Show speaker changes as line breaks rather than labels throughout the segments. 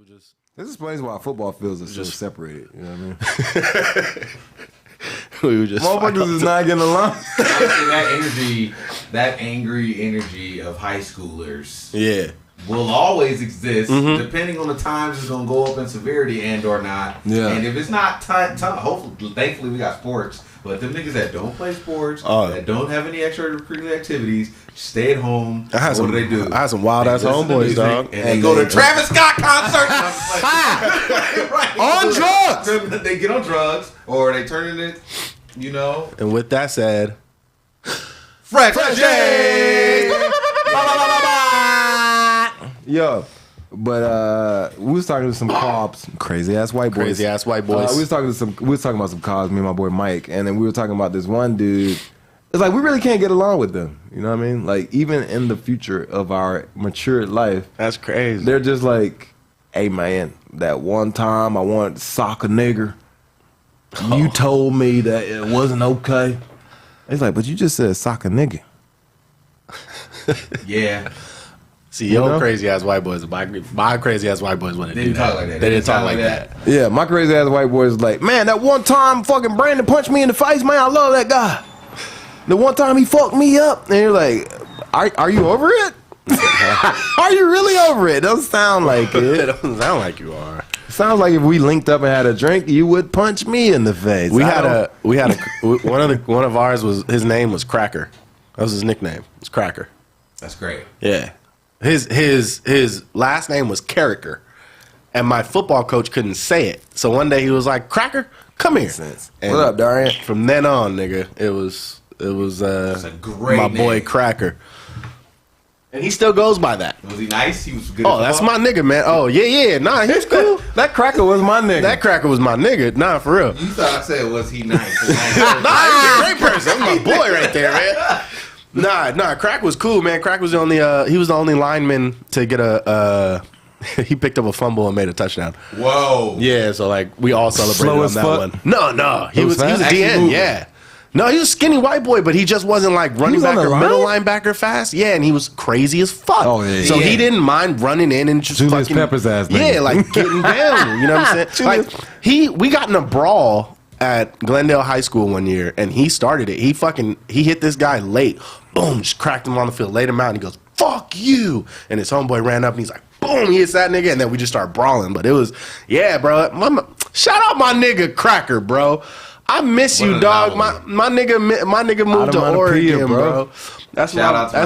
This explains why football fields are so separated. You know what I mean?
We were just
motherfuckers is not getting along.
that angry energy of high schoolers.
Yeah.
Will always exist, depending on the times it's gonna go up in severity and or not.
Yeah.
And if it's not hopefully, thankfully, we got sports. But them niggas that don't play sports, that don't have any extracurricular activities, stay at home. What do they do?
I had some wild ass homeboys, dog.
And they go to Travis Scott concerts. Right.
On drugs.
They get on drugs, or they turn it, you know.
And with that said,
Fresh
Yo, but we was talking to some cops, crazy ass white boys.
Crazy ass white boys.
We was talking about some cops, me and my boy Mike, and then we were talking about this one dude. It's like we really can't get along with them. You know what I mean? Like even in the future of our matured life,
that's crazy.
They're just like, hey man, that one time I wanted to sock a nigger. You told me that it wasn't okay. It's like, but you just said sock a nigga.
Yeah.
See, your crazy ass white boys, my crazy ass white boys wouldn't do that.
Like that.
They didn't talk like that.
Yeah, my crazy ass white boys is like, man, that one time fucking Brandon punched me in the face, man, I love that guy. The one time he fucked me up, and you're like, are you over it? Are you really over it? Doesn't sound like it.
It doesn't sound like you are.
Sounds like if we linked up and had a drink, you would punch me in the face.
We had a one of ours was his name was Cracker. That was his nickname. It was Cracker.
That's great.
Yeah. His last name was Character, and my football coach couldn't say it. So one day he was like, "Cracker, come here."
What up, Darian?
From then on, nigga, it was
a great
my boy
name.
Cracker, and he still goes by that.
Was he nice? He was good.
Oh, that's my nigga, man. Oh yeah. Nah, he was cool.
That Cracker was my nigga.
That Cracker was my nigga. Nah, for real.
You thought I said, was he nice?
Nah, he was a great person. That's my boy right there, man. Nah, Crack was cool, man. Crack was the only he was the only lineman to get he picked up a fumble and made a touchdown.
Whoa.
Yeah, so like we all celebrated
Slow
on
as
that
fuck?
one. No. He was a
Actually
DN,
moving.
yeah. No, he was a skinny white boy, but he just wasn't like running
was
back
on
or
the
middle
line?
linebacker fast. Yeah, and he was crazy as fuck.
Oh, yeah.
So
Yeah.
he didn't mind running in and just
Julius
fucking
Pepper's ass
yeah,
nigga.
like getting down. You know what I'm saying? Like we got in a brawl at Glendale High School one year, and he started it. He hit this guy late. Boom, just cracked him on the field, laid him out, and he goes, "Fuck you!" And his homeboy ran up, and he's like, "Boom!" He hits that nigga, and then we just started brawling. But it was, yeah, bro. Shout out my nigga Cracker, bro. I miss you, dog. My nigga moved to Oregon, bro. That's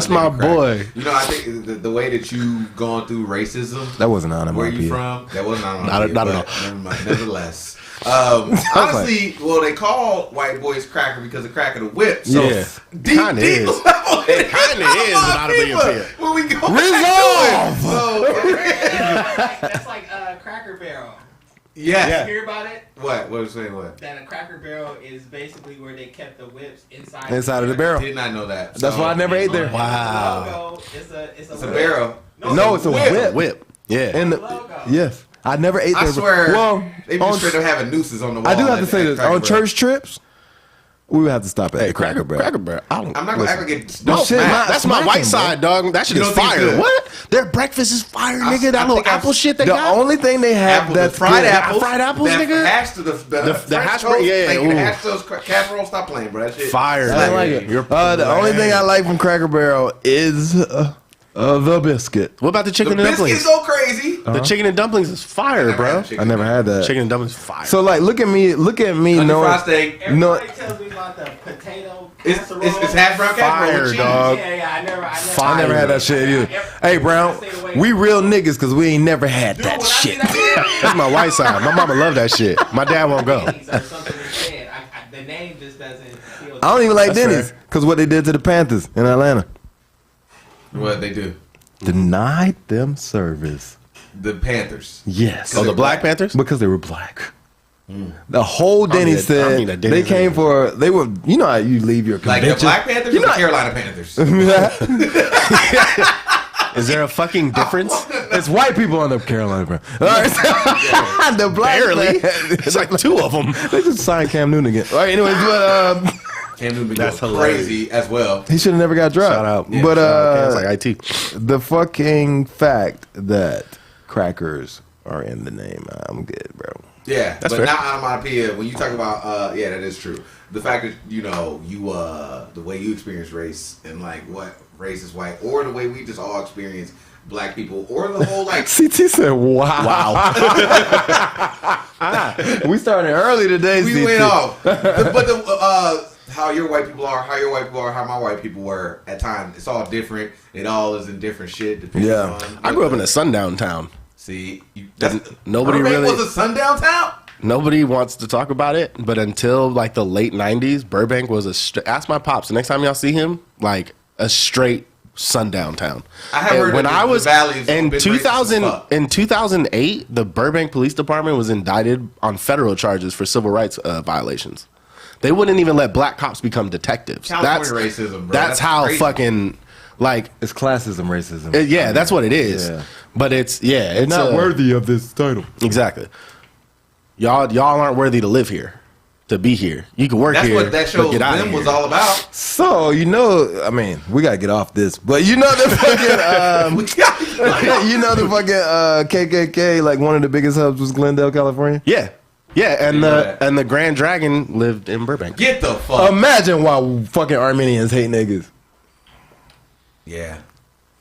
my boy.
You know, I think the way that you gone through racism.
That wasn't on
Where you
MIP.
from? That wasn't on
Not at all.
Never mind. Nevertheless. Honestly, well, they call white boys Cracker because of Cracker the Whip. So
Yeah.
deep
Kinda is.
level,
It kinda is without it being fair.
when we go
That's like Cracker Barrel.
yeah.
You hear about it?
What was saying? What?
That a Cracker Barrel is basically where they kept the whips inside
Inside of the barrel.
Did not know that.
That's why I never ate there.
Wow.
Logo, it's
It's a barrel.
No, it's a whip.
Whip. Yeah.
And
logo.
yes, I never ate there.
I swear,
Well,
they be straight up having nooses on the wall.
I do have to
at
say this.
Cracker
On
Barrel.
church trips, we would have to stop at
Hey,
the Cracker Barrel.
Cracker Barrel.
I'm not gonna act like it's
No
no
shit,
smack.
That's my
smacking,
white
bro.
side, dog. That shit
You
is
don't think
fire.
it's good?
What? Their breakfast is fire, nigga.
I
That little
think I've-
apple shit they
The
got.
only thing they have
Apple,
that's
the fried
good-
apples,
fried apples,
that
nigga?
hash to the
hash
toast,
brown, yeah,
thank you, the
ooh.
hash toast casserole. Stop playing, bro. That shit
Fire.
I like it. The only thing I like from Cracker Barrel is the biscuit.
What about the
The
chicken and
biscuits
dumplings?
go crazy.
The chicken and dumplings is fire, bro.
I never had that.
Chicken and dumplings is fire.
So like, look at me
Onion
knowing.
fried steak.
Everybody tells me about the potato casserole.
It's hash brown casserole
Fire,
with cheese.
dog.
Yeah, I never
I never had that shit either. Hey, Brown, we real niggas because we ain't never had that shit.
That's my white side. My mama love that shit. My dad won't go.
Or something instead. The name just doesn't appeal to
I don't even like
That's
Denny's because what they did to the Panthers in Atlanta.
What they do?
Denied them service.
The Panthers.
Yes.
Oh, the Black Panthers?
Because they were black. The whole Denny's
I
said
mean that
they
Denny's
came for, they were, you know how you leave your
Like
convention.
the Black Panthers or the Carolina Panthers?
Is there a fucking difference?
It's white people on the Carolina Brown. All right. The black
Barely.
man-
It's like two of them.
They just signed Cam Newton again. All right, anyways, but
Cam Newton been
That's
going
hilarious.
crazy as well.
he should have never got dropped.
Shout out.
But
It's like IT.
the fucking fact that crackers are in the name. I'm good, bro.
Yeah,
That's
but
fair.
not onomatopoeia. When you talk about, yeah, that is true. The fact that you the way you experience race and like what race is white, or the way we just all experience black people, or the whole like.
CT said, "Wow." We started early today.
We
CT.
went off, how your white people are, how my white people were at times. It's all different. It all is in different shit. Depending on
I grew up in a sundown town.
See,
Nobody
Burbank
really
was a sundown town.
Nobody wants to talk about it, but until like the late 90s, Burbank was ask my pops, the next time y'all see him, like a straight sundown town.
I have heard
when
that
I was
the Valley is
in
a bit racist as fuck.
in 2008, the Burbank Police Department was indicted on federal charges for civil rights violations. They wouldn't even let black cops become detectives.
California racism, bro.
That's how
crazy.
fucking like
It's classism, racism.
that's what it is.
Yeah.
But it's
not worthy of this title.
Exactly. Y'all aren't worthy to live here, to be here. You can work
That's
here.
what that show
but get out of
them was
here.
all about.
So I mean, we gotta get off this, but the fucking KKK, like one of the biggest hubs was Glendale, California.
Yeah, and
that.
the Grand Dragon lived in Burbank.
Get the fuck.
Imagine why fucking Armenians hate niggas.
Yeah.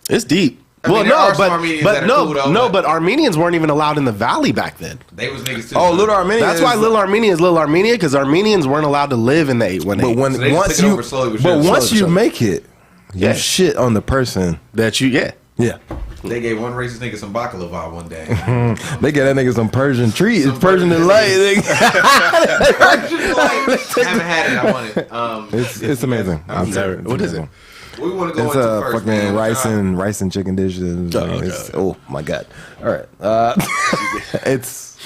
It's deep.
I mean, there are some Armenians that are cool, though,
but Armenians weren't even allowed in the valley back then.
They was niggas too.
Oh, Little Armenia.
That's why Little Armenia is Little Armenia, because Armenians weren't allowed to live in the 818.
But
So they just took it over slowly with shit.
once you
Slowly.
make it, you
Yeah.
shit on the person.
that you
Yeah,
They gave one racist nigga some baklava one day.
they get that nigga some Persian treat. It's Persian delight.
I haven't had it. I want it.
It's amazing. I'm sorry.
What is it?
We want to go
It's
into first,
fucking
man.
rice and chicken dishes. Oh my god! All right, it's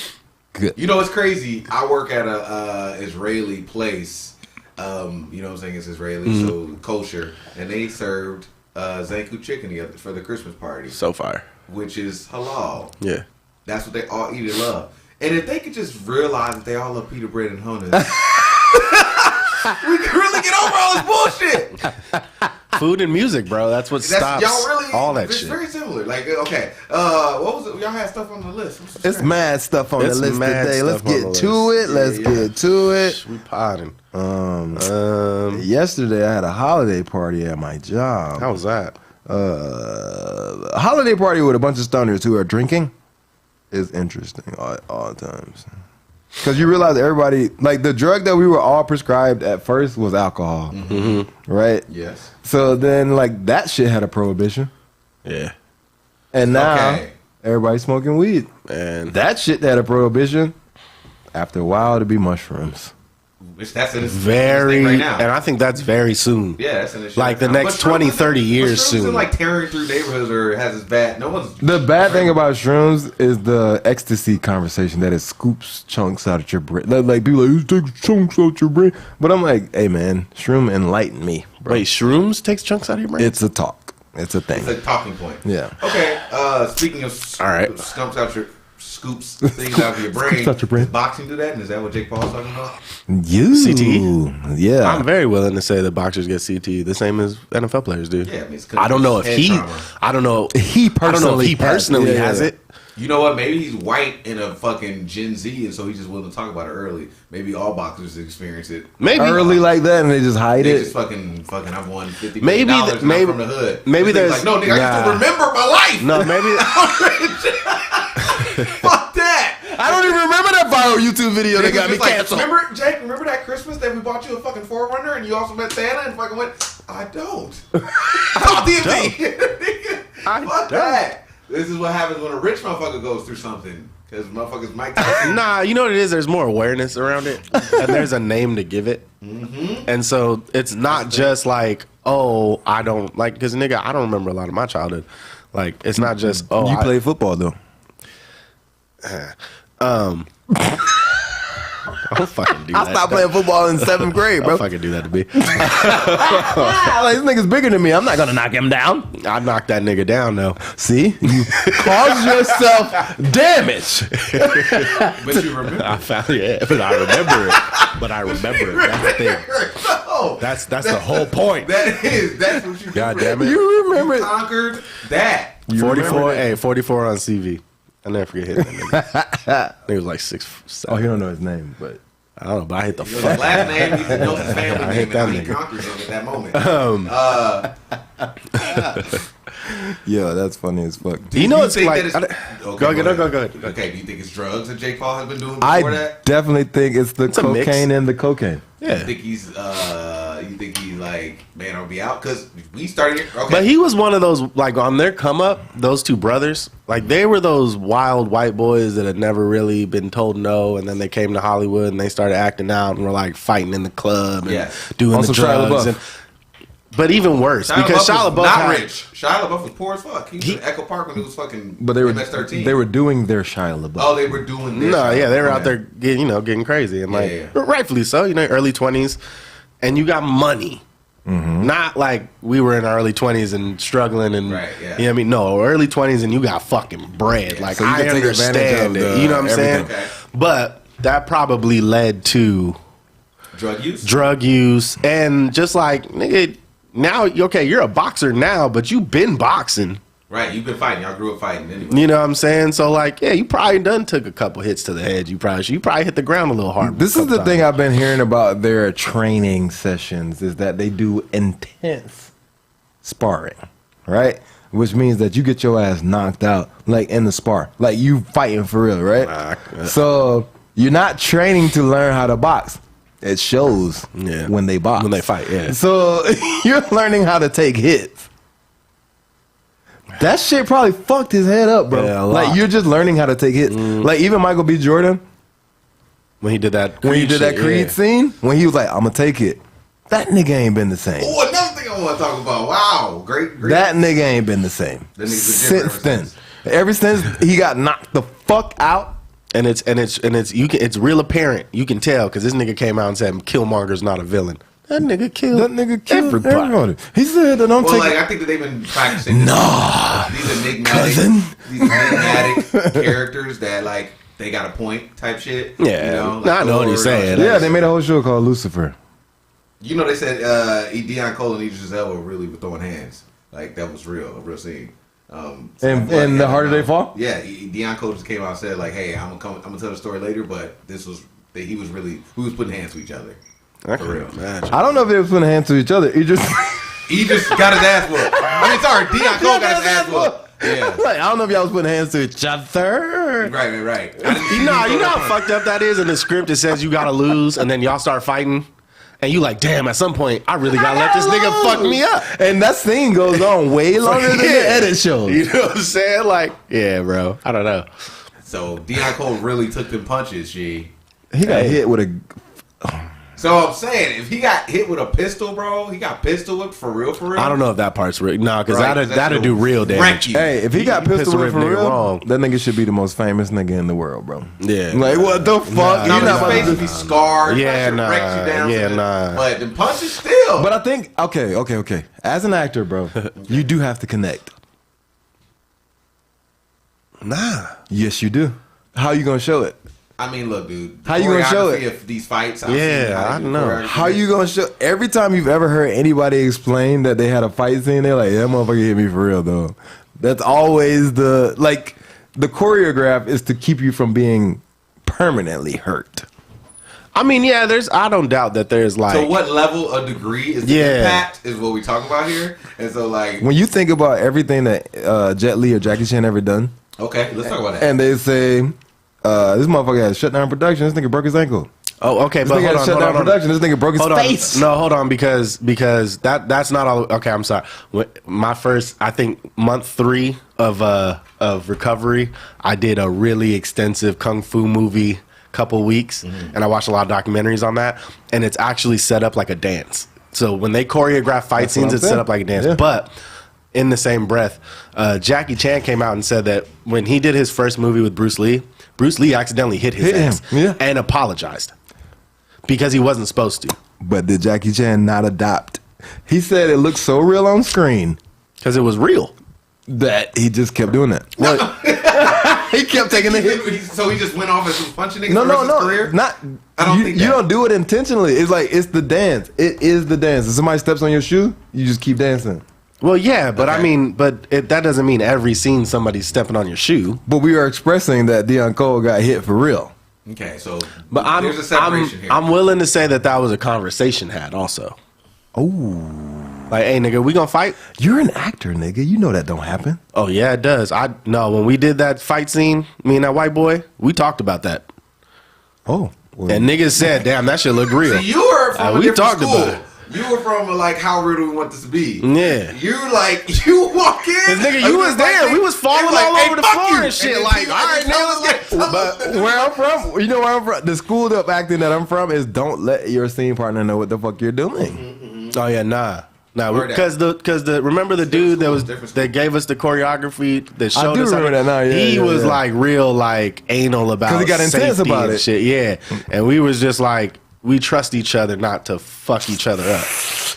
good.
You know what's crazy? I work at a Israeli place. You know what I'm saying? It's Israeli, so kosher, and they served zanku chicken for the Christmas party,
So far.
which is halal.
Yeah.
That's what they all eat and love. And if they could just realize that they all love pita bread and hummus, we could really get over all this bullshit.
Food and music, bro. That's what stops
Y'all really
all that
it's
shit.
very similar. Like, okay, what was it? Y'all had stuff on the list.
It's mad stuff on the
It's
list
mad
today. Let's
stuff on
get
the
to it. Let's get to it.
We potting.
Yesterday I had a holiday party at my job.
How was that?
A holiday party with a bunch of stoners who are drinking is interesting at all times. Because you realize everybody, like the drug that we were all prescribed at first was alcohol, right?
Yes.
So then, like that shit had a prohibition,
Yeah.
and now
Okay.
everybody's smoking weed.
And
That shit had a prohibition. After a while, to be mushrooms.
Which that's in
very,
right now.
and I think that's very soon.
Yeah, that's in the shit
Like the
right now.
next
But
20,
shrooms
30 years
but shrooms
soon.
isn't like tearing through neighborhoods or has its bad. No one's.
The bad thing about shrooms is the ecstasy conversation that it scoops chunks out of your brain. Like people are like, you take chunks out your brain. But I'm like, hey man, shroom enlighten me, bro.
Wait, shrooms takes chunks out of your brain?
It's a talk. It's a thing.
It's a talking point.
Yeah.
Okay. Speaking of
All right.
scoops things out of your brain.
Scoops out your brain.
Does boxing do that? And is that what Jake Paul's talking about?
You.
CTE?
Yeah.
I'm very willing to say that boxers get CTE the same as NFL players do.
Yeah, I mean, it's
I don't know if
head
he.
trauma.
I don't know.
He
I don't know if he
personally
personally
has
has
it.
it.
You know what? Maybe he's white and a fucking Gen Z, and so he's just willing to talk about it early. Maybe all boxers experience it.
Maybe
early like that and they just hide
They
it.
just fucking. I've won $50
Maybe
million
th-
and I'm
maybe-
from the hood.
maybe
This nigga's
there's-
like, no, nigga, I used to
nah.
remember my life.
No, maybe.
Fuck that.
I don't even remember that viral YouTube video that
Niggas
got me
just like,
canceled.
remember, Jake? Remember that Christmas that we bought you a fucking Forerunner and you also met Santa and fucking went? I don't. Stop DMV. Fuck that. This is what happens when a rich motherfucker goes through something. Because motherfuckers Mike Tyson.
Nah, you know what it is? There's more awareness around it, and there's a name to give it. And so it's not just like, oh, I don't like, because nigga, I don't remember a lot of my childhood. Like, it's not just, oh,
You play football though.
Don't fucking do
I
that.
stopped playing football in 7th grade, bro.
Don't fucking do that to me.
Like, this nigga's bigger than me. I'm not gonna knock him down.
I knocked that nigga down though.
See, you caused yourself damage.
But you remember.
I found it, but I remember it. But I remember it. That's the thing.
No.
That's the whole point.
That's what you
God
do.
damn it.
You remember?
You conquered that.
44, hey, 44 on CV. I never forget his name. He was like 6'7".
Oh, you don't know his name, but
I don't know, but I hit the
His
fuck.
last name, he knows his family
I hit
name, and
that
he
nigga.
conquers him at that moment.
yeah, that's funny as fuck.
You know, it's
think
like.
that it's-
Go ahead.
Okay, do you think it's drugs that Jake Paul has been doing
I
before that?
definitely think it's the
It's a mix.
cocaine and the cocaine.
You
Yeah.
think he's like, man, I'll be out? Because we started here. Okay.
But he was one of those, like, on their come up, those two brothers, like, they were those wild white boys that had never really been told no, and then they came to Hollywood and they started acting out and were, like, fighting in the club and
Yes.
doing
Also
the
Shia
drugs.
LaBeouf.
But even worse, because Shia LaBeouf
not
had,
rich. Shia LaBeouf was poor as fuck. He was in Echo Park when he was fucking
But they were
MS-13.
they were doing their Shia LaBeouf.
Oh, they were doing this.
No, yeah, they were out
Okay.
there getting crazy and like
Yeah.
rightfully so, early 20s, and you got money.
Mm-hmm.
Not like we were in our early 20s and struggling and
Right, yeah.
you know what I mean? No, early 20s and you got fucking bread. Like
So you
I
can take advantage
understand
of
it.
the-
You know what I'm saying?
everything.
Okay.
But that probably led to
Drug use.
and just like nigga, now okay, you're a boxer now, but you've been boxing.
Right, you've been fighting. Y'all grew up fighting anyway.
You know what I'm saying? So like, yeah, you probably done took a couple hits to the head. You probably hit the ground a little hard.
This is the thing I've been hearing about their training sessions is that they do intense sparring, right? Which means that you get your ass knocked out, like in the spar, like you fighting for real, right? So you're not training to learn how to box. It shows when they box,
when they fight. Yeah.
So you're learning how to take hits. That shit probably fucked his head up, bro.
Yeah, a lot.
Like you're just learning how to take hits. Like even Michael B. Jordan,
When he did that,
when he did that
shit,
Creed
yeah.
scene, when he was like, "I'm gonna take it," that nigga ain't been the same.
Oh, another thing I want to talk about. Wow, great.
That nigga ain't been the same
That nigga's a
since then.
different
Ever since he got knocked the fuck out.
And it's real apparent. You can tell because this nigga came out and said Killmonger's not a villain. That nigga killed
Killed everybody. He said that I'm
Well,
taking.
like I think that they've been practicing.
Nah,
these enigmatic characters that like they got a point type shit.
Yeah.
you know,
Nah, I know what he's saying.
yeah, they made a whole show called Lucifer.
You know, they said Deion Cole and Idris Elba really were throwing hands. Like that was real, a real scene.
And the harder they fall.
Yeah, Deion Cole just came out and said like, "Hey, I'm gonna tell the story later, but we was putting hands to each other for real."
I don't know if they was putting hands to each other. He just
got his ass whooped. I mean, sorry, Deion Cole got his ass whooped. Yeah,
like, I don't know if y'all was putting hands to each other.
right.
You know how fucked up that is in the script. It says you gotta lose, and then y'all start fighting, and you like, damn. At some point, I really gotta let this nigga fuck me up.
And that scene goes on way longer than the edit shows.
You know what I'm saying? Like, yeah, bro. I don't know.
So Deion Cole really took them punches, G.
He got hit with a.
So I'm saying, if he got hit with a pistol, bro, he got pistol whipped for real.
I don't know if that part's real. Nah, because
Right,
that'll do real damage.
wreck you.
Hey, if he got
pistol
pistol whipped
whip
for
nigga
real,
wrong.
that nigga should be the most famous nigga in the world, bro.
Yeah.
Like, what the fuck?
No,
You're not
his
about
face
to
would be scarred.
Yeah,
That shit
nah.
wrecks you down
Yeah,
to the-
nah.
But the punches still.
But I think, okay. As an actor, bro, you do have to connect.
Nah.
Yes, you do. How you gonna show it?
I mean, look, dude.
How you gonna show
choreography
it?
Of these fights,
Yeah, I know.
How you gonna show? Every time you've ever heard anybody explain that they had a fight scene, they're like, "That motherfucker hit me for real, though." That's always the choreograph is to keep you from being permanently hurt.
I mean, yeah, I don't doubt that there's like.
So what level of degree is the
Yeah.
impact is what we talk about here. And so like,
When you think about everything that Jet Li or Jackie Chan ever done,
okay, let's talk about that.
and they say this motherfucker had to shut down production, this nigga broke his ankle.
Oh, okay,
This
but
nigga had
hold
to
on,
shut
hold
down
on.
production. This nigga broke his
Hold
face.
on. No, hold on, because that's not all. Okay, I'm sorry. My first, I think, month 3 of recovery, I did a really extensive kung fu movie, couple weeks, and I watched a lot of documentaries on that. And it's actually set up like a dance. So when they choreograph fight
That's what
scenes,
I'm
it's set
saying.
up like a dance.
Yeah.
But in the same breath, Jackie Chan came out and said that when he did his first movie with Bruce Lee accidentally hit his
Hit him,
ass
yeah.
and apologized because he wasn't supposed to.
But did Jackie Chan not adopt? He said it looked so real on screen
Because it was real.
that he just kept doing that. He kept taking the hit.
So he just went off and was punching niggas
No,
for the rest of his career?
not.
I don't
you,
think
you
that.
don't do it intentionally. It's like it's the dance. It is the dance. If somebody steps on your shoe, you just keep dancing.
Well, yeah, but
Okay.
I mean, that doesn't mean every scene somebody's stepping on your shoe.
But we are expressing that Deion Cole got hit for real.
Okay, so
But
there's a separation here.
I'm willing to say that was a conversation had also.
Oh,
Like, hey, nigga, we gonna fight?
you're an actor, nigga. You know that don't happen.
Oh yeah, it does. When we did that fight scene, me and that white boy, we talked about that.
Oh, well,
And niggas said, damn, that shit look real.
See, you were from a
we
different
talked
school.
about it.
You were from like, how real do we want this to be?
Yeah.
You walk in.
Cause nigga, you was there. We was falling all over the floor and shit. Like, all right, nigga,
but where I'm from, you know where I'm from? The school of acting that I'm from is don't let your scene partner know what the fuck you're doing.
Oh yeah, nah,
Word
because the remember the dude that gave us the choreography that showed
do
us.
remember that now, yeah,
he
yeah,
was
yeah.
like real like anal about
'Cause he got intense
safety
about
and
it.
shit. Yeah, and we was just like we trust each other not to fuck each other up.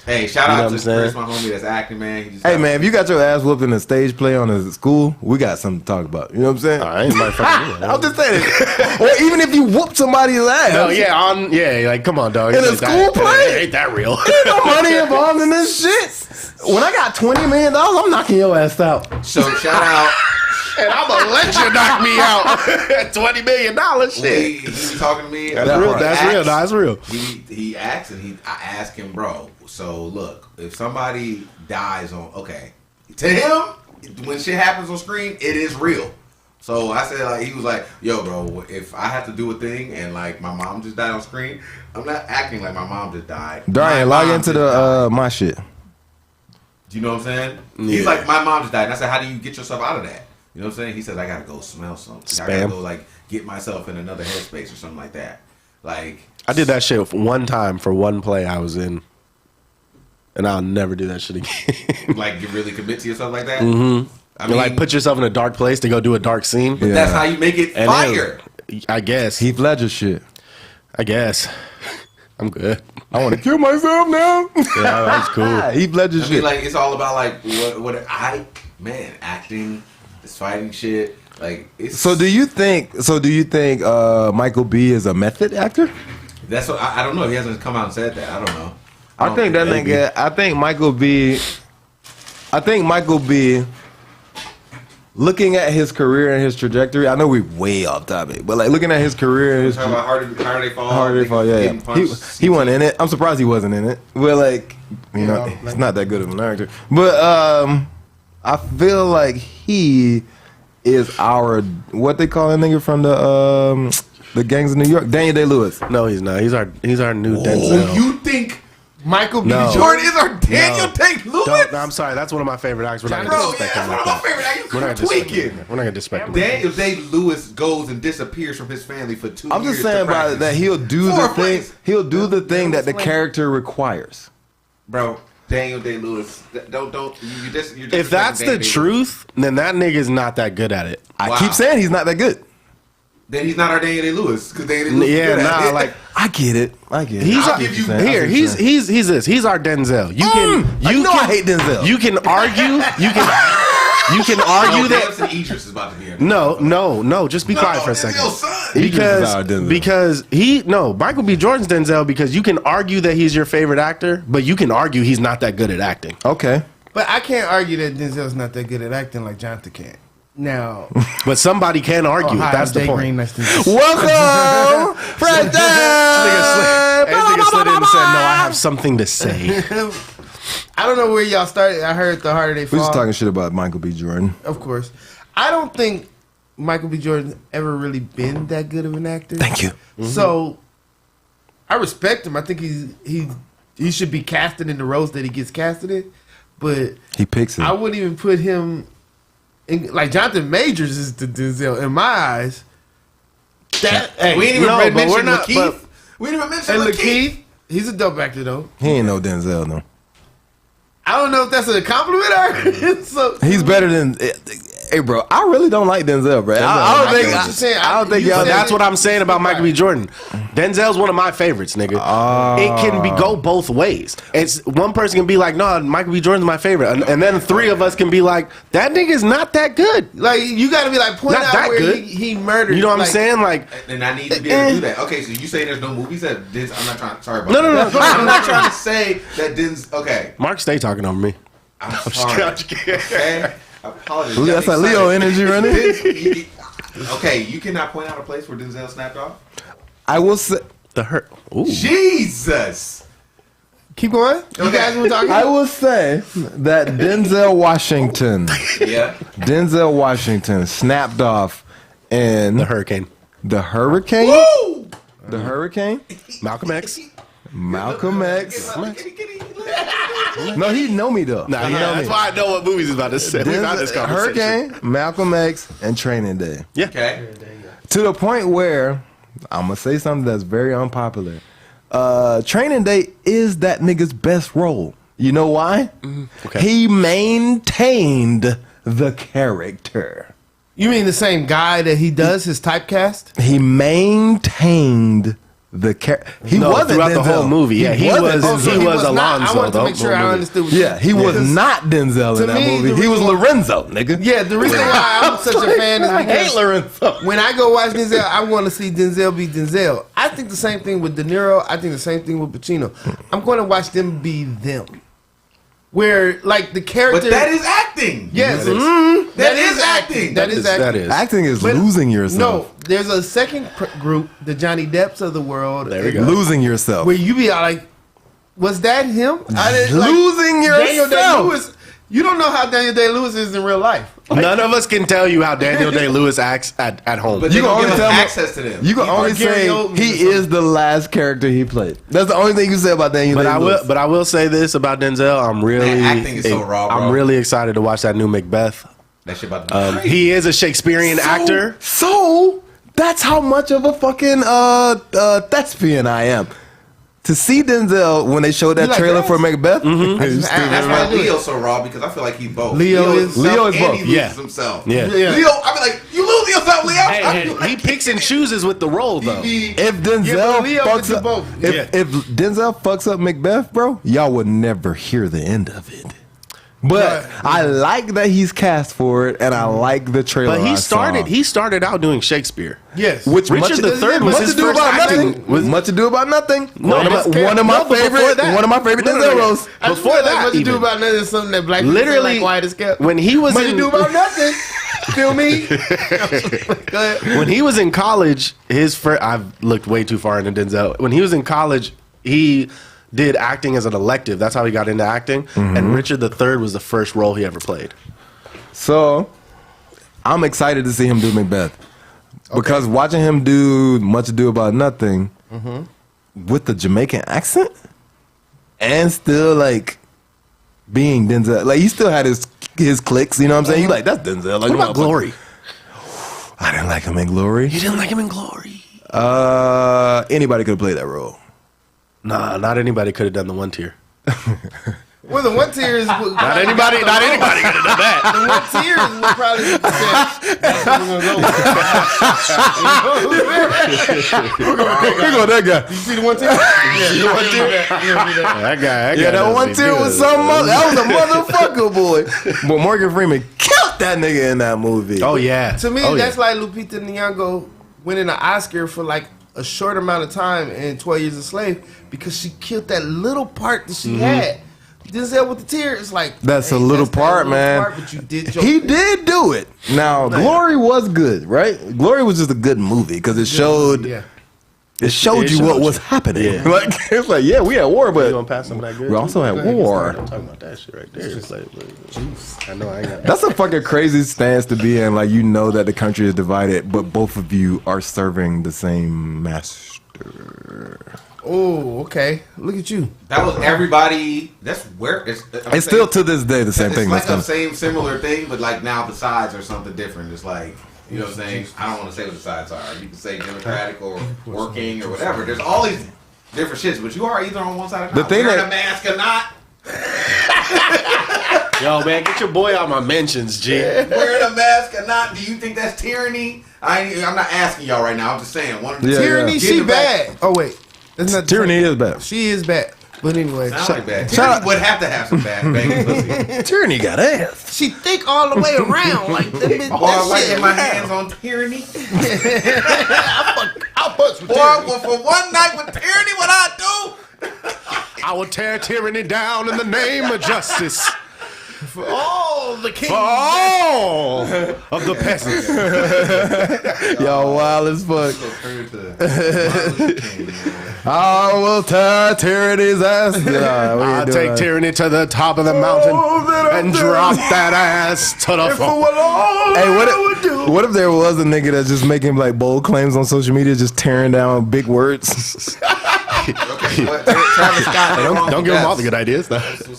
Hey, shout
You know
out
what
to
I'm saying?
Chris, my homie that's acting, man. He just
Hey
got-
man, if you got your ass whooped in a stage play on a school, we got something to talk about. You know what I'm saying?
I ain't motherfucking.
I'm just saying it. Or even if you whoop somebody's ass.
No, yeah, like come on, dog.
In a
Ain't
school play?
ain't that real?
Ain't no money involved in this shit. When I got $20 million, I'm knocking your ass out.
So shout out.
And I'm gonna let you knock me out. $20 million, shit.
He was talking to me.
That's real. That's real. That's real.
He asked and I asked him, bro. So look, if somebody dies to him, when shit happens on screen, it is real. So I said, like, he was like, yo, bro, if I have to do a thing and like my mom just died on screen, I'm not acting like my mom just died.
Darian,
My
log
mom
into
just died.
my shit.
Do you know what I'm saying?
Yeah.
He's like, my mom just died. And I said, how do you get yourself out of that? You know what I'm saying? He says, I gotta go smell something. I gotta
Spam.
go like get myself in another headspace or something like that. Like
I did that shit one time for one play I was in, and I'll never do that shit again.
like you really commit to yourself like that. Mm-hmm. I
You like put yourself in a dark place to go do a dark scene.
Yeah.
that's how you make it
And
fire.
then, I guess.
Heath Ledger shit.
I guess. I'm good.
I want to kill myself now.
Yeah, that's cool.
Heath Ledger
I mean,
shit.
like it's all about like acting, this fighting shit. Like it's
So do you think Michael B is a method actor?
that's what I don't know. He hasn't come out and said that. I don't know.
I think that
maybe.
nigga. I think Michael B. Looking at his career and his trajectory, I know we way off topic, but like looking at his career and his
Talking about harder they fall.
Harder They Fall, yeah.
Getting punched.
He wasn't in it. I'm surprised he wasn't in it. Well, like, you know, he's not that good of an actor. But I feel like he is our what they call a nigga from the gangs of New York, Daniel Day-Lewis.
No, he's not. He's our new
Oh,
Denzel.
you think
Michael B.
No.
Jordan is our Daniel Day-Lewis?
No, I'm sorry. That's one of my favorite actors. We're not
Bro,
gonna
yeah,
disrespect
that's
him
one
like
of my
that.
favorite actors.
We're not
You're
gonna disrespect
tweaking.
him. We're not gonna disrespect him.
Daniel Day-Lewis goes and disappears from his family for 2
I'm
years.
just saying
to
about
practice.
that he'll do
Four
the thing.
plays.
He'll do the thing that the character requires.
Bro, Daniel Day-Lewis. Don't you're just
If that's the truth, then that nigga's not that good at it.
I
Wow.
keep saying he's not that good.
then he's not our Daniel Day-Lewis because Daniel Day-Lewis is
Yeah,
good at
nah,
it.
like
I get it.
he's
I'll
our,
give you-
here. He's this. He's our Denzel. You can
I hate Denzel.
You can argue. You can argue
No,
that.
Damson Idris is about to be here.
No. Just be
No,
quiet for a
Denzel's
second.
son.
Idris is our Denzel.
Because Michael B. Jordan's Denzel because you can argue that he's your favorite actor, but you can argue he's not that good at acting.
Okay.
But I can't argue that Denzel's not that good at acting like Jonathan can. Now,
But somebody can argue.
hi,
That's
I'm
the point.
JGreen, nice to meet you.
Welcome, Fresh
Nigga slid in and said, "No, I have something to say."
I don't know where y'all started. I heard the harder they
We're
fall.
just talking shit about Michael B. Jordan.
Of course. I don't think Michael B. Jordan's ever really been that good of an actor.
Thank you.
So I respect him. I think he should be casted in the roles that he gets casted in. But
He picks it.
I wouldn't even put him in, like Jonathan Majors is the Denzel in my eyes. That hey,
We ain't even
No, but
mention
we're not-
Lakeith.
but-
We didn't even mention
and
Lakeith.
Lakeith, he's a dope actor though.
He ain't no Denzel, no.
I don't know if that's a compliment or so.
He's better than. Hey, bro, I really don't like Denzel, bro. I don't
I
think.
get what you're saying.
I don't think
You
y'all.
said
That's what I'm saying about Michael B. Jordan. Denzel's one of my favorites, nigga. It can go both ways. It's one person can be like, "No, Michael B. Jordan's my favorite," and then three of us can be like, "That nigga's not that good."
Like you got to be like point
Not
out
that
where
good.
he murdered.
You know what
like,
I'm saying? Like,
And I need to be able to do that. Okay, so you say there's no movies that Denzel. I'm not trying. Sorry about
No,
that.
no.
I'm not trying to say that Denzel. Okay,
Mark, stay talking over me.
I'm sorry. Okay? I apologize.
That's like Leo energy running.
Okay, you cannot point out a place where Denzel snapped off?
I will say.
The hurt. Ooh.
Jesus!
Keep going. You guys were talking.
I will say that Denzel Washington.
Yeah.
Denzel Washington snapped off in
The hurricane.
The Hurricane.
Woo!
The Hurricane.
Malcolm X.
Malcolm X. No, he know me though.
Nah,
He
yeah,
know
that's
me.
why I know what movies he's about to say. We've had this conversation.
Hurricane, Malcolm X, and Training Day.
Yeah.
Okay.
To the point where I'm gonna say something that's very unpopular. Training Day is that nigga's best role. You know why?
Okay.
He maintained the character.
You mean the same guy that he does his typecast?
He maintained the character. He
No,
wasn't
throughout the
Denzel.
whole movie. Yeah, he
wasn't
was-
Denzel.
he was
not.
Alonzo,
I wanted to
though,
make sure
whole
I
movie.
understood. What
Yeah, he was
Because-
not Denzel
to
in that
me,
movie.
the
He was
reason-
Lorenzo, nigga.
Yeah, the reason why I'm such a fan is
I hate
because
Lorenzo.
when I go watch Denzel, I want to see Denzel be Denzel. I think the same thing with De Niro. I think the same thing with Pacino. I'm going to watch them be them. Where, like, the character...
But that is acting.
Yes.
That is acting.
That is acting.
That is.
Acting is
But-
losing yourself.
No, there's a second group, the Johnny Depps of the world.
There we go.
Losing yourself.
Where you be like, was that him?
Losing
Daniel
yourself.
Day-Lewis. You don't know how Daniel Day-Lewis is in real life.
None of us can tell you how Daniel Day-Lewis acts at home.
But
You
they
can
don't
only
give
tell
us
me-
access to them.
You can only
Gary
say
Oldman or
he
something.
is the last character he played. That's the only thing you say about Daniel Day-Lewis.
But I will say this about Denzel. I'm really,
Man, acting is so raw, bro.
I'm really excited to watch that new Macbeth.
That shit about the
He is a Shakespearean actor.
So that's how much of a fucking thespian I am. To see Denzel when they showed that
You like
trailer
girls?
for Macbeth,
That's why Leo's so raw, because I feel like he's both.
Leo is
himself
both.
and he loses
Yeah.
himself.
Yeah.
Yeah.
Leo, I be like, you lose yourself, Leo.
Hey, he picks and chooses with the role, though.
if Denzel
Yeah, but Leo
fucks
could do
up,
both.
if Denzel fucks up Macbeth, bro, y'all would never hear the end of it. But
Right.
I like that he's cast for it, and I like the trailer.
But
I
he
saw.
started out doing Shakespeare.
Yes.
Which
Richard
much,
III was
much
his
ado
first
about
acting.
nothing. Much ado about nothing.
No,
one
but-
of my
no, but
favorite.
before that-
One of my favorite
No, no,
Denzel
no, no.
roles.
I just
Before
feel like
that,
what you
even.
do about nothing is something that black people
Literally,
like quiet as kept.
when he was
What
in
you do about nothing? Feel me? Go ahead.
when he was in college, I've looked way too far into Denzel. When he was in college, he did acting as an elective. That's how he got into acting. And Richard III was the first role he ever played.
So I'm excited to see him do Macbeth because watching him do Much Ado About Nothing with the Jamaican accent and still like being Denzel, like he still had his clicks. You know what I'm saying? You like that's Denzel. Like,
What about Glory?
I didn't like him in Glory.
You didn't like him in Glory?
Anybody could have played that role.
Nah, not anybody could have done the one tier.
Well, the one tier is
Not anybody could have done that.
The one tier is what probably be said. That's what we're gonna go with.
Here go that guy.
You see the one tier? Yeah, the one tier.
That guy.
Yeah, that one tier was something else. That was a motherfucker, boy. But Morgan Freeman killed that nigga in that movie.
Oh yeah.
To me,
Oh, yeah.
that's like Lupita Nyong'o winning an Oscar for like a short amount of time in 12 Years a Slave because she killed that little part that she had. Denzel with the tear is like
That's
hey,
a little
that's that
part,
little
man.
part, but you did your
He
thing.
did do it. Now, Glory was good, right? Glory was just a good movie because it showed
Yeah.
it showed
It
you what
showed
was
you.
happening.
Yeah.
Like it's like, yeah, we at war,
You
but
want to pass some of that good?
we also at war.
I'm talking about that shit right there. It's like, I know I ain't got that.
That's a fucking crazy stance to be in. Like you know that the country is divided, but both of you are serving the same master.
Oh, okay. Look at you.
That was everybody. That's where
It's still to this day the same
it's
thing.
like
That's
the
done.
same similar thing, but like now the sides are something different. It's like, you know what I'm saying? I don't want to say what the sides are. You can say Democratic or working or whatever. There's all these different shits, but you are either on one side or
The
not.
thing
Wearing
that-
a mask or not.
Yo, man, get your boy out my mentions, G.
Wearing a mask or not. Do you think that's tyranny? I'm not asking y'all right now. I'm just saying. One of the
Yeah,
Tyranny,
yeah.
she
Get it back.
bad. Oh wait, that's not
Tyranny is bad.
She is bad. But anyway,
Sound like bad.
shout
Tyranny
out-
would have to have some bad banging pussy.
Tyranny got ass.
she thick all the way around. Like that,
Or I
that
like
shit.
get my hands on tyranny.
I'll punch with
Or
tyranny.
for one night with tyranny, what I do?
I will tear tyranny down in the name of justice.
For all the kings.
For all of the peasants.
Yo, wild as fuck.
So turn it to Martin Luther King, man.
I will tear Tyranny's ass.
I'll take Tyranny to the top of the mountain and drop that ass to the floor.
Hey, what if there was a nigga that's just making like bold claims on social media, just tearing down big words?
Okay, Travis Scott.
Don't give him all the good ideas.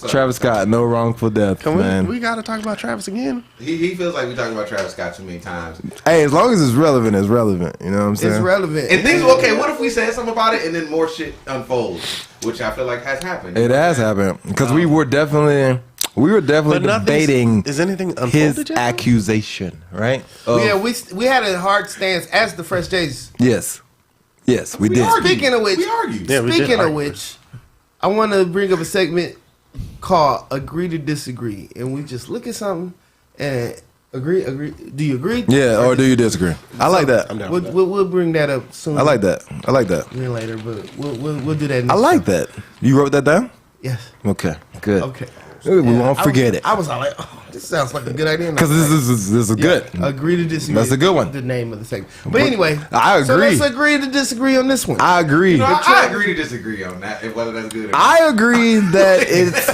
Travis Scott, no wrongful death, man.
We gotta talk about Travis again.
He feels like we talking about Travis Scott too many times.
Hey, as long as it's relevant, it's relevant. You know what I'm saying?
It's relevant.
And things okay. What if we said something about it and then more shit unfolds, which I feel like has happened.
It has happened because we were definitely debating
is anything unfolded
his
yet?
accusation, right?
Yeah, we had a hard stance as the Fresh Jays.
Yes, we did.
Speaking of which,
we argued.
Yeah, we did
speaking of
argue.
which, I want to bring up a segment called "Agree to Disagree," and we just look at something and agree. Do you agree?
Yeah, or do you disagree? I like that.
I'm down.
We'll bring that up soon.
I like that.
Later, but we'll do that.
I
Next
like
time.
that. You wrote that down?
Yes.
Okay, good.
Okay.
We won't forget it.
I was all like, oh, this sounds like a good idea.
Because this is good.
Agree to disagree.
That's a good one.
The name of the segment. But anyway,
I
So
agree.
let's agree to disagree on this one.
I agree.
No, I agree to disagree on that, and whether that's good or not.
I agree that it's.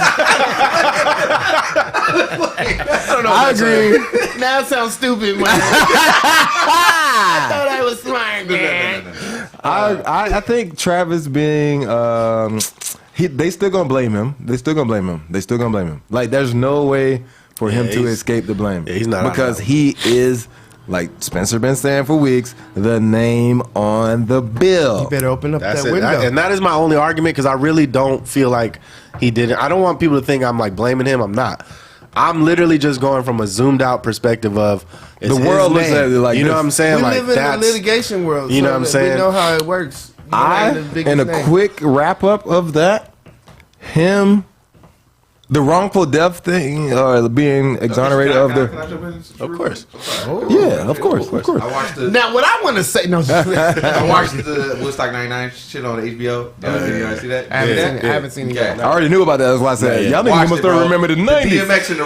I agree.
Now it sounds stupid, man. I thought I was smart, man.
I think Travis being they still gonna blame him. Like there's no way for him to
he's-
escape the blame.
yeah, he's not on
because
that.
he is, like Spencer been saying for weeks, the name on the bill.
You better open up
That's
that
it.
window.
And that is my only argument because I really don't feel like he didn't. I don't want people to think I'm like blaming him. I'm not. I'm literally just going from a zoomed out perspective of it's
The
his
world looks
name.
at it like
you know
this.
what I'm saying?
we
Like
live in the
that's
litigation world.
you know
so
what I'm
that
saying?
We know how it works. You know, ain't the biggest
And a
name.
quick wrap up of that, the wrongful death thing, or being exonerated of
Can I
the.
jump in?
Of course.
Yeah, of course.
I watched the.
Now, what I want to say, no,
I watched the Woodstock '99 shit on HBO. Did you guys see that?
I haven't seen it yet.
I already knew about that. That's why I said, y'all niggas must still remember the 90s.
DMX in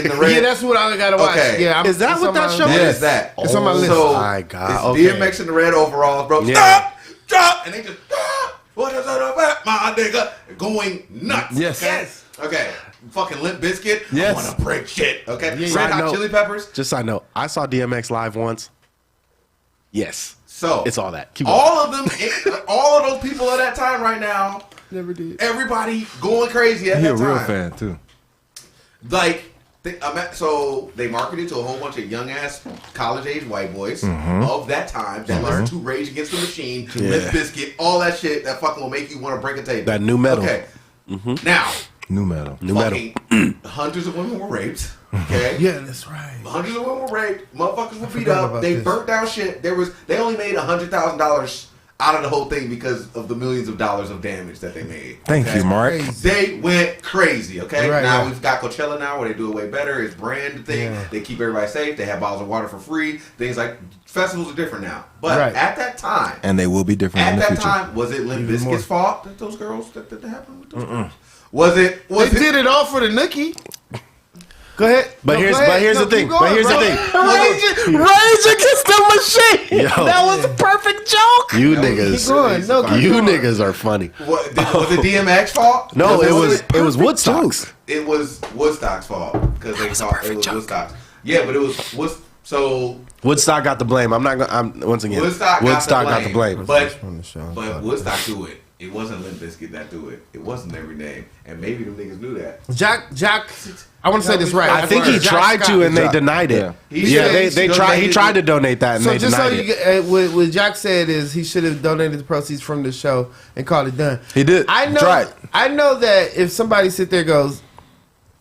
the red.
Yeah, that's what I gotta watch.
Okay.
Yeah,
Is that
it's
what
on
that
my-
show
That
Yes.
is that.
It's on my list.
So
My God,
it's
okay.
DMX in the red overalls, bro.
Yeah.
Stop, and they just stop. What is that about, my nigga? Going nuts.
Yes.
Okay?
Yes.
Okay. Fucking Limp Bizkit.
Yes.
I wanna break shit. Okay.
Yeah,
Red
I
Hot
know.
Chili Peppers.
Just side note, I saw DMX live once. Yes,
So
it's all that. Keep going.
all of them, all of those people at that time right now,
Never did.
everybody going crazy at
He
that
a
time.
real fan, too.
Like, so they marketed to a whole bunch of young ass college age white boys of that time that listened to Rage Against the Machine, Limp Bizkit, all that shit that fucking will make you want to break a table.
That new metal.
Okay. Now,
New metal.
New metal.
fucking hundreds of women were raped. Okay.
Yeah, that's right.
Hundreds of women were raped. Motherfuckers were beat
forgot
up.
about
They
this.
burnt down shit. They only made $100,000 out of the whole thing because of the millions of dollars of damage that they made.
Thank
Okay?
you, Mark.
Crazy.
They went crazy, okay?
Right,
now
right.
we've got Coachella now where they do it way better. It's brand thing.
Yeah.
They keep everybody safe. They have bottles of water for free. Things like festivals are different now. But
Right.
at that time,
And they will be different in
at
the
that
future.
time, was it Limp
Even more.
Bizkit's fault that those girls that happened with those girls? Was
They
it
did it all for the nookie. Go ahead.
But
No,
here's-
go ahead.
but here's
No,
the thing.
keep going,
But here's the
bro.
thing.
Rage Against the Machine!
Yo.
That was a perfect joke!
You
That was-
niggas,
Keep going. No, keep
you
going.
niggas are funny.
was it DMX fault?
No,
Because
it was Woodstock's.
It was Woodstock's fault because they thought it was Woodstock's. Yeah, but it was so
Woodstock got the blame. I'm not gonna. I'm once again.
Woodstock
got the blame.
But
on the show.
but Woodstock do it. It wasn't Limp Bizkit that do it. It wasn't every name, and maybe them niggas knew that.
Jack. I want to say this right.
I think he
Jack
tried
Scott.
to, and they
Jack.
denied it.
Yeah.
He
Yeah,
said
they
he
tried. He
donated
tried to
it.
donate that, and
So
they
just so
denied
you
it.
get, what Jack said is he should have donated the proceeds from the show and called it done.
He did.
I know.
Tried.
I know that if somebody sit there and goes,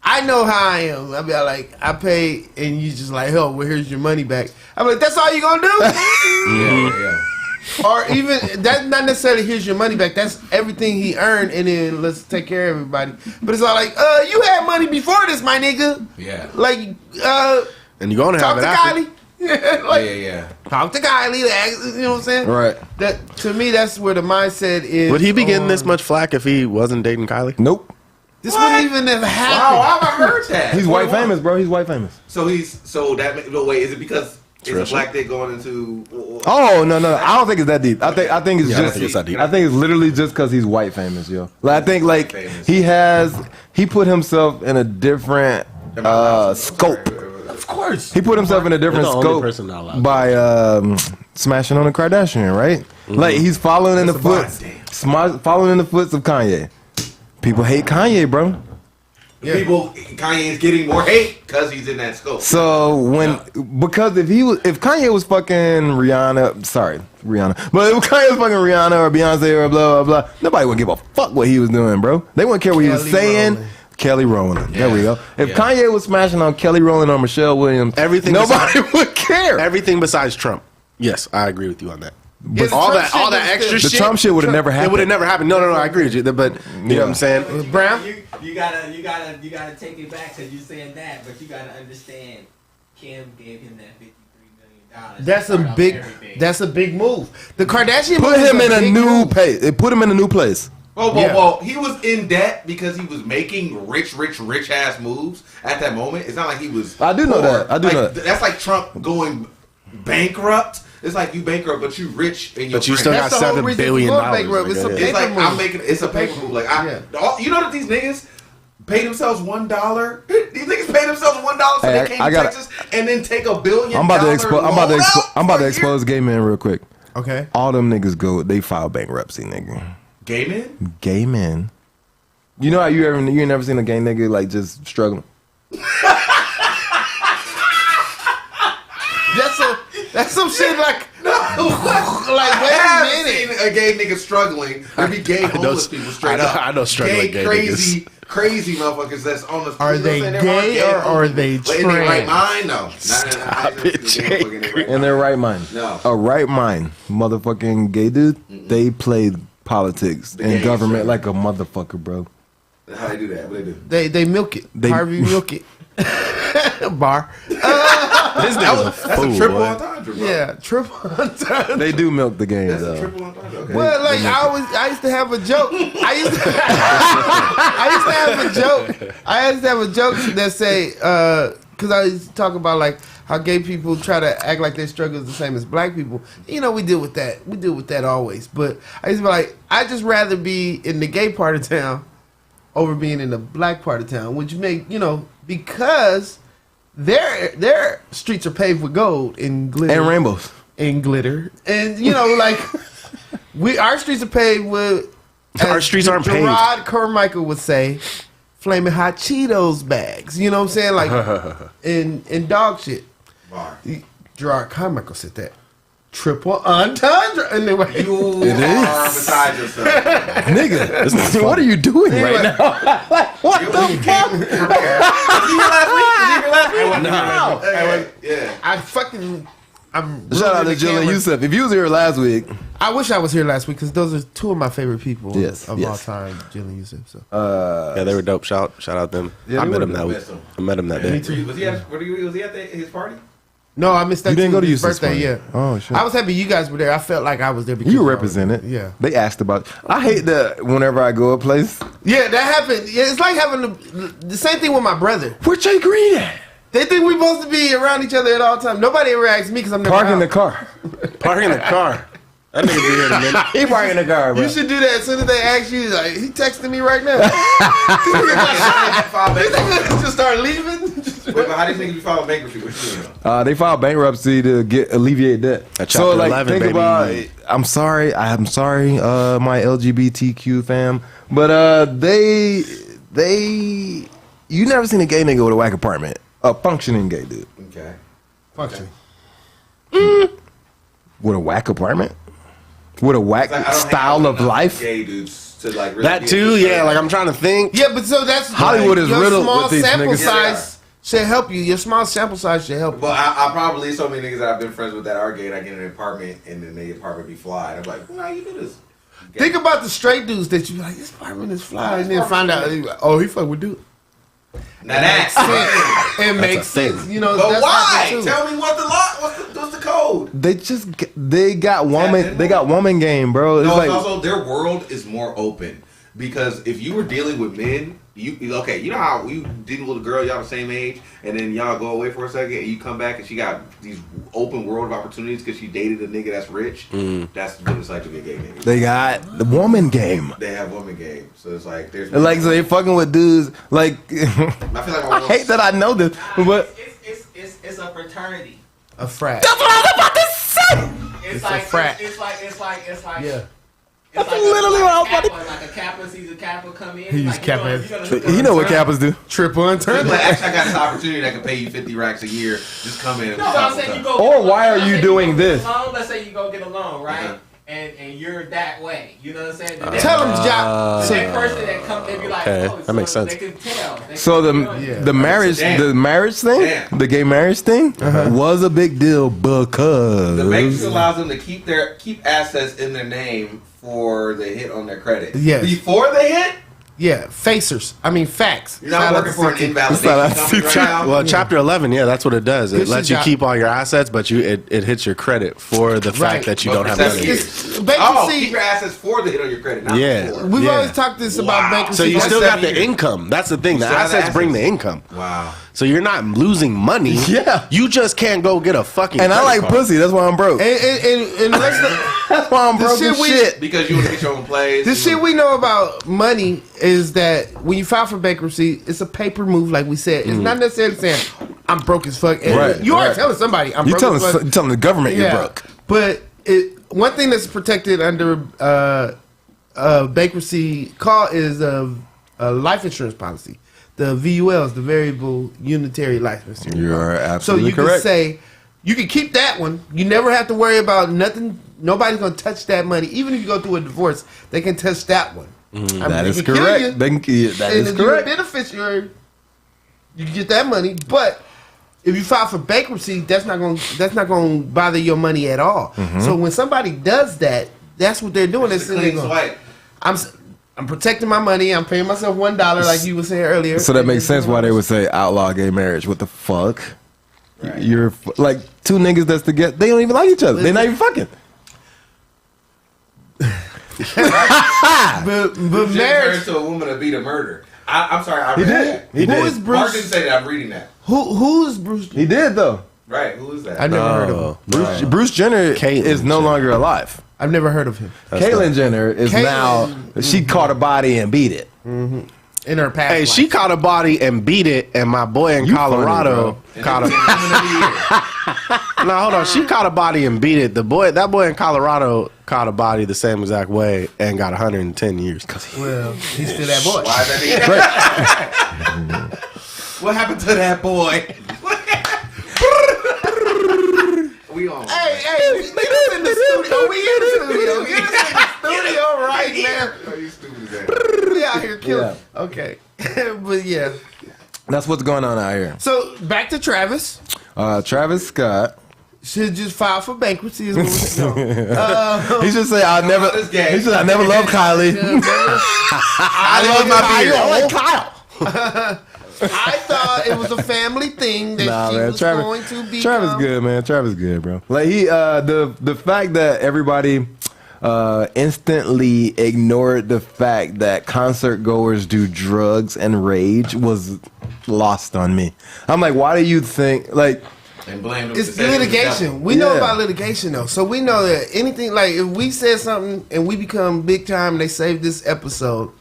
I know how I am. I'll be like, I paid, and you just like, hell, well, here's your money back. I'm like, that's all you gonna do?
Yeah.
Or even that's not necessarily here's your money back. That's everything he earned, and then let's take care of everybody. But it's all like, you had money before this, my nigga.
Yeah.
Like,
And you're gonna
talk
have
to
it after.
Kylie. Like,
Yeah.
talk to Kylie. You know what I'm saying?
Right.
That to me, that's where the mindset is.
Would he be getting this
on-
much flack if he wasn't dating Kylie?
Nope.
This wouldn't even have
Wow,
happened.
how have I heard that?
He's white
21.
famous, bro. He's white famous.
So wait, is it because it's a black dick going into?
Oh no. I don't think it's that deep. I think it's
I don't
just.
think it's that deep.
I think it's literally just because he's white famous, yo. Like I think like
Famous.
he put himself in a different scope.
Of course.
He put himself in a different
You're the only
scope
person not allowed
by smashing on a Kardashian, right? Like he's following in the
That's a
footsteps, following in the footsteps of Kanye. People hate Kanye, bro.
People, Kanye's getting more hate because he's in that scope.
So because if Kanye was fucking Rihanna, but if Kanye was fucking Rihanna or Beyonce or blah blah blah, nobody would give a fuck what he was doing, bro. They wouldn't care what he was
Kelly
saying.
Rowland.
Kelly Rowland. There we go. If Kanye was smashing on Kelly Rowland or Michelle Williams, nobody would care.
Everything besides Trump. Yes, I agree with you on that.
Yeah, the
all
Trump
that
shit
extra
was
The
shit.
Trump shit would have never happened.
It would have never happened. No, I agree with you. But you know what I'm saying?
Brown?
You gotta take it back because you saying that, but you gotta understand. Kim gave him that $53 million.
That's a big move. The Kardashian
Put
move
him
is
in a
big
new
move.
place. It put him in a new place.
Whoa. He was in debt because he was making rich ass moves at that moment. It's not like he was.
I do know
poor.
that. I do know that.
That's like Trump going bankrupt. It's like you bankrupt, but you rich and
But you still got
That's the whole
$7
reason
billion.
for going bankrupt. It's a
It's
paper
like
move.
I'm making. It's a paper move. Like you know that these niggas paid themselves $1. These niggas paid themselves $1 so
Hey,
they came
I
to
gotta-
Texas and then take $1 billion.
I'm about to expose. I'm about to
for a
expose gay men real quick.
Okay.
All them niggas they file bankruptcy, nigga.
year. Gay men.
Gay men. You know how you ain't never seen a gay nigga like just struggling.
That's some shit like like
I
wait a
have
minute.
seen a gay nigga struggling. There be gay homeless people straight up.
I know struggling gay
crazy motherfuckers that's on the.
Are
you know
they
what I'm saying?
gay or are they
Like, in their right
trans?
mind? No.
Stop it, Jay.
In their right mind.
No.
A right mind. Motherfucking gay dude. They played politics and
gay
government
shit.
like a motherfucker, bro.
How they do that? What they do?
They milk it. Harvey milk it. Bar.
This nigga's a
That's
fool,
a triple
boy.
entendre, bro.
Yeah, triple entendre.
They do milk the game,
That's a
though.
triple entendre. Okay.
Well, like I used to have a joke. I used to have a joke that say because I used to talk about like how gay people try to act like their struggle is the same as black people. You know, we deal with that. We deal with that always. But I used to be like, I'd just rather be in the gay part of town over being in the black part of town, which make because their streets are paved with gold and glitter
And rainbows.
and glitter, and like our streets are paved with.
Our
as
streets aren't paved.
Gerard Carmichael would say, "Flaming hot Cheetos bags." You know what I'm saying? Like in dog shit.
Bar.
Gerard Carmichael said that. Triple entendre. Anyway,
You
It
are
is.
beside yourself.
Nigga, what are you doing right now? What the fuck?
Was he here last week?
No.
Yeah.
I'm
Shout out
ruining
to
the
Jillian
camera.
Youssef. If you was here last week,
I wish I was here last week because those are two of my favorite people
Yes,
of
yes.
all time, Jillian Youssef. So.
Yeah, they were dope. Shout out them.
Yeah,
I
they
met
were
him that
dope.
week.
Missed him.
I met him that day.
Was he at his party?
No, I missed that.
You didn't
too.
go to
His
Yusuf's
birthday.
party?
Yeah.
Oh, shit.
I was happy you guys were there. I felt like I was there because
you
I was
represent
there.
it.
Yeah.
They asked about. I hate that whenever I go a place.
Yeah, that happened. Yeah, it's like having the same thing with my brother.
Where JGreen at?
They think we're supposed to be around each other at all times. Nobody ever asks me because I'm never
Park in
out.
the car.
Parking the car. That nigga be here in a minute.
He park in the car, bro.
You should do that as soon as they ask you. Like, he texting me right now. Just start leaving.
Wait, but how do you think you file bankruptcy? What you doing?
They filed bankruptcy to alleviate debt.
At Chapter 11,
think
baby.
about. I'm sorry, my LGBTQ fam, but you never seen a gay nigga with a whack apartment, a functioning gay dude
Okay.
Function.
with a whack apartment, with a whack
Like, I don't
style
hang out
of
with enough
life.
Gay dudes to like really
That
be
too,
interested.
yeah. Like I'm trying to think.
Yeah, but so that's
Hollywood is
your
riddled
small
with these
sample
niggas.
size should help you. Your small sample size should help you.
Well, I probably so many niggas that I've been friends with that are gay. And I get in an apartment and then the apartment be fly. And I'm like, well, how you do this? Gay.
Think about the straight dudes that you be like, this apartment is fly, and then find out, oh, he fuck with dude.
Now that's
It makes
thing.
sense, you know.
But
that's
why?
happened too.
Tell me what the law. What's the code?
They got woman game, bro. It's
No,
like
it's also their world is more open because if you were dealing with men Okay, you know how you dealing with a girl, y'all the same age, and then y'all go away for a second, and you come back, and she got these open world of opportunities because she dated a nigga that's rich. That's what it's like to be a gay nigga.
They got the woman game.
They have woman game, so it's like there's
Like so they fucking with dudes. Like
I feel like
I hate that I know this, but
It's a fraternity.
A frat.
that's what I was about to say.
It's
a
like
frat.
It's like
Yeah.
It's
That's literally what I was
Kappa,
about to-
like a Kappa sees a Kappa come in.
He used
like,
Kappa
you're
as-
gonna hook
You
up
know
with
what
Trump.
Kappas do.
Triple and turn.
Like, actually, I got this opportunity that can pay you 50 racks a year. Just come in. And
No, but I'm saying you go.
Or
get a loan.
why are
Let's
you
say
doing
go get a
this?
loan. Let's say you go get a loan, right?
Uh-huh.
And you're that way. You know what I'm saying?
Tell him, Jock.
That person that come, they be like,
Okay,
oh,
that
so
makes sense.
They can tell. They
So
can
the
tell.
Yeah.
the marriage thing,
Damn.
the gay marriage thing was a big deal because
The bank allows them to keep assets in their name for the hit on their credit.
Yes.
Before they hit,
Yeah, facers. I mean, facts.
you're not
Shout out
working
to
for an
CT.
invalidation
Shout out to
company right
CT.
now.
Well, Chapter 11, yeah, that's what it does. It
Good
lets
shit,
you
Jock.
keep all your assets, but it hits your credit for the
Right.
fact that you
But
don't have
for 7
money.
years.
It's
Oh,
bankruptcy.
keep your assets for the hit on your credit, not
Yeah.
before.
We've
Yeah.
always talked this about
Wow.
bankruptcy.
So you
That's
still
7
got the
years.
income. That's the thing. The
still have the
assets bring the
assets.
income.
Wow.
So you're not losing money.
Yeah.
You just can't go get a fucking
and I
credit
like
card.
pussy. That's why I'm broke.
And let's not,
That's why I'm
The
broke
shit
as
we-
shit.
Because you want to get your own plays.
the shit we know about money is that when you file for bankruptcy, it's a paper move, like we said. It's not necessarily saying I'm broke as fuck. And
Right,
you are
right.
telling somebody I'm
You
broke
telling
as fuck.
telling the government you're broke.
But one thing that's protected under bankruptcy call is a life insurance policy. The VUL is the variable unitary life insurance.
You are
So
absolutely
you
correct.
can say you can keep that one. You never have to worry about nothing. Nobody's gonna touch that money. Even if you go through a divorce, they can touch that one. I mean,
That
they
is
can kill
correct.
you,
They can, yeah, that
and
is
if you're a
correct.
beneficiary, you can get that money. But if you file for bankruptcy, that's not gonna bother your money at all.
Mm-hmm.
So when somebody does that, that's what they're doing.
It's
They're
a
saying,
clean swipe.
I'm protecting my money. I'm paying myself $1, like you were saying earlier.
So that makes sense why they would say outlaw gay marriage. What the fuck? You're like two niggas that's together. They don't even like each other. They're not even fucking.
But
Marriage
marriage.
to a woman to beat a murder. I'm sorry. I
He
read
did.
that.
He
Who
did.
is
Mark didn't
Bruce?
say that. I'm reading that.
Who's Bruce?
He did though.
Right. Who is that?
I never heard of him.
Bruce Jenner
Caitlyn
is no
Jenner.
longer alive.
I've never heard of him.
Caitlyn Jenner is now. She caught a body and beat it.
In her past
Hey,
life.
she caught a body and beat it, and my boy in
You
Colorado caught a. No, hold on. She caught a body and beat it. That boy in Colorado caught a body the same exact way and got 110 years.
Well, he's still that boy.
Why is that? What happened to that boy? We on.
Hey, we in the studio. We in the studio. Get us in the studio right now.
Oh, you stupid as that.
We out here killing. Okay. But yeah.
That's what's going on out here.
So back to Travis.
Travis Scott.
Should just file for bankruptcy is what we're
He should say I never.
this game.
He said I never loved Kylie.
I
love my beard.
I like Kyle. I thought it was a family thing that
Nah,
she
man,
was going to be.
Travis good, man. Travis good, bro. Like he, the fact that everybody instantly ignored the fact that concert goers do drugs and rage was lost on me. I'm like, why do you think like?
And blame them.
It's litigation. We know
Yeah.
about litigation though, so we know that anything like if we said something and we become big time, and they save this episode.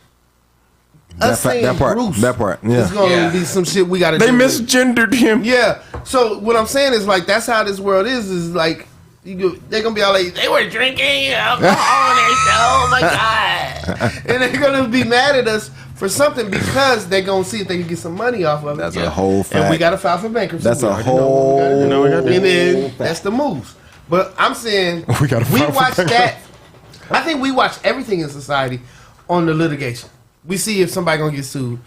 Us saying
That part,
Bruce
yeah.
It's gonna
Yeah.
be some shit we gotta
They
do.
misgendered him.
Yeah. So what I'm saying is like that's how this world is like they're gonna be all like they were drinking alcohol on their show. Oh my god! And they're gonna be mad at us for something because they're gonna see if they can get some money off of it.
That's a whole fact.
And we gotta file for bankruptcy.
That's
We
a
already know what we gotta do.
whole.
And then that's the moves. But I'm saying
We gotta file for
watch
bankruptcy.
that. I think we watch everything in society on the litigation. We see if somebody gonna get sued.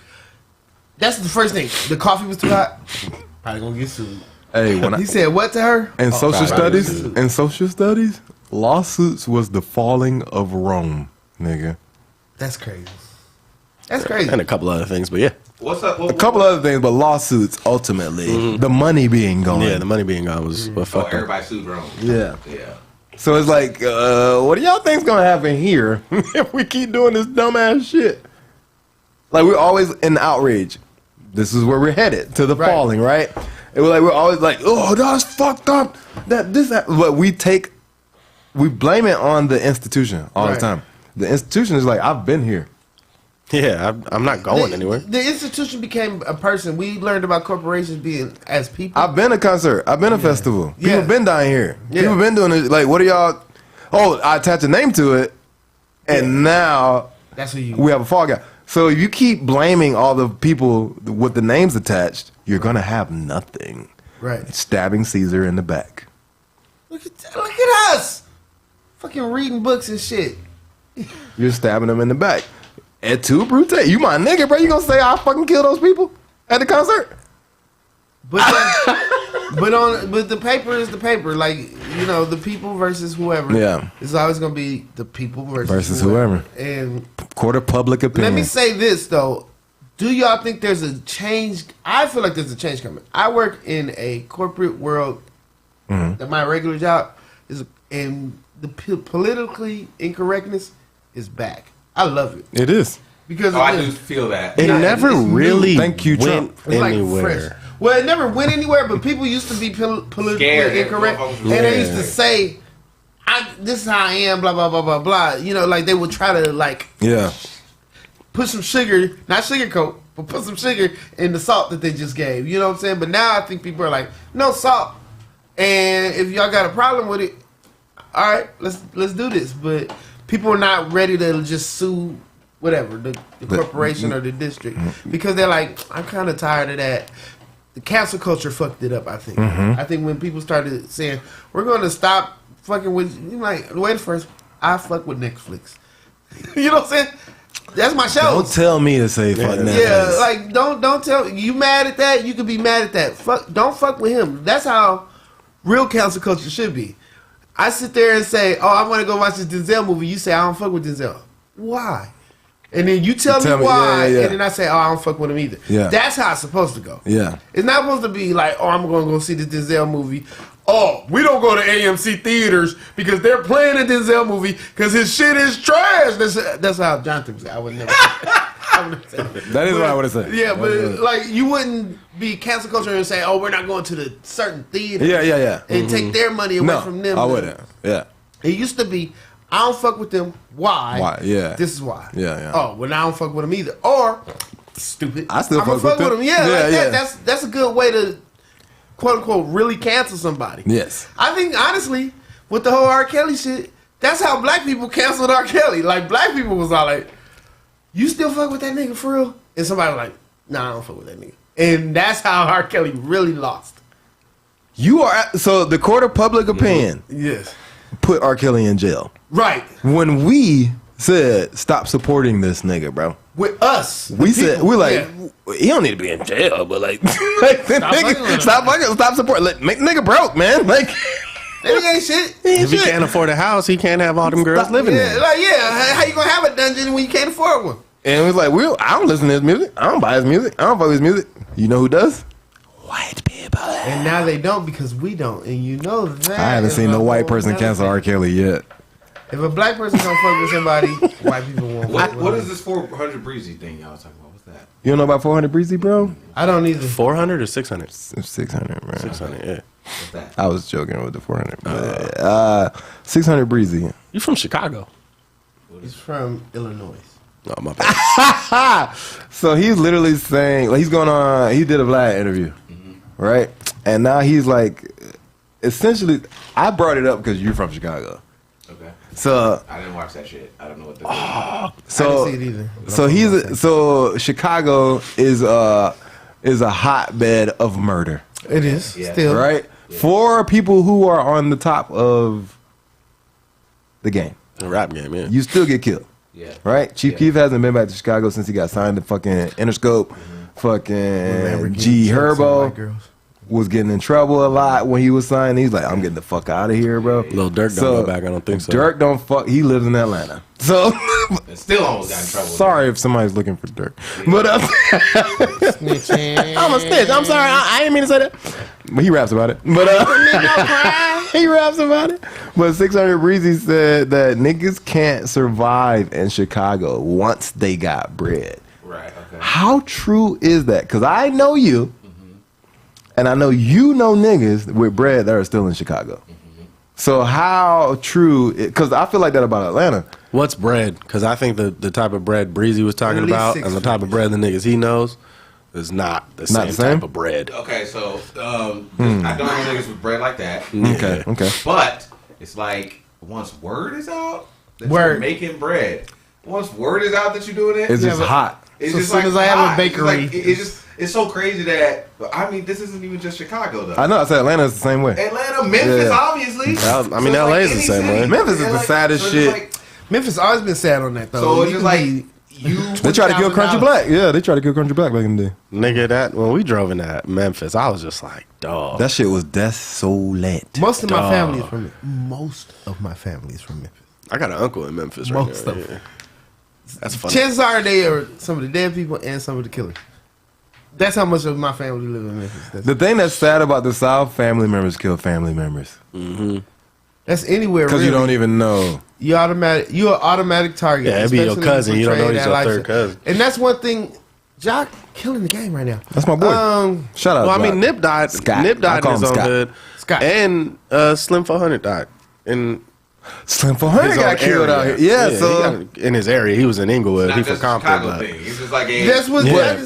That's the first thing. The coffee was too hot. Probably gonna get sued.
Hey, when
He said what to her?
in social
probably.
studies, lawsuits was the falling of Rome, nigga.
That's crazy. That's crazy.
And a couple other things, but yeah.
What's up?
A couple other things, but lawsuits ultimately, the money being gone.
Yeah, the money being gone was what
Oh,
fucked up.
everybody sued wrong.
Yeah.
Yeah.
So it's like, what do y'all think's gonna happen here if we keep doing this dumbass shit? Like we're always in outrage. This is where we're headed to the falling, right? And we're always like, oh, that's fucked up. But we blame it on the institution all the time. The institution is like, I've been here.
Yeah, I'm not going anywhere.
The institution became a person. We learned about corporations being as people.
I've been a concert. I've been a festival. People been down here.
Yeah.
People been doing it. Like, what are y'all? Oh, I attach a name to it, and now
that's who you.
We have a fall guy. So if you keep blaming all the people with the names attached, you're gonna have nothing.
Right.
Stabbing Caesar in the back.
Look at us, fucking reading books and shit.
You're stabbing them in the back. Et tu, Brute? You my nigga, bro. You gonna say I fucking kill those people at the concert?
But but the paper is the paper. Like, you know, the people versus whoever.
Yeah.
It's always gonna be the people versus
whoever.
And
court of public opinion.
let me say this though. Do y'all think there's a change? I feel like there's a change coming. I work in a corporate world. That my regular job is, and the politically incorrectness is back. I love it.
It is.
Because
I do feel that.
It never really
Thank you,
went
Trump.
It's like
anywhere.
fresh. Well, it never went anywhere, but people used to be politically
Scared.
incorrect.
Motherfuckers
And
was
they used to
scared.
say, this is how I am, blah, blah, blah, blah, blah. You know, like they would try to, like,
Yeah.
put some sugar, not sugarcoat, but put some sugar in the salt that they just gave. You know what I'm saying? But now I think people are like, no salt. And if y'all got a problem with it, all right, let's do this. But people are not ready to just sue whatever, the corporation or the district, because they're like, I'm kind of tired of that. The cancel culture fucked it up, I think. I think when people started saying, we're going to stop fucking with, you're like, wait first, I fuck with Netflix. You know what I'm saying? That's my show.
Don't tell me to say fuck Netflix.
Yeah, like don't tell you mad at that. You could be mad at that. Don't fuck with him. That's how real cancel culture should be. I sit there and say, "Oh, I want to go watch this Denzel movie." You say, "I don't fuck with Denzel." Why? And then you tell me why, and then I say, "Oh, I don't fuck with him either."
Yeah.
That's how it's supposed to go.
Yeah.
It's not supposed to be like, "Oh, I'm going to go see the Denzel movie." Oh, we don't go to AMC theaters because they're playing a Denzel movie because his shit is trash. That's how Jonathan would say. I would never. I would never say that.
That is what I would have said.
Yeah, but like you wouldn't be cancel culture and say, "Oh, we're not going to the certain theater."
Yeah.
And take their money away from them.
I wouldn't. Yeah.
It used to be, I don't fuck with them. Why?
Why? Yeah.
This is why.
Yeah.
Oh, well, now I don't fuck with them either. Or stupid.
I still
I'ma
fuck with them.
Yeah,
Yeah,
like
yeah.
that. That's a good way to, quote unquote, really cancel somebody.
Yes.
I think honestly, with the whole R. Kelly shit, that's how black people canceled R. Kelly. Like black people was all like, "You still fuck with that nigga for real?" And somebody was like, "Nah, I don't fuck with that nigga." And that's how R. Kelly really lost.
You are so the court of public opinion
Yes.
put R. Kelly in jail
Right.
when we said stop supporting this nigga, bro.
With us.
We said we're like
yeah.
he don't need to be in jail, but like, stop supporting. Like, make the nigga broke, man. Like.
That nigga ain't shit.
If he can't afford a house, he can't have all them girls living there.
Like, how you gonna have a dungeon when you can't afford one?
And it was like, I don't listen to his music. I don't buy his music. I don't fuck with his music. You know who does? White people.
And now they don't because we don't. And you know that.
I haven't seen no white person cancel R. Kelly yet.
If a black person don't fuck with somebody, white people won't.
What is this 400 breezy thing y'all talking about? What's that?
You don't know about 400 Breezy, bro?
I don't either.
400 or 600?
600, man.
600, yeah.
What's that?
I was joking with the 400. But, 600 Breezy.
You from Chicago?
He's from Illinois.
Oh, my bad.
So he's literally saying, like, he's going on, he did a Vlad interview, right? And now he's like, essentially, I brought it up because you're from Chicago.
Okay.
So
I didn't watch that shit. I don't know what that is.
So,
I didn't see it either.
so Chicago is a hotbed of murder,
It is.
Yeah.
Still.
right? For people who are on the top of the game,
The rap game, yeah.
you still get killed,
Yeah.
right? Chief
Yeah.
Keef hasn't been back to Chicago since he got signed to fucking Interscope. Fucking G Herbo was getting in trouble a lot when he was signed. He's like, I'm getting the fuck out of here, bro.
Lil Durk don't go back, I don't think so.
Dirk don't fuck. He lives in Atlanta, so.
And still almost got in trouble.
Sorry if somebody's looking for Dirk, but I'm a snitch. I'm sorry, I didn't mean to say that. But he raps about it. But he raps about it. But 600 Breezy said that niggas can't survive in Chicago once they got bread.
Right. Okay.
How true is that? Because I know you, and I know you know niggas with bread that are still in Chicago. So how true? Because I feel like that about Atlanta.
What's bread? Because I think the type of bread Breezy was talking
At least
about
6
and the type of bread the niggas he knows is not the same type of bread.
Okay, so I don't know niggas with bread like that.
Okay.
But it's like once word is out that
Word.
you're making bread. Once word is out that you're doing it,
It's just hot.
It's
So
just
as soon
like
as I have a
hot.
bakery-
it's just it's so crazy that I mean this isn't even just Chicago though.
I know. I said Atlanta's the same way.
Atlanta, Memphis,
Yeah.
obviously.
I mean, LA is the
any
same
city.
way.
Memphis is the saddest
it's
shit.
like-
Memphis always been sad on that though.
So it's
You
just
can
like
be-
you.
They tried to kill Country
$20,000.
Black. Yeah, they tried to kill Country Black back in the day.
Nigga, that when we drove in that Memphis, I was just like, dog.
That shit was desolate.
Most of my
Dog.
family is from Memphis. Most of my family is from Memphis.
I got an uncle in Memphis right
Most
now.
of
yeah.
them.
That's funny.
Chances are they are some of the dead people and some of the killers. That's how much of my family live in Memphis.
The thing that's sad about the South, family members kill family members.
That's anywhere
Because
really.
you don't even know.
You're an automatic target.
Yeah, it'd be your
especially
cousin.
if
You don't know
portray
he's
that
your third
lifestyle.
cousin.
And that's one thing. Jock killing the game right now.
That's my boy. Shout out.
Well, I mean,
Jock.
Nip died.
Scott.
Nip
I
died
call
in his
him
own
Scott.
hood.
Scott.
And Slim 400 died in
Slim 400
his
got
own
killed
area.
out here. Yeah,
he
so.
got- in his area, he was in Inglewood.
Not
He
just
from
a
Compton.
Chicago
but-
thing. It's just like a,
That's what
Yeah.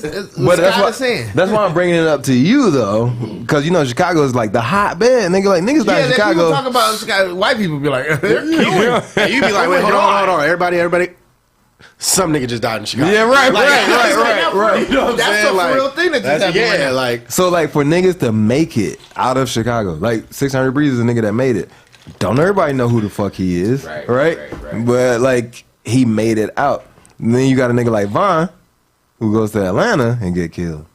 Scott is saying.
That's why I'm bringing it up to you though, because you know Chicago is like the hotbed. Nigga, like niggas
Yeah,
down in
that people
Chicago.
talk about Chicago. White people be like, they're killing.
And you be like, wait, hold on. Everybody. Some nigga just died in Chicago.
Yeah, right.
You know what I'm
That's
saying?
a real thing that just
that's-
happened right
Yeah,
now.
like
So like for niggas to make it out of Chicago, like 600 Breeze is a nigga that made it. Don't everybody know who the fuck he is, right? But like he made it out. And then you got a nigga like Von who goes to Atlanta and get killed.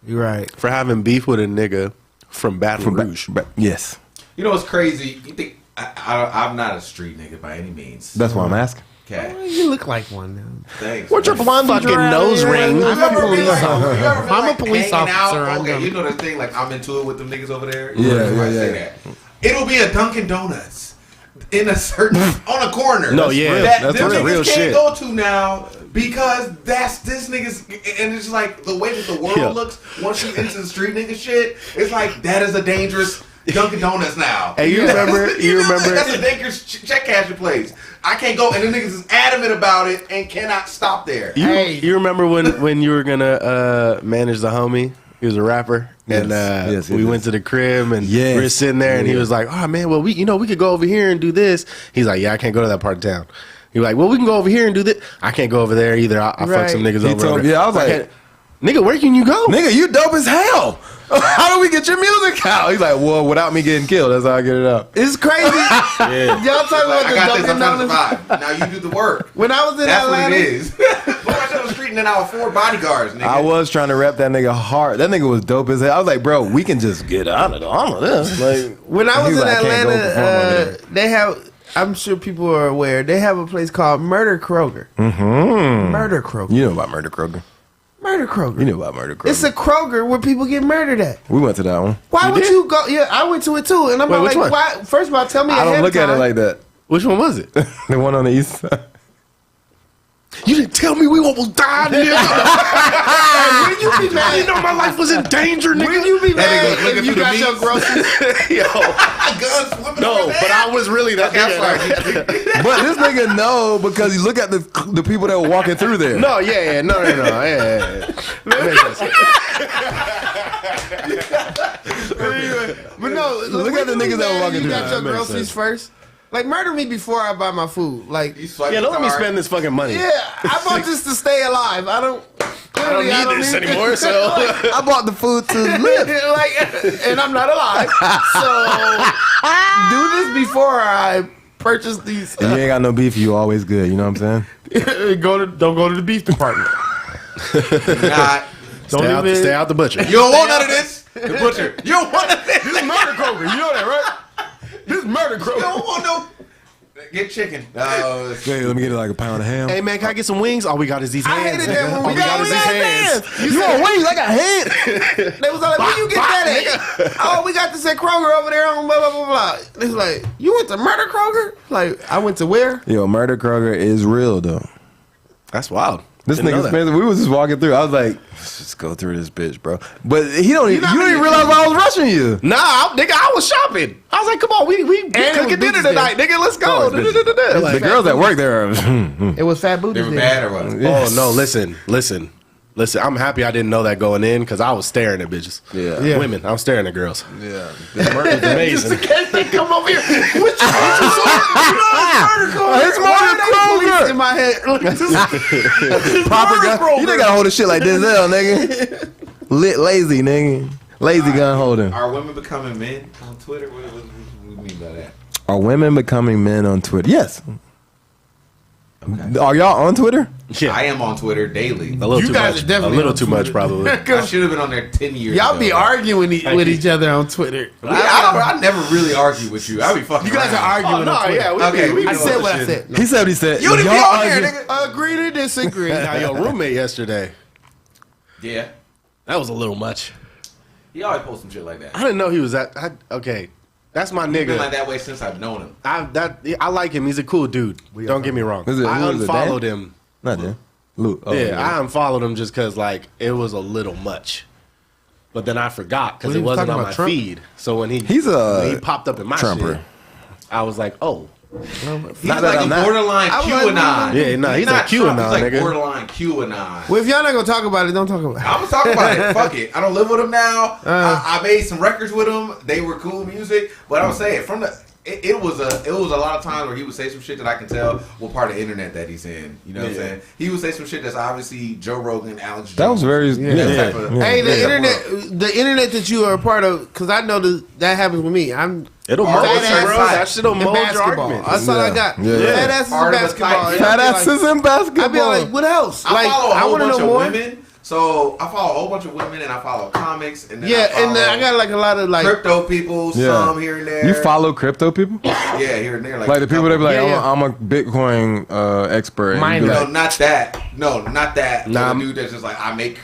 You're right.
for having beef with a nigga from Baton Rouge.
Yes,
You know what's crazy? You think I'm not a street nigga by any means.
that's why I'm asking.
Okay.
You look like one now.
Thanks.
What's your fucking nose ring?
I'm a police officer.
I'm
I'm a police officer.
Okay, you know the thing, like I'm into it with them niggas over there.
Yeah,
That's why I
yeah,
say
yeah.
that. It'll be a Dunkin' Donuts in a certain on a corner.
No, yeah,
that
that's
them
real.
niggas
Real
can't
shit.
go to now because that's this niggas, and it's like the way that the world
Yeah.
looks once you into the street nigga shit. It's like that is a dangerous Dunkin' Donuts now.
Hey, you remember? You remember?
That's a dangerous check cashing place. I can't go, and the niggas is adamant about it and cannot stop there.
You remember when you were gonna manage the homie? He was a rapper, and
Yes,
we went to the crib, and
Yes.
we were sitting there, and he was like, "Oh man, well we could go over here and do this." He's like, "Yeah, I can't go to that part of town." He was like, "Well, we can go over here and do this." I can't go over there either. I fuck
Right.
some niggas
He
over.
told-
there.
yeah, I was like-
can't- "Nigga, where can you go?"
Nigga, you dope as hell. How do we get your music out? He's like, well, without me getting killed, that's how I get it out.
It's crazy. Y'all talking about
I
the
got this.
Dunkin'
I'm trying to
Donuts?
survive. Now you do the work.
When I was in
That's
Atlanta,
what it is. Go out to the street and then I was 4 bodyguards, nigga.
I was trying to rap that nigga hard. That nigga was dope as hell. I was like, bro, we can just get out of all of this. Like,
when I was
he
in
like, I can't go perform over
Atlanta,
there.
they have. I'm sure people are aware. They have a place called Murder Kroger.
Mm-hmm.
Murder Kroger.
You know about Murder Kroger.
Murder Kroger.
You know about Murder Kroger.
It's a Kroger where people get murdered at.
We went to that one.
Why
You
would
did?
you go? Yeah, I went to it too, and I'm
Wait,
like,
which one?
why? First of all, tell me.
I
ahead
don't
of
look at it
time.
like that.
Which one was it?
The one on the east side.
You didn't tell me we almost died. Nigga.
When you be mad?
You know my life was in danger, nigga.
When you be mad
nigga looking
if you
through the
got your
meats.
groceries?
Yo,
Guns flipping
no,
over
but
there.
I was really that
Okay, I'm
nigga.
sorry.
But this nigga know because you look at the people that were walking through there.
No, yeah, no, yeah.
But no,
Look at the
when you
niggas
be
that were
mad,
walking
you
through.
got your
That makes
groceries
sense.
first. Like murder me before I buy my food. Like,
You swipe
Yeah, don't let me
the card.
spend this fucking money.
yeah, I bought this to stay alive. I don't
need this anymore, so-
I bought the food to live.
like, and I'm not alive. So do this before I purchase these.
If you ain't got no beef, you always good. You know what I'm saying?
Don't go to the beef department.
Not.
Stay out the butcher.
You don't want none of this. The butcher. You don't want none of this.
This is murder Kroger. You know that, right? This is murder
You
Kroger.
don't want no. Get chicken.
Hey, let me get like a pound of ham.
Hey man, can I get some wings? All we got is these
I
hands.
hated that
nigga.
when
All
we
we got
got
is these hands.
You want wings? I got hands.
They was like, where you get that at? Oh, we got this at Kroger over there on blah, blah, blah, blah. It's like, you went to murder Kroger? Like, I went to where?
Yo, Murder Kroger is real though.
That's wild.
This
Didn't know
nigga
that.
Spencer, we was just walking through. I was like, let's just go through this bitch, bro. But you don't even realize why I was rushing you.
Nah, nigga, I was shopping. I was like, come on, we cooking dinner tonight, nigga. Let's go.
The girls that work there.
It was fat
They
booties.
were
there.
bad or what?
Oh no, listen. I'm happy I didn't know that going in because I was staring at bitches.
Yeah.
Women. I'm staring at girls.
Yeah.
It's amazing.
They come over here.
It's Kroger.
In my head. Look at this.
Proper gun. You done gotta hold a shit like Denzel, nigga. Lazy, nigga. Lazy gun holding.
Are women becoming men on Twitter? What do you mean by that?
Are women becoming men on Twitter? Yes. Are y'all on Twitter?
Yeah.
I am on Twitter daily.
A little
You
too
guys
much.
are definitely
a little
on
too much, probably.
I should have been on there 10 years
Y'all
ago.
be arguing with each other on Twitter.
I never really argue with you. I be fucking
You guys are
around.
arguing on Twitter.
Okay,
I said what I said.
He said what he said.
You didn't be
Y'all
on there,
argue-
nigga.
Agree to disagree.
Now, your roommate yesterday,
Yeah.
that was a little much.
He always posts some shit like that.
I didn't know he was that. Okay, that's my
He's been
nigga.
like that way since I've known him.
I like him. He's a cool dude. Don't get me wrong.
Is it-
I
who is it,
unfollowed
Dan?
him.
Not there. Luke. Oh,
Yeah, I unfollowed him just because like it was a little much. But then I forgot because
What,
it
he was
wasn't
talking
on
about
my
Trump?
feed. So when
He's
when he popped up in my
Trumper.
shit, I was like, oh,
He's
Not that
like
I'm
a
not.
borderline
I was
QAnon.
like,
Yeah, nah, he's
not
a QAnon,
Trump, he's like
nigga.
borderline QAnon.
Well, if y'all not gonna talk about it, don't talk about it.
I'm gonna talk about it. Fuck it. I don't live with him now. I made some records with him. They were cool music, but I'm saying from the it was a lot of times where he would say some shit that I can tell what part of the internet that he's in. You know what I'm saying? He would say some shit that's obviously Joe Rogan, Alex Jones.
That was very.
That type of-
Hey,
Yeah.
the internet that you are a part of, because I know that happens with me.
it'll
Fat
mold you,
ass
bro.
side.
That shit'll
In
mold your
basketball.
argument.
That's all I got.
Yeah.
Fat asses in
Part of the
basketball.
type.
And
Fat
I'd be like-
asses in basketball.
I'd be like, what else?
I
Like,
follow a
I
whole
want to
bunch
know
of
more.
women. So I follow a whole bunch of women and I follow comics and then
Yeah,
I
and then I got like a lot of like.
crypto people, some here and there.
You follow crypto people?
Yeah, here and there.
Like the people that be like,
Yeah,
I'm a Bitcoin expert. And you be
Miner.
No, not that. No, not that.
Nah,
The dude that's just like I make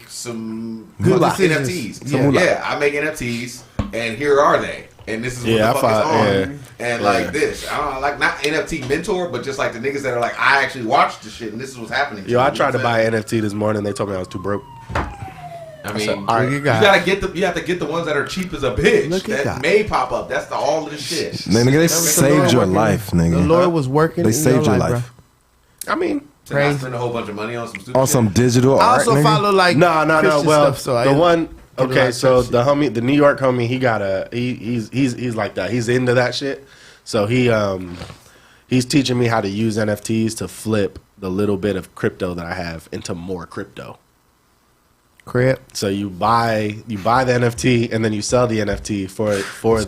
some
Good
fucking
decisions.
NFTs.
Yeah.
Yeah, I make NFTs, and here are they. And this is what
Yeah,
the
I
fuck is
follow-
on.
yeah.
And
Yeah.
like this, I don't know, like not NFT mentor, but just like the niggas that are like, I actually watched the shit, and this is what's happening.
Yo, I
me.
tried to
You know what
buy an NFT this morning. They told me I was too broke.
I mean,
all right,
you gotta get you have to get the ones that are cheap as a bitch
Look at
that
that.
may pop up. That's all of the shit.
Nigga, they
the
saved
Lord
your
working.
life,
The
nigga.
Lord was working.
They
in
saved your
life,
life.
I mean,
To not
Crazy.
spend a whole bunch of money on some stupid
On
shit.
some digital
Bro. I
art,
also
nigga.
follow like
no.
Christian
Well,
stuff, so I
the one.
get a lot
Okay,
of
so
shit.
the New York homie, he got he's like that. He's into that shit. So he's teaching me how to use NFTs to flip the little bit of crypto that I have into more crypto.
crap.
So you buy the NFT and then you sell the NFT for the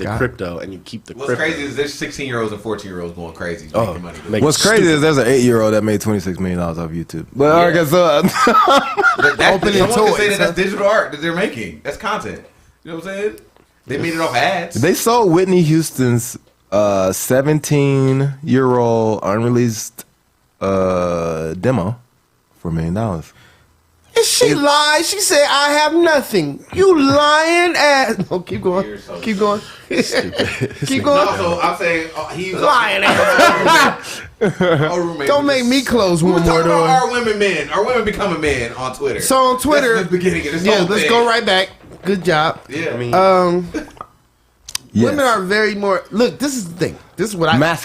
Scott.
crypto and you keep the
What's
crypto.
crazy is there's 16-year-olds and 14-year-olds going crazy
Oh,
making money.
make-
What's crazy is there's an 8-year-old that made $26 million off YouTube. But
Yeah.
okay, so
Opening
Someone can say
toys,
that that's digital art that they're making. That's content. You know what I'm saying? They made it off ads.
they sold Whitney Houston's 17-year-old unreleased demo for $1 million.
And she lied. She said, "I have nothing." You lying ass. No, keep going.
You're so
Keep going. Keep going.
Also, I'm saying he's
Lying ass. Don't make me close
We
one
were
more
talking about
door.
our women men. Our women becoming men on Twitter.
So on Twitter,
That's the beginning of this
yeah,
whole
let's
thing.
go right back. Good job.
Yeah,
I mean,
Yes.
Women are very more. Look, this is the thing. This is what I.
They're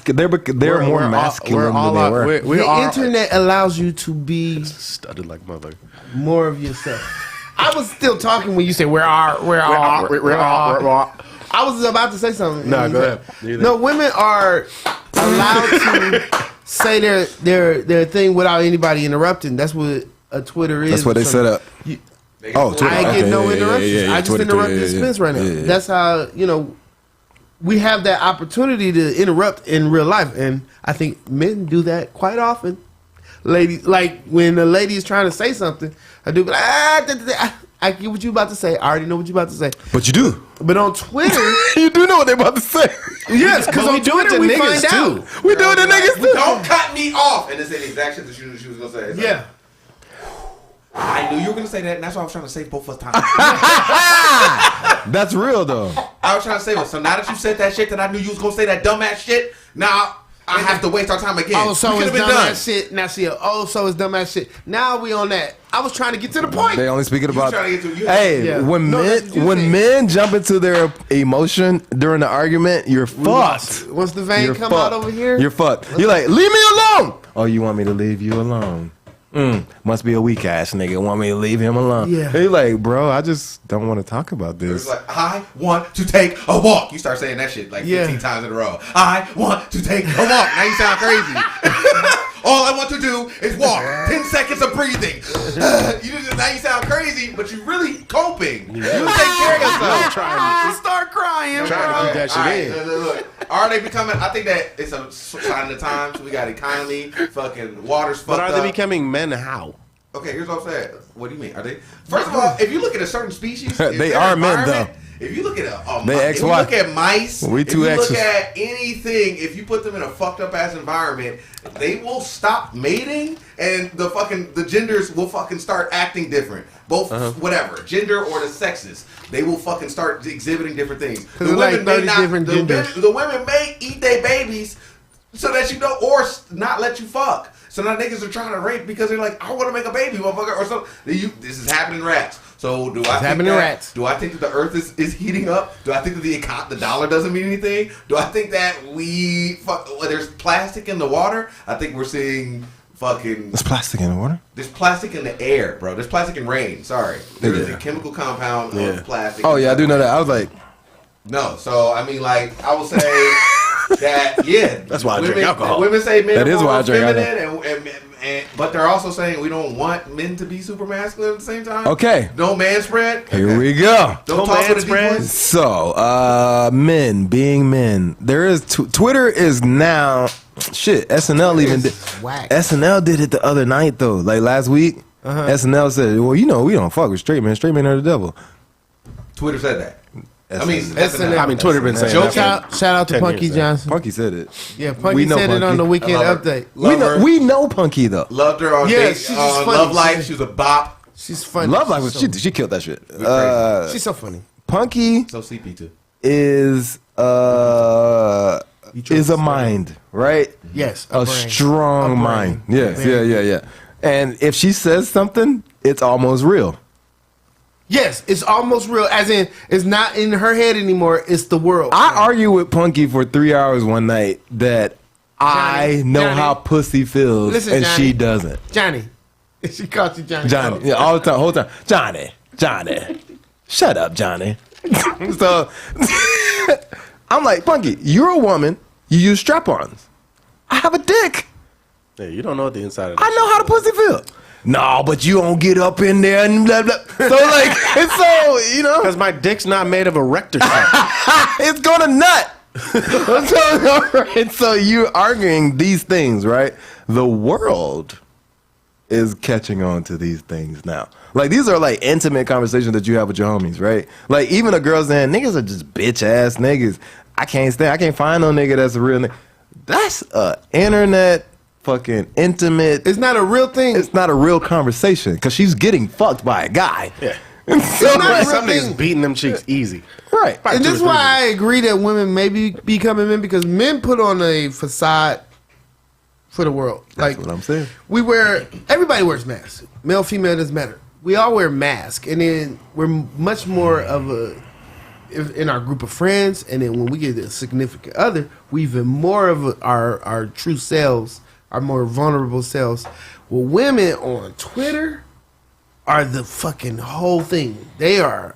more masculine than they were.
The internet allows you to be
studded like mother.
more of yourself. I was still talking when you said I was about to say something.
No, go ahead. You
No, women are allowed to say their thing without anybody interrupting. That's what a Twitter is.
That's what they set up. Oh, Twitter.
I get
Okay,
no
yeah,
interruptions.
yeah, yeah,
I just
Twitter,
interrupted
yeah, yeah,
Spence right now.
yeah, yeah.
That's how, we have that opportunity to interrupt in real life. And I think men do that quite often. Ladies, like when a lady is trying to say something, I do be like, I get what you about to say. I already know what you about to say.
But you do.
But on Twitter,
You do know what they're about to say.
yes, because
But we
on
do it
Twitter
to
we
niggas,
find
too.
out.
We do it to niggas too.
Don't cut me off. And they said the exact shit that she was gonna say. It's like,
Yeah.
I knew you were gonna say that, and that's why I was trying to save both of us time.
That's real though.
I was trying to say, well, so now that you said that shit that I knew you was gonna say that dumbass shit, now I have to waste our time again.
Oh, so
we
it's
could have been done.
dumbass shit. Now see, so it's dumbass shit. Now we on that. I was trying to get to the point.
They only speaking about.
trying to get to you.
Hey,
Yeah.
when
No, that's what you said.
men jump into their emotion during the argument, you're fucked.
Once the vein
You're
come
fucked.
out over here,
You're fucked. You're like, leave me alone. Oh, you want me to leave you alone? Must be a weak ass nigga. Want me to leave him alone?
Yeah.
He like, bro, I just don't want to talk about
It's
this.
like, I want to take a walk. You start saying that shit like 15 times in a row. I want to take a walk. Now you sound crazy. All I want to do is walk. 10 seconds of breathing. Now you sound crazy, but you really coping. You take care of yourself.
I start crying.
Trying to keep that shit
All right,
in.
look. Are they becoming? I think that it's a sign of the times. We got economy, fucking water's fucked
But are
up.
they becoming men? How?
Okay, here's what I'm saying. What do you mean? Are they? First of all, if you look at a certain species,
They
their
are men,
environment,
though.
If you look at
They
if you
XY.
look at mice,
We
if
two
you
X's.
look at anything, if you put them in a fucked up ass environment, they will stop mating, and the genders will fucking start acting different. Both whatever gender or the sexes, they will fucking start exhibiting different things. The
There's like 30
may
different genders.
the women may eat their babies so that you don't, or not let you fuck. So now niggas are trying to rape because they're like, I want to make a baby, motherfucker, or something. This is happening in rats. So do I think that? Do I think that the earth is heating up? Do I think that the dollar doesn't mean anything? Do I think that there's plastic in the water? I think we're seeing fucking.
There's plastic in the water.
There's plastic in the air, bro. There's plastic in rain. Sorry, there is a chemical compound of plastic.
Oh yeah, I do know that. I was like,
no. So I mean, like, I will say that
That's why I drink alcohol.
Women say men
That
are
is why I
more
drink
feminine, but they're also saying we don't want men to be super masculine at the same time.
okay,
No man spread.
here we go.
Don't talk with a deep voice.
So, men being men. There is Twitter is now shit. SNL even did.
whack.
SNL did it the other night though, like last week. SNL said, "Well, you know, we don't fuck with straight men. Straight men are the devil."
Twitter said that. I mean,
SNL.
I mean, Twitter been saying
Joke
that.
Shout out to
10
Punky
years,
Johnson.
Punky said it.
Yeah, Punky
We know
said it on
Punky.
the weekend
I love her.
update.
We know Punky though.
Loved her on
Yeah, she's just funny.
Love Life.
She-
She was a bop.
She's funny.
Love Life was
so,
she killed that shit.
she's so funny.
Punky
So CP too.
is a mind, right?
Yes,
A
brain.
strong
A brain.
mind. Yes,
Very
yeah. And if she says something, it's almost real.
Yes, it's almost real. As in, it's not in her head anymore. It's the world.
I argue with Punky for 3 hours one night that I know
Johnny.
how pussy feels
Listen,
and
Johnny.
she doesn't.
Johnny. She called you Johnny.
Johnny, yeah, all the time, whole time. Johnny. Shut up, Johnny. So I'm like, Punky, you're a woman. You use strap-ons. I have a dick.
Yeah, you don't know what the inside of
I know how the pussy feel. No, but you don't get up in there and blah blah. So like, it's so
Because my dick's not made of erector shaft.
it's gonna nut. So you're arguing these things, right? The world is catching on to these things now. Like these are like intimate conversations that you have with your homies, right? Like even a girl saying niggas are just bitch ass niggas. I can't find no nigga that's a real nigga. That's a internet fucking intimate.
It's not a real thing.
It's not a real conversation because she's getting fucked by a guy.
Yeah.
And so,
not
like,
real
Some
thing.
niggas beating them cheeks easy.
right.
And this is why I agree that women may be becoming men because men put on a facade for the world.
That's what I'm saying.
Everybody wears masks. Male, female, doesn't matter. We all wear masks. And then we're much more of in our group of friends. And then when we get a significant other, we even more of our true selves, our more vulnerable selves. Well, women on Twitter are the fucking whole thing. They are.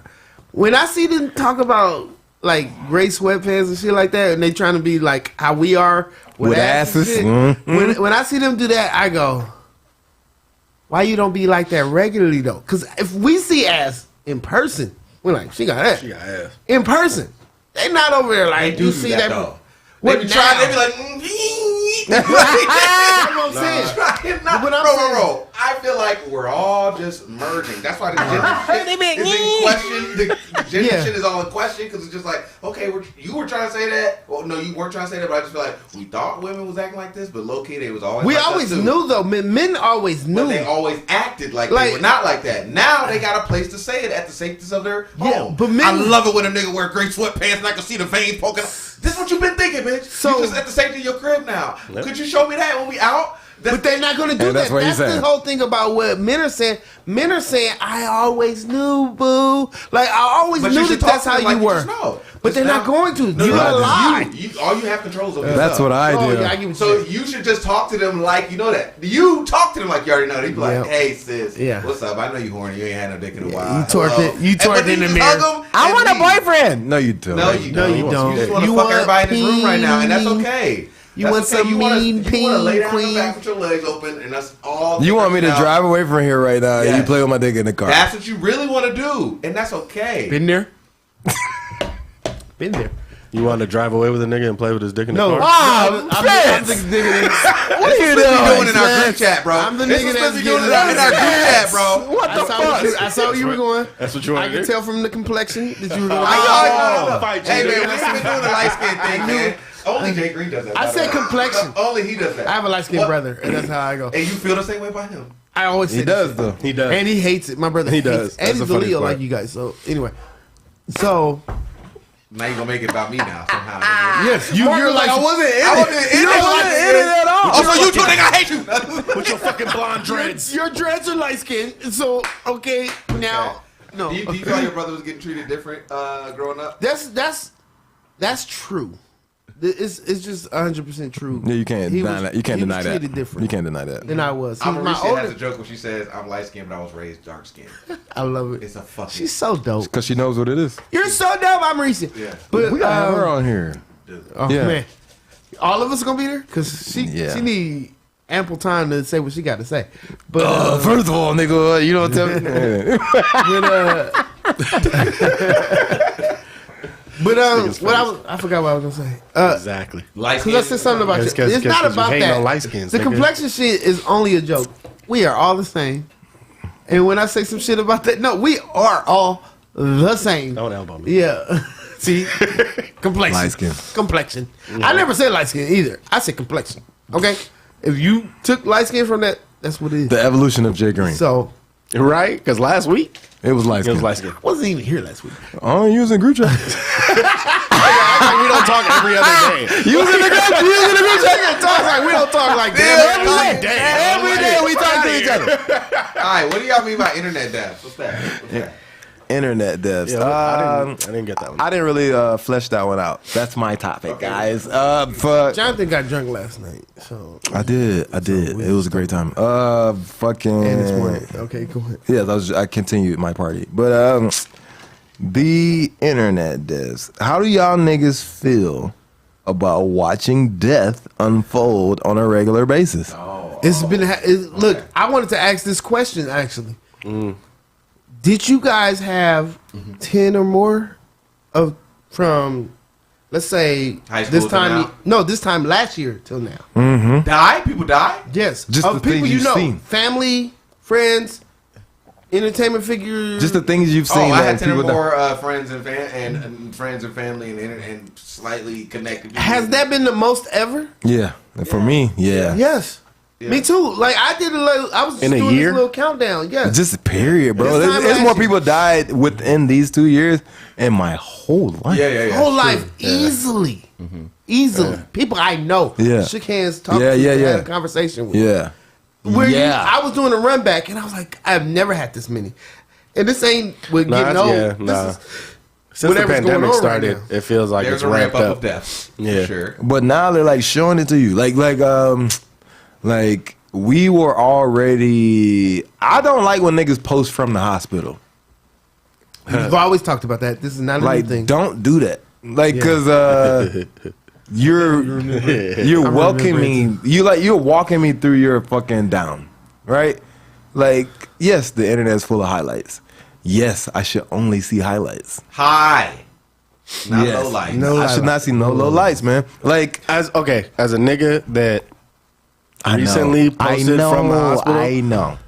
When I see them talk about like gray sweatpants and shit like that, and they trying to be like how we are with
asses.
shit,
Mhm.
when I see them do that, I go, why you don't be like that regularly though? Because if we see ass in person, we're like, she got ass.
She got ass.
In person, they not over there like
They
you
do
see
that
that.
though.
What
They be
now?
trying. They be like.
That's what I'm saying. But I'm saying-
Bro. I feel like we're all just merging. That's why the gender shit is in question. The gender
Yeah.
shit is all in question because it's just like, okay, you were trying to say that. Well, no, you weren't trying to say that, but I just feel like we thought women was acting like this, but low key they was always.
We
like us
always
too.
knew though. Men always knew.
But they always acted like
Like-
they were not like that. Now they got a place to say it at the safety of their
Yeah,
home.
but men-
I love it when a nigga wear gray sweatpants and I can see the veins poking. This is what you've been thinking, bitch.
So-
you just at the safety of your crib now. Could you show me that when we out?
But they're not going to do
And that's
that.
what he's
That's the
saying.
whole thing about what men are saying. Men are saying, I always knew, boo. Like, I always
But
knew
you
that
should talk
that's
to
how
them like
you
you
were.
just know.
But they're not going to. You're
I
going to
do.
lie.
All you have control is over
That's
yourself.
what I
Oh,
do.
yeah, I get what
So
you're saying.
you should just talk to them like you know that. You talk to them like you already know. They be like,
Yeah.
"Hey sis,
Yeah.
what's up? I know you horny. You ain't had no dick in a while.
You twerked
Hello."
it. You
And
twerked
but then
in the
you
mirror.
hug 'em
I
and
want a
leave.
boyfriend. No, you don't.
No, you
No, you don't.
You just want to
You
fuck
want
everybody in this room right now, and that's
peen.
okay.
You
That's
want
okay.
some
You wanna-
mean
You want to
peen
lay down on
queen.
the back with your legs open, and that's all.
You want me to
now.
drive away from here right now and you
Yes.
play with my dick in the car.
That's what you really want to do, and that's okay.
Been there? Been there.
You want to drive away with a nigga and play with his dick in the
No.
car?
I'm the nigga
What are you
What you doing in our
man?
group chat, bro?
I'm the
This
nigga
is
that's
what you doing in
getting
our group chat, bro.
What the fuck?
I saw where you were going.
That's what you
I
want to
could
do?
tell from the complexion that you were going.
Hey man, we been doing the light skin thing, man. Only JGreen does that.
I
by the
said
way.
complexion.
Only he does that.
I have a light skinned
What?
brother, and that's how I go.
And you feel the same way about him.
I always say
He
that
does
shit.
though.
He does.
And he hates it. My brother
He
hates
does.
it.
That's
And
the
he's a
funny
Leo
part.
like you guys. So anyway. So
Now you gonna make it about me now somehow.
yes, you're like
I wasn't in
I
it.
wasn't in
You
it.
wasn't in it at all.
Oh, so you two nigga, I hate you.
With your fucking blonde dreads.
your dreads are light skinned. So okay, now no.
Do you feel like your brother was getting treated different growing up?
That's true. It's just 100% true.
Yeah, you can't
He
deny
was-
that. You can't
he
deny
was
that.
treated different.
You can't deny that.
Than I was.
I'm
My
Marisha has a
older,
joke when she says I'm light skinned, but I was raised dark skinned.
I love it.
It's a fucking.
She's so dope.
Because she knows what it is.
You're so dope, I'm Marisa.
Yeah.
But
We gotta have her on here.
oh
Yeah.
man, all of us gonna be there because she
Yeah.
need ample time to say what she got to say. But
First of all, nigga, you don't tell me.
I forgot what I was gonna say.
Exactly.
Light
Because I said something about
It's
you.
'cause-
It's not
'cause you
about
hating
that.
on light skins,
The
nigga.
complexion shit is only a joke. We are all the same. And when I say some shit about that, no, we are all the same.
Don't elbow me.
Yeah. See? Complexion.
Light skin.
Complexion. I never said light skin either. I said complexion. Okay? If you took light skin from that, that's what it is.
The evolution of JGreen.
So,
Right? Because last week,
It was light
it was
skin.
light skin.
I wasn't even here last week.
Oh, you was in group chat.
Like we don't talk every other day.
You was in the group. You was in the group chat.
Talk like we don't talk like that.
Every day. Every day we talk to each other.
All right, what do y'all mean by internet death? What's that? What's that?
Internet deaths.
Yeah, I didn't get that one.
I didn't really flesh that one out. That's my topic, guys. For
Jonathan got drunk last night. So,
I did. It was a great time. Fucking.
and this morning. Okay, go ahead.
Yes, I continued my party, but the internet deaths. How do y'all niggas feel about watching death unfold on a regular basis?
It's been look. I wanted to ask this question actually. Did you guys have 10 or more of from, let's say,
High school
this
till
time?
now?
No, this time last year till now.
Die? People die?
Yes,
Just
of
the
people
things
you
you've
know,
seen.
family, friends, entertainment figures.
Just the things you've seen
Oh, I
that
had 10 or
people.
more friends and friends and family and slightly connected. people.
Has that been the most ever?
Yeah, for me, yeah.
Yes.
Yeah.
Me too. Like I did a little. I was just
In a
doing
year?
this little countdown. Yes.
Just period, bro.
This time
There's
last
more
year.
people died within these 2 years in my whole life.
Yeah.
whole life easily, easily. People I know,
Yeah.
shook hands, talked
Yeah,
to,
yeah,
had
yeah.
a conversation with.
Yeah.
Where
Yeah.
I was doing a run back, and I was like, I've never had this many, and this ain't with
Nah,
getting old.
yeah,
This
nah.
is
Since the
whatever's going
pandemic
on right
started,
now.
it feels like
There's
it's
a ramp
ramped
up
up.
of deaths.
Yeah.
For sure.
But now they're like showing it to you. Like we were already. I don't like when niggas post from the hospital.
We've always talked about that. This is not a
Like,
new thing.
don't do that. Like,
Yeah.
cause you're welcoming you're walking me through your fucking down, right? Like, yes, the internet is full of highlights. Yes, I should only see highlights.
High. Not
Yes.
low light.
No.
I should not see no low lights, man. Like,
As a nigga that
I know.
recently posted from the hospital.
I know.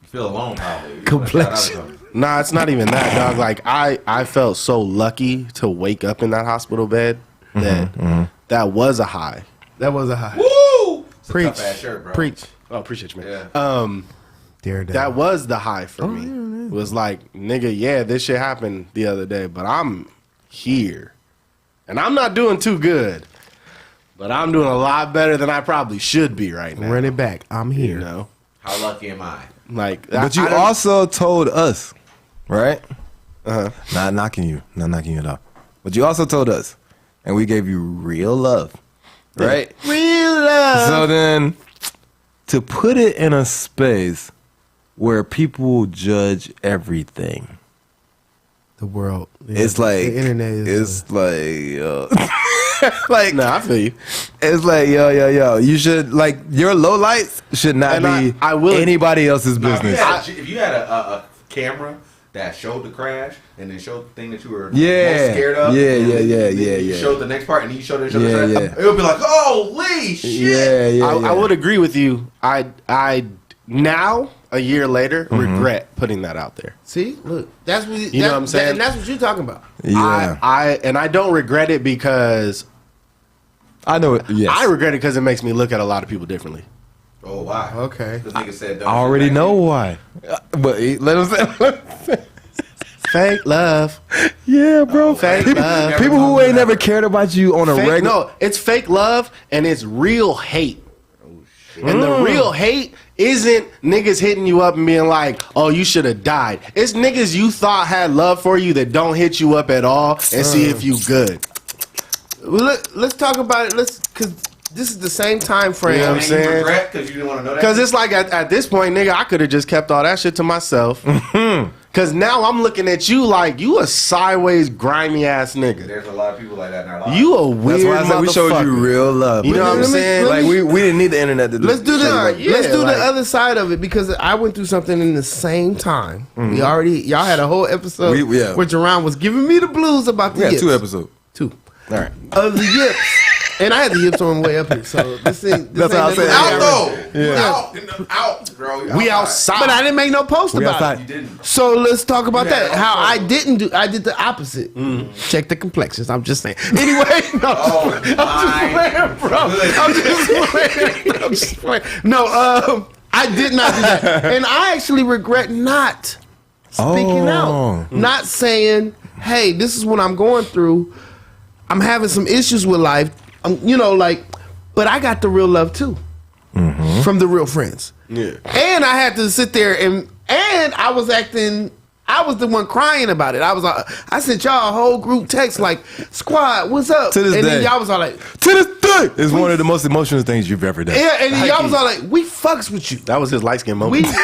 You feel alone, probably. You
Complexion.
wanna shout out to them.
Nah, it's not even that, dog. Like I felt so lucky to wake up in that hospital bed that that was a high.
That was a high.
Woo! It's a
Preach,
tough-ass shirt, bro.
preach.
Oh, appreciate you, man.
Yeah.
Daredevil.
That was the high for me. It was like, nigga, yeah, this shit happened the other day, but I'm here. And I'm not doing too good. But I'm doing a lot better than I probably should be right now.
Run it back. I'm here.
You know?
How lucky am I?
Like,
But you also told us, right? Not knocking you at all. But you also told us, and we gave you real love, right?
Real love.
So then, to put it in a space where people judge everything,
The world.
it's like
the internet
it's like like
I feel you.
it's like yo. You should like your lowlights should not
And
be
I will-
anybody else's
Now,
business.
if you had a camera that showed the crash and then showed the thing that you were
Yeah.
most scared of,
Yeah,
and
yeah,
then
yeah,
you
yeah.
showed the next part, and you showed it,
Yeah, yeah.
it would be like, holy shit!
Yeah.
I would agree with you. I now, a year later, regret putting that out there.
See, look, that's what
You know what I'm saying?
and that's what you're talking about.
Yeah,
I don't regret it because
I know it. Yes,
I regret it because it makes me look at a lot of people differently.
Oh, why?
Okay.
This nigga said,
I already know why. But let him say.
Fake love.
Yeah, bro.
Fake
people,
love.
people who ain't never cared about you on a
Fake,
regular.
no, it's fake love and it's real hate. And the real hate isn't niggas hitting you up and being like, oh, you should have died. It's niggas you thought had love for you that don't hit you up at all and see if you good.
Well, let's talk about it. Because this is the same time frame.
You know what I'm
And
saying?
you regret because you didn't want to know that?
Because it's like at this point, nigga, I could have just kept all that shit to myself. Because now I'm looking at you like you a sideways, grimy ass nigga.
There's a lot of people like that in our lives.
You a weird
That's why I said we showed you
motherfucker.
real love.
You know what I'm saying?
Like we didn't need the internet to do.
Let's do
show
the
you
let's do
like-
the other side of it because I went through something in the same time. We already y'all had a whole episode
Yeah.
where Jerron was giving me the blues about the
Yeah,
yips.
2 episodes.
Two
All right.
of the yips, and I had the yips on the way up here. So this thing,
That's what I said.
out though.
Yeah.
Out, bro. You're
We outside.
But I didn't make no post
We
about
outside.
it.
You didn't.
So let's talk about
You
that.
had
How
no
I
photo.
didn't do. I did the opposite. Check the complexions. I'm just saying. Anyway, no.
Oh, my.
Bro, I'm just playing. I'm just playing. No, I did not do that, and I actually regret not speaking out, not saying, "Hey, this is what I'm going through. I'm having some issues with life. But I got the real love too from the real friends.
Yeah.
And I had to sit there and I was acting. I was the one crying about it. I was like, I sent y'all a whole group text like, "Squad, what's up?"
To this
and
day.
then y'all was all like,
To this day, it's one of the most emotional things you've ever done.
"Yeah," and then y'all was all like, "We fucks with you."
That was his light skin
We,
moment.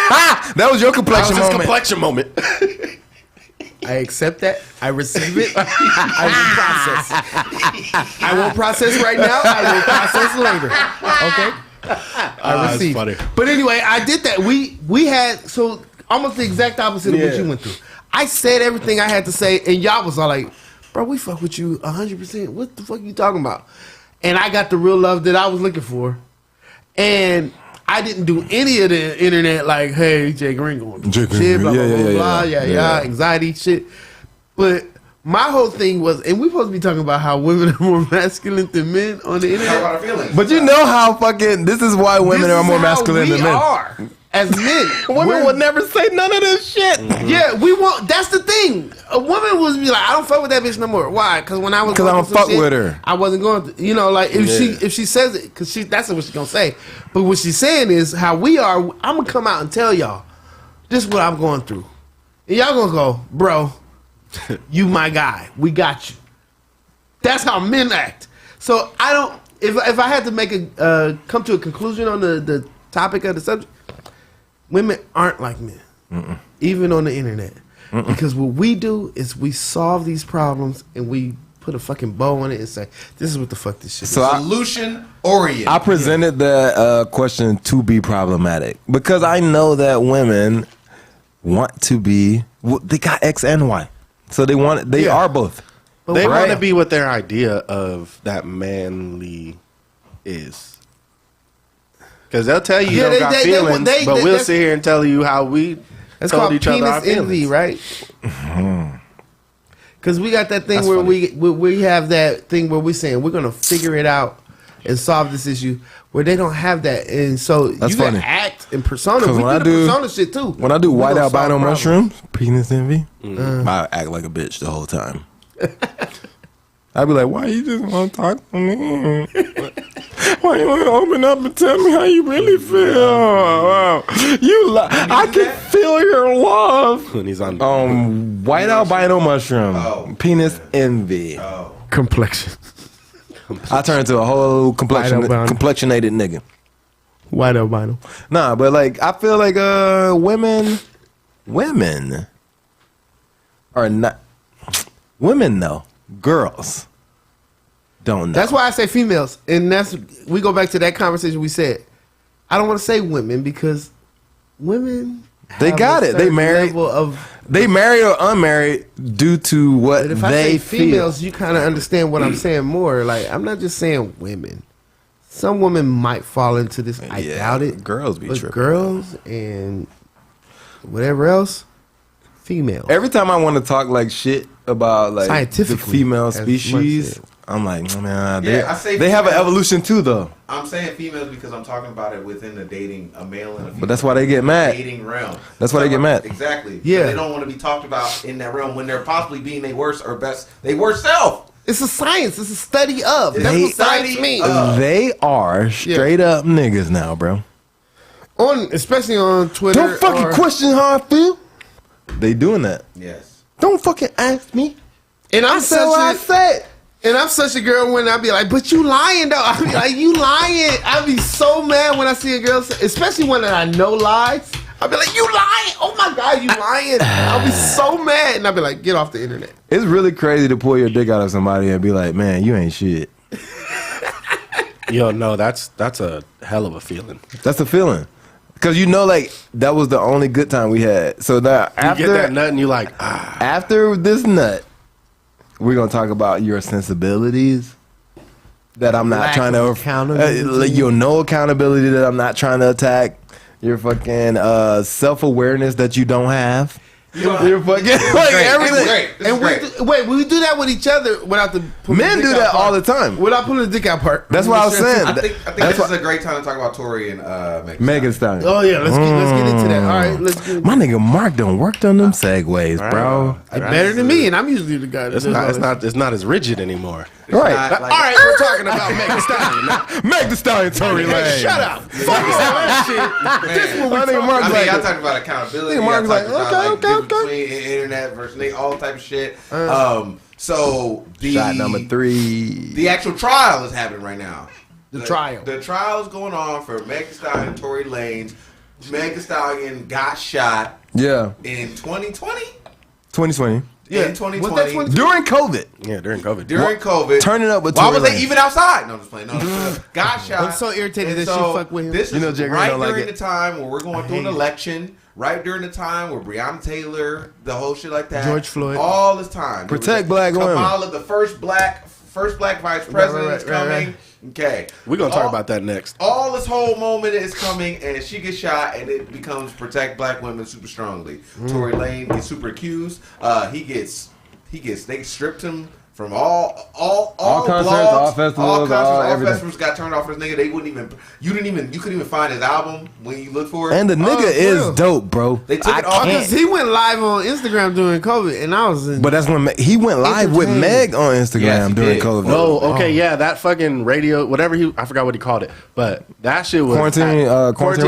That was your
That
complexion
was his
moment.
complexion moment.
I accept that. I receive it. I will process. I won't process right now. I will process later. Okay. I
that's
receive.
funny.
But anyway, I did that. We had so almost the exact opposite of what
Yeah.
you went through. I said everything I had to say, and y'all was all like, "Bro, we fuck with you 100%. What the fuck you talking about?" And I got the real love that I was looking for, and I didn't do any of the internet like, "Hey, JGreen going
Jay
through
Green,
shit, blah blah
yeah,
blah
yeah,
blah,
yeah.
yeah,
Yeah.
anxiety shit." But my whole thing was, and we supposed to be talking about how women are more masculine than men on the
Talk
internet.
about our feelings.
But you know how fucking this is why women
This
are
is
more
how
masculine than
we
men.
are as men.
Women
We're-
would never say none of this shit.
Yeah, we want. That's the thing. A woman was be like, "I don't fuck with that bitch no more." Why? Because when I was
'Cause I
going
don't
through some
fuck with her.
I wasn't going to. Like if she says it, because that's what she's gonna say. But what she's saying is how we are. I'm gonna come out and tell y'all this is what I'm going through, and y'all gonna go, "Bro, you my guy. We got you." That's how men act. So I don't. If I had to make a come to a conclusion on the topic of the subject, women aren't like men, even on the internet. Because what we do is we solve these problems and we put a fucking bow on it and say, "This is what the fuck this shit
So
is."
Solution oriented.
I presented that question to be problematic because I know that women want to be. Well, they got X and Y, so they want. They
Yeah.
are both.
But
They
why-
want to be what their idea of that manly is. Because they'll tell you
Yeah,
you don't got feelings, but we'll
that's-
sit here and tell you how we
That's
told
called
each other our
penis envy,
feelings.
right? Because we got that thing
That's
where
funny.
we have that thing where we're saying we're gonna figure it out and solve this issue, where they don't have that, and so
That's
you got
funny.
act and persona.
'Cause
We
when
do
I
the
do-
persona shit too.
When I do
We
white
gonna solve
albino
problems.
mushrooms, penis envy, I act like a bitch the whole time. I'd be like, why you just want to talk to me? Why you want to open up and tell me how you really feel? Wow. I can feel your love.
When he's on
white albino mushroom. Penis envy.
Complexion.
I turn into a whole complexionated nigga.
White albino.
Nah, but like I feel like women are not women though. Girls don't know.
That's why I say females, and we go back to that conversation we said. I don't want to say women because women
they got it. They married. They married or unmarried due to what
if
they
I say
feel.
females, you kind of understand what I'm saying more. Like I'm not just saying women. Some women might fall into this. I doubt it.
Girls be
but
tripping.
Girls and whatever else, females.
Every time I want to talk like shit about like the
Scientifically,
female
as
species,
Mark
I'm like, man,
I say
they have an
females.
evolution too, though.
I'm saying females because I'm talking about it within the dating, a male and a female.
But that's why they get mad.
Dating realm.
That's why they get mad.
Exactly.
Yeah.
They don't want to be talked about in that realm when they're possibly being their worst or best, their worst self.
It's a science. It's a study of. That's
They-
what science means.
They are straight up niggas now, bro.
Especially on Twitter.
Don't fucking question how I feel. They doing that.
Yes.
Don't fucking ask me.
And I'm
Said what I said.
And I'm such a girl when I be like, but you lying though. I be like, you lying. I be so mad when I see a girl, especially when I know lies. I be like, you lying. Oh my God, you lying. I'll be so mad. And I be like, get off the internet.
It's really crazy to pull your dick out of somebody and be like, man, you ain't shit.
Yo, no, that's a hell of a feeling.
That's a feeling. Because you know, like, that was the only good time we had. So now,
You get that nut and you like,
after this nut, we're going to talk about your sensibilities that I'm not
Lack
trying
of
to...
accountability.
your no accountability that I'm not trying to attack. Your fucking self-awareness that you don't have. You're fucking... like, everything.
Great. This
And
is great.
we do that with each other without the
Men do that all the time.
Without pulling the dick out part.
That's what I was saying.
I think
That's
this is a great time to talk about Tori and Megan.
Megan Stallion.
Oh yeah, let's get into that. All right, let's get
My nigga Mark done worked on them segues, bro.
better than me, and I'm usually the guy.
it's not as rigid anymore.
Right.
Not like-
All right, we're talking about Megan Stallion. Now,
Meg the Stallion, Tory Lane.
shut up.
Man,
My nigga Mark's
I mean,
like,
y'all talking about accountability.
Nigga Mark's
y'all
like,
talking about,
okay.
between internet versus all type of shit. So the
shot number 3.
the actual trial is happening right now. The
trial.
The trial is going on for Megan Thee Stallion and Tory Lanez. Megan Thee Stallion got shot
Yeah,
in 2020.
2020.
Yeah, in 2020.
During COVID.
yeah, during COVID.
During COVID.
Turning up with
Why
Tory
was they
Lanez.
even outside? No, I'm just playing. No, got shot.
I'm so irritated
And
that she fuck with him.
This
You know
is
JGreen
right
don't like
during
it.
the time where we're going through an election. Right during the time where Breonna Taylor, the whole shit like that.
George Floyd.
All this time.
Protect black women.
Kamala, the first black vice president is
right.
coming. Okay.
We're going to talk about that next.
All this whole moment is coming, and she gets shot, and it becomes protect black women super strongly. Tory Lane gets super accused. They stripped him from all
concerts,
blogs,
all festivals, all everything.
festivals got turned off for this nigga. They wouldn't even. You couldn't even find his album when you look for it.
And the nigga is dope, bro.
They took it off.
Because he went live on Instagram during COVID, and I was in.
But that's when he went live with Meg on Instagram
Yes, he
during
did.
COVID.
Oh, okay, yeah, that fucking radio, whatever I forgot what he called it, but that shit was
Quarantine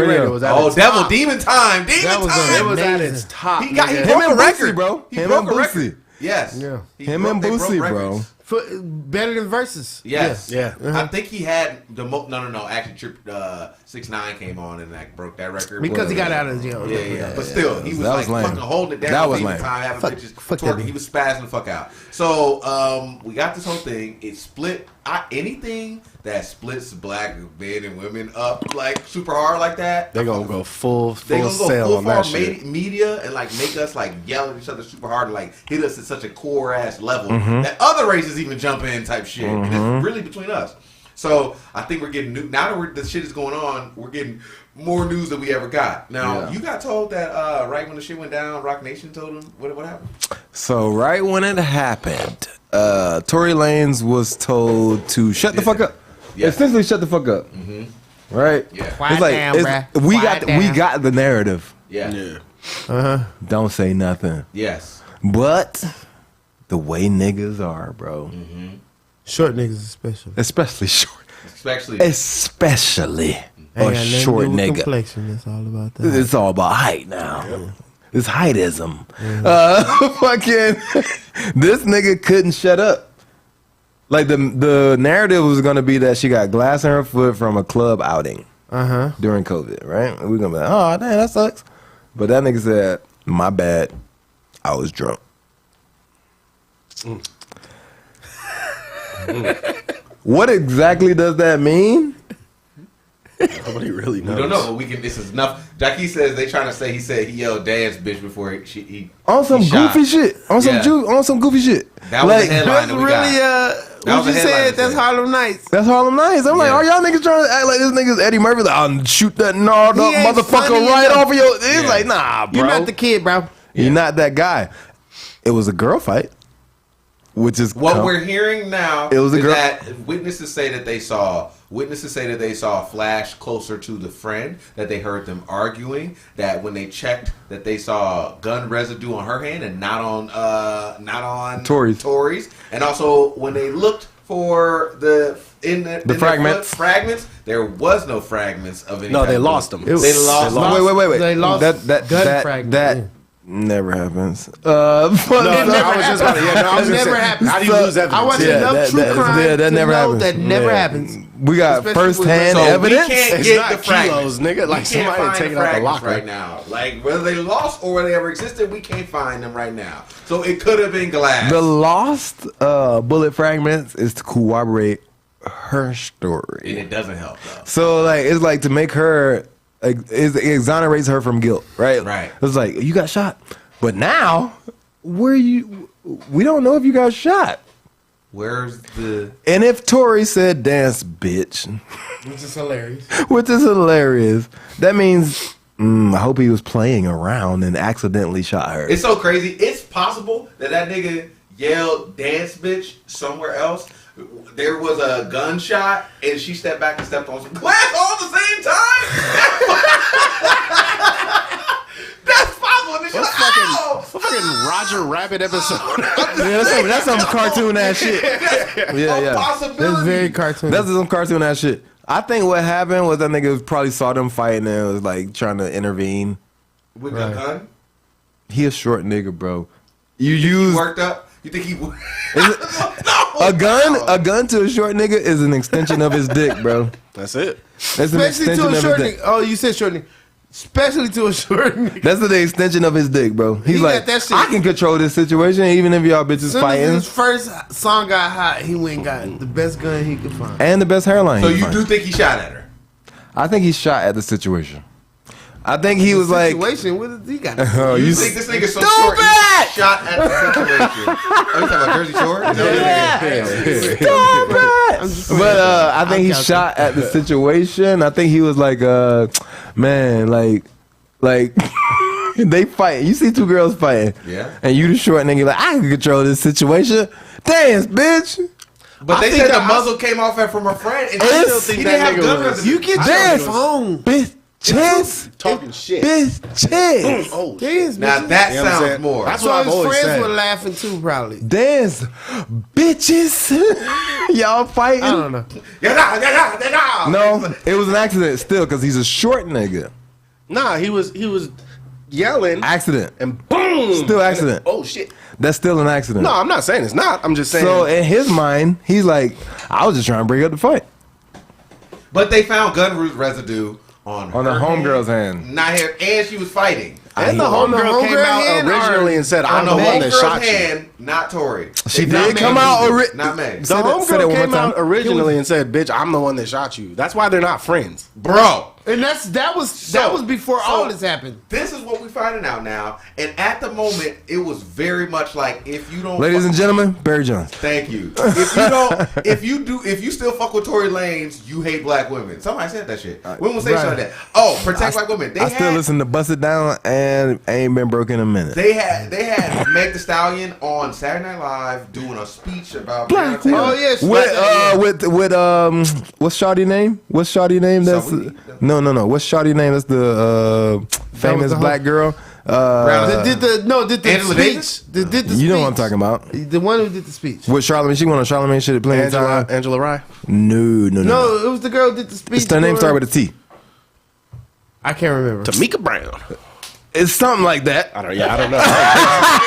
Radio.
was at
Oh,
its
Devil
top.
Demon Time. Demon
was
Time.
It was at
Amazing.
its top.
He
nigga.
broke
Him
a
and
record,
Boosie, bro.
He
Him
broke
and
a record.
Boosie.
Yes.
Yeah.
Him and
They broke
Boosie,
records.
bro.
Better than versus.
Yes.
Yeah.
I think he had the no. Actually, 6ix9ine came on and that broke that record
Because he got out of jail.
Yeah. But still, he was
That
like
was lame.
fucking holding it down.
That was
Demon
lame.
Time, having
Fuck
bitches
that
twerking.
nigga.
He was spazzing the fuck out. So we got this whole thing. It split. Anything that splits black men and women up like super hard like that.
They're going to go full
They gonna go
sale
full
on that
far
shit.
media and like make us like yell at each other super hard and like hit us at such a core ass level
Mm-hmm.
that other races even jump in type shit. And it's really between us. So I think we're getting new now that the shit is going on. We're getting more news than we ever got. Now you got told that right when the shit went down, Rock Nation told him what happened.
So right when it happened, Tory Lanez was told to shut the fuck up.
Yeah.
Essentially, shut the fuck up. Right?
Yeah.
Quiet down, bruh.
we
Quiet
we
down.
got the narrative.
Yeah.
Don't say nothing.
Yes.
But the way niggas are, bro.
Short niggas especially.
especially short,
Especially.
especially
Ain't
a
got nothing to
short
do with
nigga.
complexion. It's all about that.
It's all about height now. It's heightism. Fucking this nigga couldn't shut up. Like the narrative was gonna be that she got glass in her foot from a club outing during COVID, right? And we're gonna be like, oh damn, that sucks. But that nigga said, my bad, I was drunk. What exactly does that mean?
Nobody really knows.
We don't know, but we can. This is enough. Jackie says they trying to say he yelled "dance bitch" before he
On some
he shot.
goofy shit. On some
Yeah.
on some goofy shit.
That was
like,
the headline
That's
that we
really
got.
what
was
you
the headline
said.
that
That's
said.
Harlem Nights.
That's Harlem Nights. I'm like,
Yeah.
are y'all niggas trying to act like this nigga's Eddie Murphy? Like, I'll shoot that gnarled up
He ain't
motherfucker
funny
right
enough.
off of your. It's
Yeah.
like, nah, bro.
You're not the kid, bro.
You're not that guy. It was a girl fight, which is
What we're hearing now
It was a
is
girl-
that witnesses say that they saw a flash closer to the friend, that they heard them arguing, that when they checked that they saw gun residue on her hand and not on
Tori's.
And also when they looked for the
fragments.
fragments, there was no fragments of any.
No,
type
they
of
lost
bullet.
them.
They lost.
Wait.
They lost
that
gun fragment,
That
yeah.
never happens.
It never
I was just gonna- yeah, no, I was
It
gonna
never
say,
happens.
how do you lose evidence?
I watch
Yeah,
enough
that-
true
that-
crime
yeah, that
to
never
know
happens.
that never
Yeah.
happens.
We got
Especially
first-hand
with-
So
evidence.
we can't
It's
get
not
the
kilos,
fragments.
nigga. Like,
We
somebody
can't find
taking
the
out the
fragments
locker.
right now. Like whether they lost or whether they ever existed, we can't find them right now. So it could have been glass.
The lost bullet fragments is to corroborate her
and
story.
it doesn't help though.
So like it's like to make her like it exonerates her from guilt, right?
Right.
It's like you got shot, but now we don't know if you got shot.
Where's the?
And if Tori said dance bitch,
Which is hilarious.
which is hilarious, that means I hope he was playing around and accidentally shot her.
It's so crazy. It's possible that nigga yelled "dance bitch" somewhere else. There was a gunshot, and she stepped back and stepped on some glass all at the same time. That's possible. And she's like, "Ow!"
Fucking Roger Rabbit episode.
That's some cartoon ass shit. Yeah,
A
yeah.
possibility.
That's very cartoon.
That's some cartoon ass shit. I think what happened was that nigga probably saw them fighting and was like trying to intervene.
With a gun.
He a short nigga, bro. You
He
use
worked up. You think he?
a gun to a short nigga is an extension of his dick, bro.
That's it.
That's an
Especially
extension
to a
of
short
his dick.
nigga. Oh, you said short nigga. Especially to a short nigga.
That's the extension of his dick, bro. He's
He
like,
got that shit.
I can control this situation even if y'all bitches
As soon as
fighting.
his first song got hot, he went and got the best gun he could find.
And the best hairline.
So
he
you
can
do
find.
think he shot at her?
I think he shot at the situation. I think he was like,
Situation, what is he got?
oh,
You
you
think this nigga so
Stupid!
short? He shot at the situation. Oh, you talking about Jersey Shore?
But I think he
counting.
shot at the situation. I think he was like, man, like they fight. You see two girls fighting,
Yeah.
and you the short nigga like I can control this situation. Dance, bitch.
But they
think
said the
that-
muzzle came off from her friend, and
It's-
she still think he didn't have gun residue.
You get
Dance.
your phone.
Bitches,
Talking shit.
bitches,
Oh,
Dance,
Now
bitches.
that
You know what I'm
sounds
saying?
more.
That's
So
what I've
his
always
friends
said.
were laughing too, probably.
dance, bitches. Y'all fighting?
I don't know.
No, it was an accident still because he's a short nigga.
Nah, he was yelling
Accident.
and boom.
Still accident.
Oh shit.
That's still an accident.
No, I'm not saying it's not. I'm just saying.
So in his mind, he's like, I was just trying to bring up the fight.
But they found gun residue on
On the
her
homegirl's hand.
Not here, and she was fighting.
and the
on the
homegirl came
homegirl
out
hand
originally and said,
On
"I'm
the
the one that
homegirl's
shot you."
hand, not Tori.
She
Not
did
Meg.
come out
Not Meg.
The
Say that one
homegirl
more
came out
time.
originally and said, "Bitch, I'm the one that shot you." That's why they're not friends.
Bro.
And that was before all this happened.
This is what we're finding out now. And at the moment, it was very much like if you don't
Ladies
fuck-
and gentlemen, Barry Jones.
Thank you. If you don't, if you still fuck with Tory Lanez, you hate black women. Somebody said that shit. Women say shit like that. Oh, protect black women.
I still listen to Bust It Down and ain't been broke in a minute.
They had Meg Thee Stallion on Saturday Night Live doing a speech about
Black
Breonna Taylor.
Oh yeah, she like that, yeah.
with what's Shawty name? What's Shawty name? That's
Saweetie?
no. What's Shawty name? That's the famous
the
black girl.
Did the
Angela
speech.
Davis?
Did the speech.
You know what I'm talking about.
The one who did the speech.
With Charlamagne, she went on Charlamagne shit plenty of time.
Angela Rye.
No.
No, it was the girl who did the speech.
It's her name start with a T.
I can't remember.
Tamika Brown.
It's something like that.
I don't know.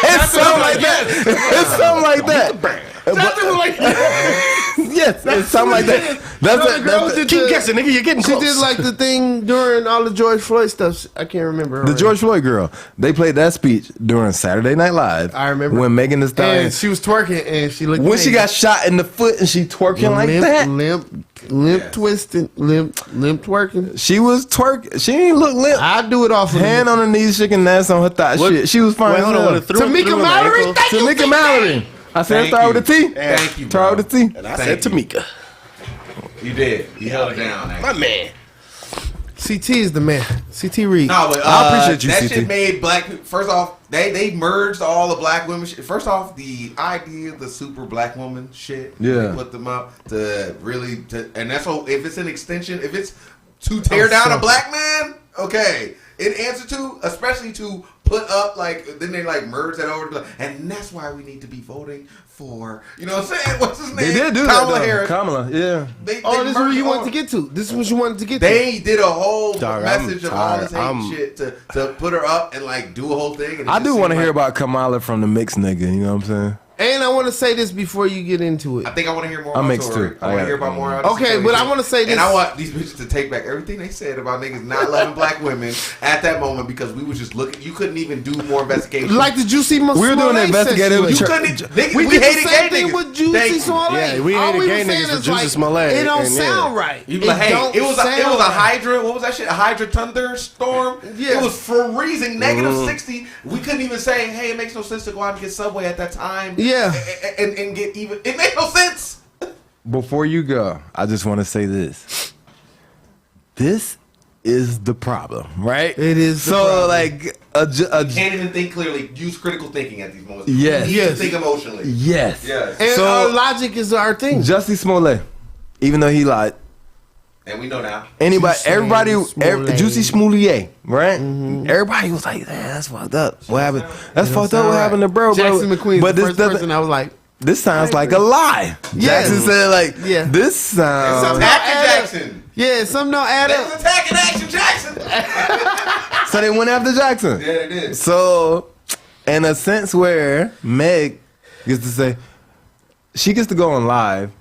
It's something like that. It's something like that. Yes, it's something like that.
Keep guessing, nigga. You're getting
She
close.
did like the thing during all the George Floyd stuff. I can't remember.
The George Floyd girl. They played that speech during Saturday Night Live.
I remember.
When Megan Thee Stallion.
And she was twerking and she looked.
When she got shot in the foot and she twerking like that.
Limp twisting, limp twerking.
She was twerking. She ain't look limp.
I do it off of
Hand on her knees, shaking ass on her thigh. Shit, she was fine.
Wait, hold on.
Tamika Mallory.
Tamika Mallory. I said start with a T.
Thank you,
Start with a T.
And I said Tamika.
You did. You held it down.
My man.
CT is the man. CT Reed.
No, but
I appreciate you,
that
CT.
shit made black people. First off, they merged all the black women shit. First off, the idea of the super black woman shit.
Yeah.
They put them up to really, and that's all. If it's an extension, if it's to tear down a black man, okay. In answer to, especially to put up, like, then they like merge that over, and that's why we need to be voting for, you know what I'm saying? What's his name?
They did do
Kamala
that.
Harris.
Kamala, yeah.
This is what you wanted to get to. This is what you wanted to get to.
They did a whole
Dog,
message
I'm
of all this
tired.
hate shit to put her up and like do a whole thing. And it
I
just
do want to
seemed
hear
like-
about Kamala from the mix nigga. You know what I'm saying?
And I want to say this before you get into
I
it.
think I want to hear more.
I'm
about
mixed
Tory.
too.
I want
I
to hear
got-
about more.
Okay, but I want to say this.
and I want these bitches to take back everything they said about niggas not loving black women at that moment because we was just looking. You couldn't even do more investigation.
Like the Juicy Smollett.
We were doing investigative-
you
situation.
couldn't. Niggas,
We
we
did
hated
the same
gay
thing
niggas.
with Juicy
Thank you.
Smollett.
Yeah, we
All
hated
were
gay
saying
niggas
is
with Juicy
like,
Smollett,
It don't
and yeah.
sound right.
You be like, hey,
don't
it was a
sound right.
hydra. What was that shit? A hydra thunderstorm.
Yeah.
It was freezing, -60. We couldn't even say, hey, it makes no sense to go out and get Subway at that time.
Yeah.
and get even. It made no sense.
Before you go, I just want to say this. This is the problem, right?
It is the
So,
problem.
like,
Can't even think clearly. Use critical thinking at these moments.
Yes.
You need to
Yes.
think emotionally.
yes.
Yes.
And
So-
our logic is our thing.
Jussie Smollett, even though he lied,
And we know now.
anybody,
Juicy
everybody,
Smollett.
Juicy Smollett, right? Everybody was like, "Man, that's fucked up. What happened? That's fucked up. What happened to bro?"
Jackson McQueen,
But
the
this
first
doesn't.
person I was like,
This sounds like a lie.
Yes.
Jackson said, "Like,
Yeah.
this sounds."
Something
Attacking
don't add up.
Jackson.
Yeah, some don't add
They was
up.
attacking Action Jackson.
So they went after Jackson.
Yeah, they did.
So, in a sense where Meg gets to say, she gets to go on live.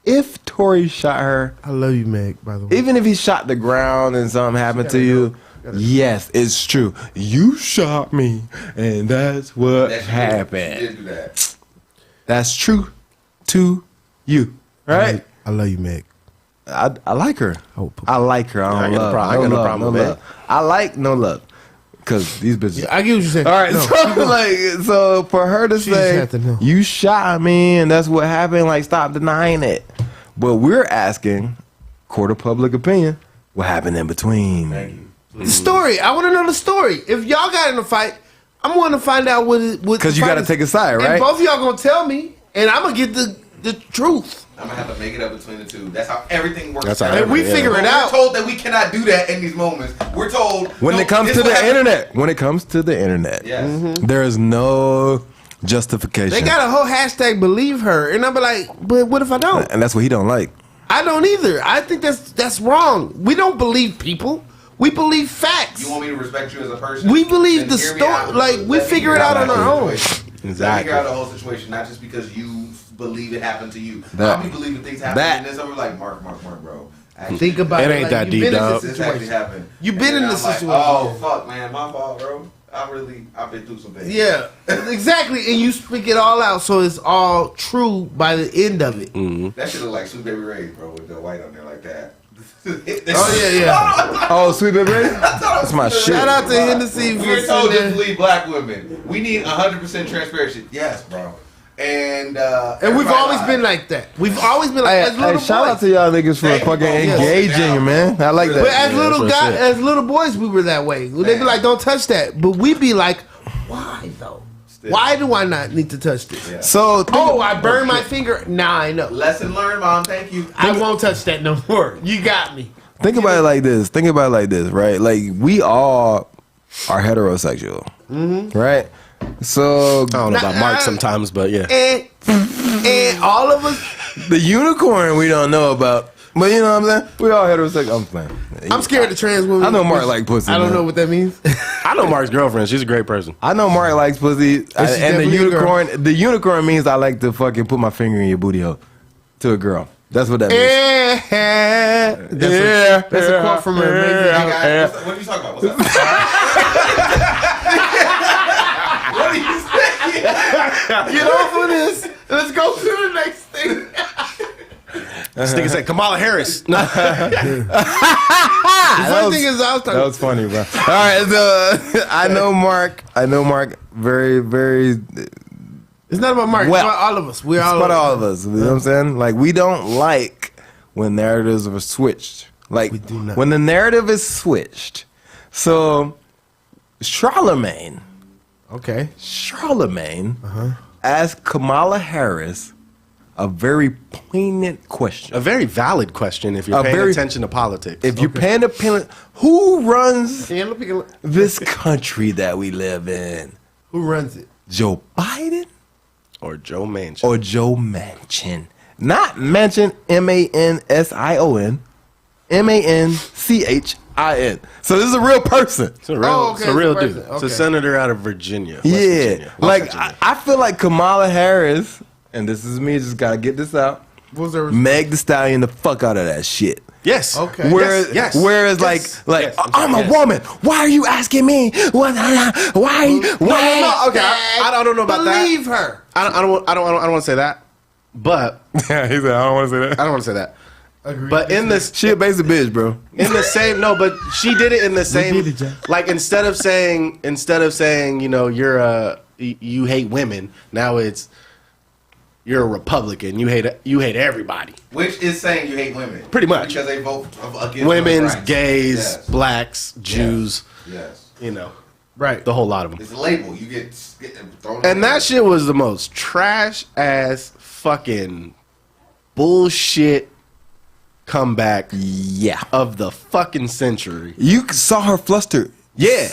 If Tory shot her,
I love you, Meg, by the way.
even if he shot the ground and something happened to you, yes, it's true. You shot me, and that's what
That shit
happened.
did do that.
That's true to you, right?
I love you, Meg.
I like her.
Oh,
I like her. I
I
don't
got no
love.
problem- I got no problem with
love. I like no love because these bitches.
I get what you're saying.
All right,
No,
so like, so for her to
She just
say
had to know.
you shot me and that's what happened, like stop denying it. But we're asking, court of public opinion, what happened in between?
Thank you.
The story. I want to know the story. If y'all got in a fight, I'm going to find out what.
Because you got to take a side,
And
right?
both of y'all gonna tell me, and I'm gonna get the truth.
I'm gonna have to make it up between the two. That's how everything works.
That's how
And we
Yeah.
figure
But
it out.
We're told that we cannot do that in these moments. We're told
when
no,
it comes
this
to
will
the
happen.
internet, when it comes to the internet,
Yes.
there is no justification.
They got a whole hashtag believe her, and I'm like, but what if I don't?
and that's what he don't like.
I don't either. I think that's wrong. We don't believe people. We believe facts.
You want me to respect you as a person?
We believe
Then
the
hear me
story.
out.
Like, we
Let me
figure
hear
it out on
the
our
whole
own.
situation. Let me
Exactly.
figure out the whole situation, not just because you believe it happened to you.
That-
I'll be believing things happen,
that-
and then someone like Mark, bro. Actually,
Think about
It
it.
ain't
like,
that
you've
deep,
been in
dog.
this
this actually
situation.
happened.
You've been
And
in
then
this
I'm like,
situation.
oh fuck, man, my fault, bro. I've been through some things.
Yeah, exactly. And you speak it all out, so it's all true by the end of it.
That shit look like Sweet Baby Ray, bro, with the white on there like that.
Oh yeah.
Oh, sweet baby, that's my shit.
Shout out to Hennessy for
We're told
sitting
to
there.
believe black women. We need 100% transparency. Yes, bro. And
And we've always been like that. We've always been like
Hey,
as little boys.
shout out to y'all niggas for
Thank you,
fucking
bro.
engaging,
Yes.
man. I like that.
But as
Yeah,
little
that's
guys,
real shit.
as little boys, we were that way. They'd be
Man.
like, "Don't touch that," but we be like, "Why though? Why do I not need to touch this?"
Yeah.
So
Oh, I burned my finger. Nah, I know.
Lesson learned, mom. Thank you.
I won't touch that no more. You got me.
think about it like this. Think about it like this, right? Like we all are heterosexual, right? So
I don't know about Mark sometimes, but yeah.
And all of us.
the unicorn we don't know about, but you know what I'm saying? We all heterosexual. I'm playing.
I'm scared of trans women.
I know Mark like pussy.
I don't
man.
know what that means.
I know Mark's girlfriend. She's a great person.
I know Mark likes pussy, and the
definitely a girl.
unicorn. The unicorn means I like to fucking put my finger in your booty hole to a girl. That's what that means.
That's a quote from her.
Hey guys, what are you talking about? What's up? What are you saying?
Get off of this. Let's go to the next thing.
This nigga said Kamala Harris. No.
The funny thing is, I was talking.
That was funny, bro. All right, so I know Mark. Very, very.
It's not about Mark.
Well,
it's about all of us. We're
It's
all
about all of us. You know what I'm saying? Like, we don't like when narratives are switched. Like,
We do not.
when the narrative is switched. So, Charlemagne
Okay.
asked Kamala Harris a very poignant question.
A very valid question if you're
A
paying
very-
attention to politics.
If you're paying attention, who runs
Yeah, look at
this country that we live in?
who runs it.
Joe Biden
or Joe Manchin.
or Joe Manchin? Not Manchin, Mansion, Manchin. So this is a real person.
It's a real,
Oh, okay,
it's a real
it's a
dude.
person.
It's a
Okay.
senator out of Virginia. West
Yeah,
Virginia.
like
West Virginia.
I feel like Kamala Harris, and this is me, just gotta get this out.
What was her?
Meg the Stallion the fuck out of that shit.
Yes.
Okay.
Whereas,
Yes.
whereas
Yes.
like
Yes.
I'm a
Yes.
woman. Why are you asking me? Why? Why?
No, okay. I don't know about that.
Believe her.
I don't want to say that. But
He said, I don't want to say that.
I don't want to say that.
Agreed.
But in this,
She a basic bitch, bro.
in the same, no, but she did it in the same,
did it, Jack.
like instead of saying, you know, you hate women. Now it's you're a Republican. You hate everybody.
Which is saying you hate women.
Pretty much.
Because they vote against
Women's,
women's rights.
gays,
Yes.
blacks, Jews.
Yes.
You know,
Right.
the whole lot of them.
It's a label. You get thrown
And that shit was the most trash ass fucking bullshit comeback
Yeah.
of the fucking century.
You saw her flustered.
Yeah.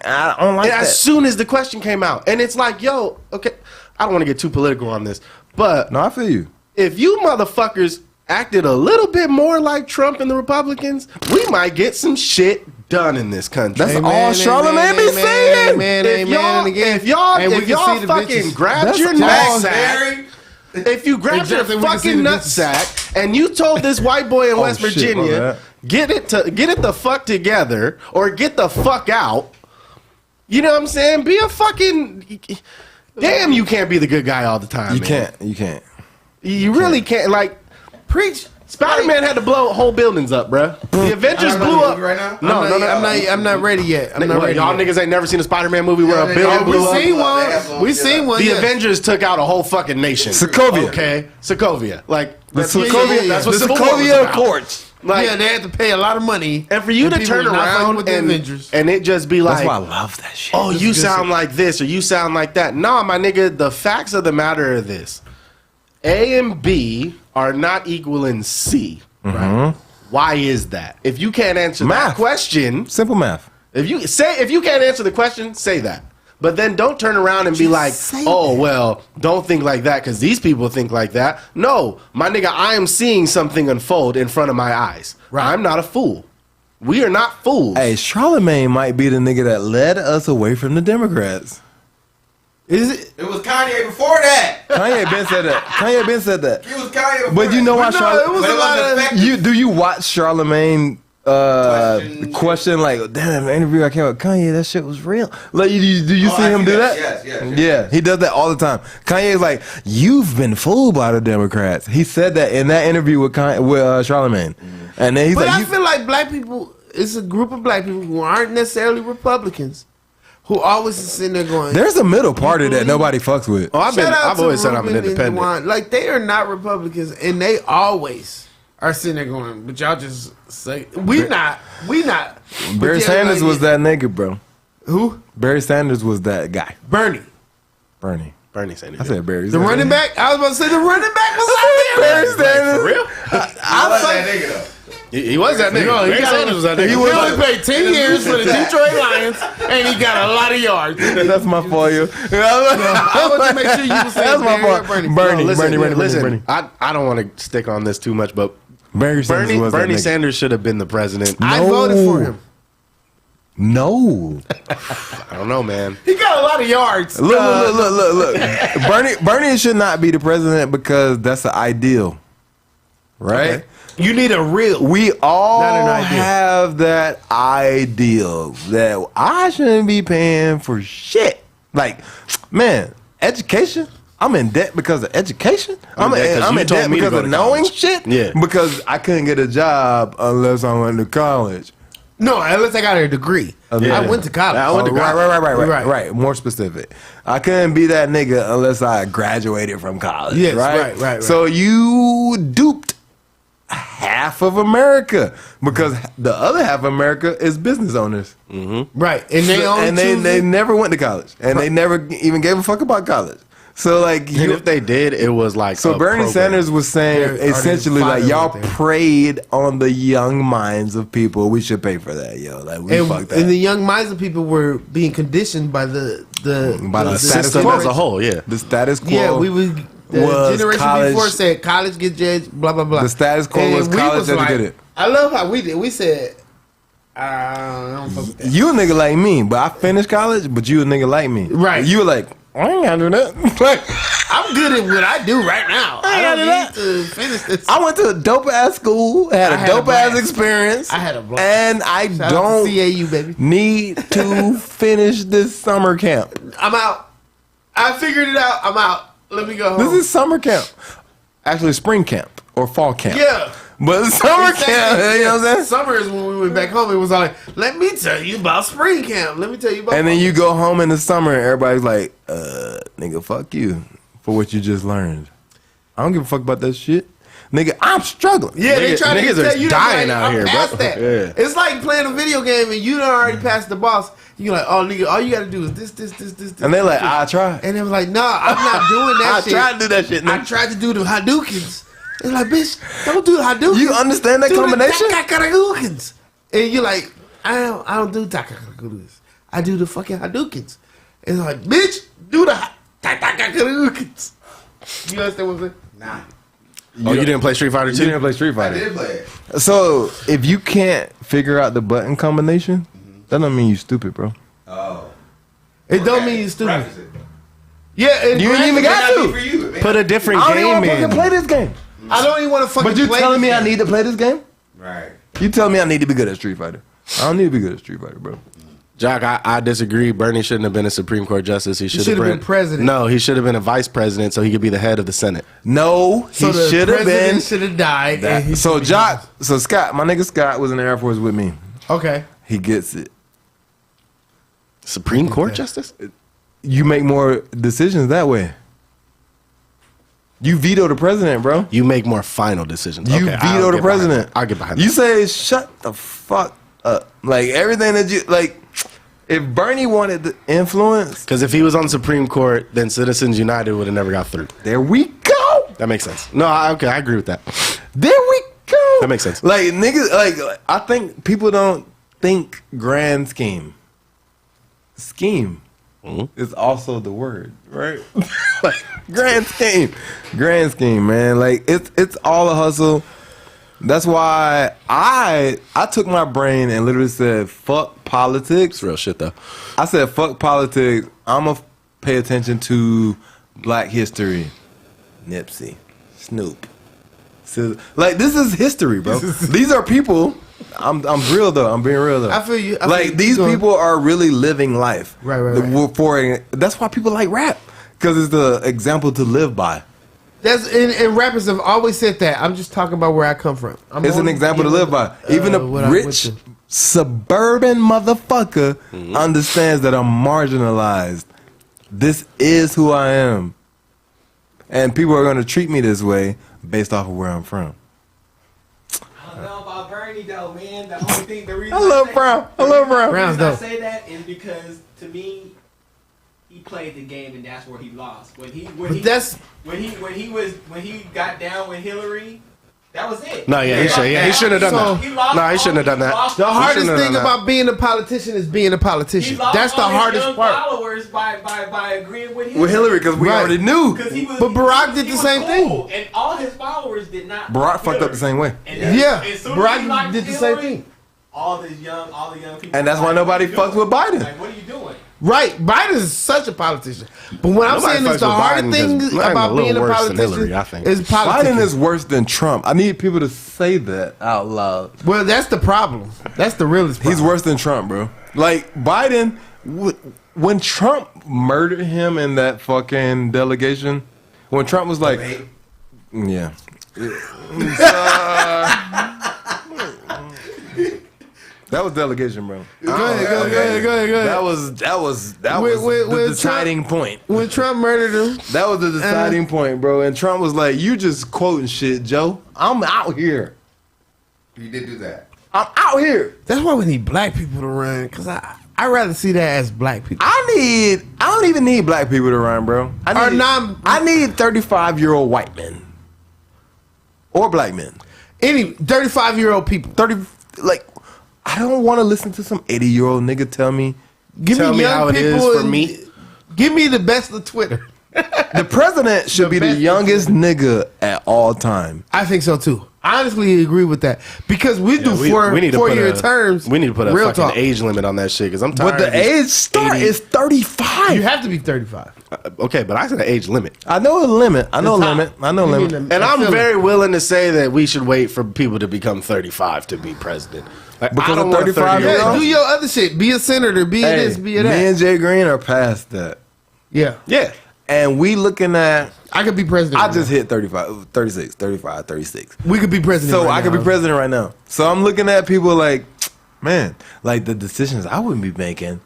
I don't like
And
that.
as soon as the question came out, and it's like, yo, okay, I don't want to get too political on this, but
No, I feel you.
if you motherfuckers acted a little bit more like Trump and the Republicans, we might get some shit done in this country.
That's all Charlemagne be saying.
If y'all fucking grabbed
That's
your
all
nutsack, if you grabbed your
Exactly, we can see
fucking
the
nutsack and you told this white boy in West
shit, my
Virginia, get it the fuck together or get the fuck out, you know what I'm saying? Be a fucking damn. You can't be the good guy all the time.
You
man.
can't. You can't.
You really can't. Like preach. Spider-Man had to blow whole buildings up, bruh. The Avengers blew up.
Right now?
No,
I'm not ready yet. I'm not
What,
ready.
y'all
yet.
niggas ain't never seen a Spider-Man movie where a
Yeah,
building
yeah,
blew
We
up.
seen
They have
one.
some-
We
yeah.
seen one.
The
yes.
Avengers took out a whole fucking nation.
Sokovia.
Okay, Sokovia. Like
The
that's
Sokovia.
That's what
The
Civil War was
Sokovia
about.
Accords.
Like,
Yeah, they had to pay a lot of money.
and for you to
people
turn
was not fucking
around
with the Avengers.
and it just be
That's
like,
why I love that shit.
oh, you
good
sound
shit.
like this or you sound like that. Nah, my nigga, the facts of the matter are this: A and B are not equaling C. Right? Why is that? If you can't answer that
Math.
question,
Simple math.
if you can't answer the question, say that. But then don't turn around and be like, oh, well, don't think like that because these people think like that. No, my nigga, I am seeing something unfold in front of my eyes.
Right.
I'm not a fool. We are not fools.
Hey, Charlemagne might be the nigga that led us away from the Democrats.
Is it?
It was Kanye before that.
Kanye been said that. Kanye been said that.
It was Kanye before
But you know why
No, it was
Charlemagne?
a lot of.
effective.
Do you watch Charlemagne
Question.
question like, damn, the interview I came with Kanye, that shit was real. Like, do you
Oh,
see
I
him
see
do
that.
that?
Yes.
Yeah, he does that all the time. Kanye's like, you've been fooled by the Democrats. He said that in that interview with Charlemagne, and then he's
But
like,
I feel like black people. It's a group of black people who aren't necessarily Republicans, who always is sitting there going.
there's a middle party that nobody fucks with.
Oh, I've
Shout out to
always said I'm an
Ruben and
independent.
Juwan. Like they are not Republicans, and they always are sitting there going. But y'all just say we not. But
Barry
yeah,
Sanders
like,
was that nigga, bro.
Who?
Barry Sanders was that guy.
Bernie,
Bernie.
Bernie Sanders.
I said Barry.
the running back. I was about to say the running back was out there.
Barry Sanders.
For real?
I like that nigga though.
He was that nigga.
No, he
Barry
got-
Sanders was that nigga.
He only played 10 years for the Detroit Lions, and he got a lot of yards.
That's my fault, yo.
I want to make sure you were saying
That's my
Barry or
fault.
Bernie.
Bernie,
Listen,
Bernie.
I don't want to stick on this too much, but
Bernie Sanders was that
Bernie
nigga.
Sanders should have been the president.
I
No.
voted for him.
No.
I don't know, man.
He got a lot of yards.
Look. Bernie should not be the president because that's the ideal. Right?
Okay.
You need a real.
We all
Not an ideal.
have that ideal that I shouldn't be paying for shit. Like, man, education. I'm in debt because of education. I'm
in debt 'cause
in
you told
debt
me to
because
go
of
to
knowing
college.
shit.
Yeah.
Because I couldn't get a job unless I went to college.
No, unless I got a degree.
Yeah.
I went to college.
I went to college.
Right. More specific. I couldn't be that nigga unless I graduated from college.
Yes,
right.
right.
So you duped half of America because the other half of America is business owners.
Right. And they only
And they never went to college, and they never even gave a fuck about college. So like,
And if they did, it was like
so
a
Bernie
program.
Sanders was saying
They're already
essentially like,
fired
y'all
right there.
preyed on the young minds of people. We should pay for that, yo. Like we fucked that.
and the young minds of people were being conditioned by the
By the status
system
quo.
as a whole. Yeah,
The status quo.
Yeah, we was the
was
generation
college-
before said college get judged, blah blah blah.
The status quo
And
was
we
college educated.
I love how we did. We said, I don't fuck with that.
You a nigga like me, but I finished college, but you a nigga like me.
Right.
You were like, I ain't gotta do that. Like,
I'm good at what I do right now. I
gotta
don't
do
need
that.
to finish this.
I went to a dope ass school, had
I
a
had a
dope ass
blast.
experience.
I had a blast.
And I
Shout out to
don't
CAU, baby.
need to finish this summer camp.
I'm out. I figured it out. I'm out. Let me go home.
This is summer camp. Actually, spring camp or fall camp.
yeah.
But summer
Exactly.
camp, you know what I'm saying?
Summer is when we went back home. It was all like, let me tell you about spring camp. Let me tell you about.
And then you go home in the summer and everybody's like, nigga, fuck you for what you just learned. I don't give a fuck about that shit. Nigga, I'm struggling.
Yeah, they try to
niggas
tell
are
you
dying
like,
out
I'm
here, bro.
past that.
Yeah.
It's like playing a video game and you done already passed the boss. You like, oh nigga, all you gotta do is this.
And they're like, I tried.
And they was like, nah, I'm not doing that
I
shit.
tried to do that shit,
I
nigga.
tried to do the Hadoukens. It's like, bitch, don't do the Hadoukens.
You understand that
do
combination?
The Takakaragookens. And you're like, I don't do Takakaragookens. I do the fucking Hadoukens. It's like, bitch, do the Takakaragookens. You understand what I'm saying?
Nah.
Oh, you didn't play Street Fighter
You
2?
didn't play Street
I
Fighter.
did play it.
So if you can't figure out the button combination, that don't mean you stupid, bro.
Oh.
It don't mean you're stupid.
Practice it.
Yeah, and
You ain't even got
It may not
to.
be for you. It may
Put
not
a different
I don't even
game
want to
in.
fucking play this game.
I don't even want to fucking
But you
play
telling
this
me I
game.
need to play this game?
be. Right.
You telling me I need to be good at Street Fighter? I don't need to be good at Street Fighter, bro.
Jock, I disagree. Bernie shouldn't have been a Supreme Court justice. He should have
should've been president.
No, he should have been a vice president so he could be the head of the Senate.
No,
So
he
the
should have been.
president should have died. and he
So
should've
Jock, so Scott, my nigga Scott was in the Air Force with me.
been- Okay.
He gets it.
Supreme Court justice?
You make more decisions that way. You veto the president, bro.
You make more final decisions.
You
Okay, I'll
veto the
get behind
president.
that. I'll get behind
You
that.
say shut the fuck up. Like everything that you like. If Bernie wanted the influence,
Because if he was on the Supreme Court, then Citizens United would have never got through.
there we go.
That makes sense. No, okay, I agree with that.
There we go.
That makes sense.
Like niggas, like I think people don't think grand scheme. Scheme is also the word, right? Like grand scheme, man. Like it's all a hustle. That's why I took my brain and literally said fuck politics.
It's real shit, though.
I said fuck politics. I'ma pay attention to Black history. Nipsey, Snoop. So, like this is history, bro. These are people. I'm real though. I'm being real though.
I feel you. I feel
Like
you.
these
Keep going.
people are really living life.
Right.
That's why people like rap because it's the example to live by.
That's and rappers have always said that. I'm just talking about where I come from.
It's an example to live by. Even a
what I went
rich
to.
suburban motherfucker understands that I'm marginalized. This is who I am. And people are going to treat me this way based off of where I'm from.
I don't know about Bernie though, man. The only thing, the reason
I love Brown. I love Brown.
Brown's
I
dope.
say that is because to me, he played the game and that's where he lost. When he got down with Hillary, That was it.
No, yeah, he shouldn't have done that. No, he shouldn't have done that.
The hardest
shouldn't have
thing
done that.
about being a politician is being a politician.
He lost
That's the
all his
hardest
young
part.
followers by agreeing with him.
With Hillary, because we
Right.
already knew.
But Barack did
he
the
was
same thing.
cool, and all his followers did not.
Barack
like
fucked up the same way.
And then,
Yeah,
as soon as
Barack
he liked
did the same
Hillary,
thing.
all the young people.
And that's why
like,
nobody
what are you
fucks with
doing?
Biden.
Like, what are you doing?
Right, Biden is such a politician. But what I'm
Nobody
saying
fucks
is the
with
hard
Biden
thing
'cause Biden's
about
a little
being a
worse than
politician
Hillary, I think.
is politics.
Biden is worse than Trump. I need people to say that out loud.
Well, that's the problem. That's the realest problem.
He's worse than Trump, bro. Like Biden, when Trump murdered him in that fucking delegation, when Trump was like, yeah. That was delegation, bro.
Go ahead.
That was
When
the deciding point.
When Trump murdered him,
That was the deciding point, bro. And Trump was like, "You just quoting shit, Joe. I'm out here.
He did do that.
I'm out here.
that's why we need black people to run. Because I rather see that as black people.
I don't even need black people to run, bro. I need 35-year-old white men or black men.
Any 35-year-old people.
30, like, I don't want to listen to some 80-year-old nigga tell me.
Tell me
young
how it is
people
for
and
me.
Give me the best of Twitter.
The president should be the
best
youngest nigga at all time.
I think so too. I honestly agree with that because we do
we need to put
4-year
a-
terms.
We need to put a
real
fucking
talk.
age limit on that shit because I'm tired.
But the
of these
age start
80
is 35.
You have to be 35.
Okay, but I said an age limit.
I know a limit. I know a limit. I know a
You
limit.
mean the-
And
I
I'm
feel
very willing to say that we should wait for people to become 35 to be president. Like,
Because
I don't
of
want a
35
30-year-old.
Yeah, do your other shit. Be a senator. Be a
Hey,
this. Be a
me
that.
and JGreen are past that.
Yeah,
Yeah.
And we looking at,
I could be president.
I
right
just
now.
hit 35, 36, 35, 36.
We could be president.
So
right
I could
now.
be president right now. So I'm looking at people like, man, like the decisions I wouldn't be making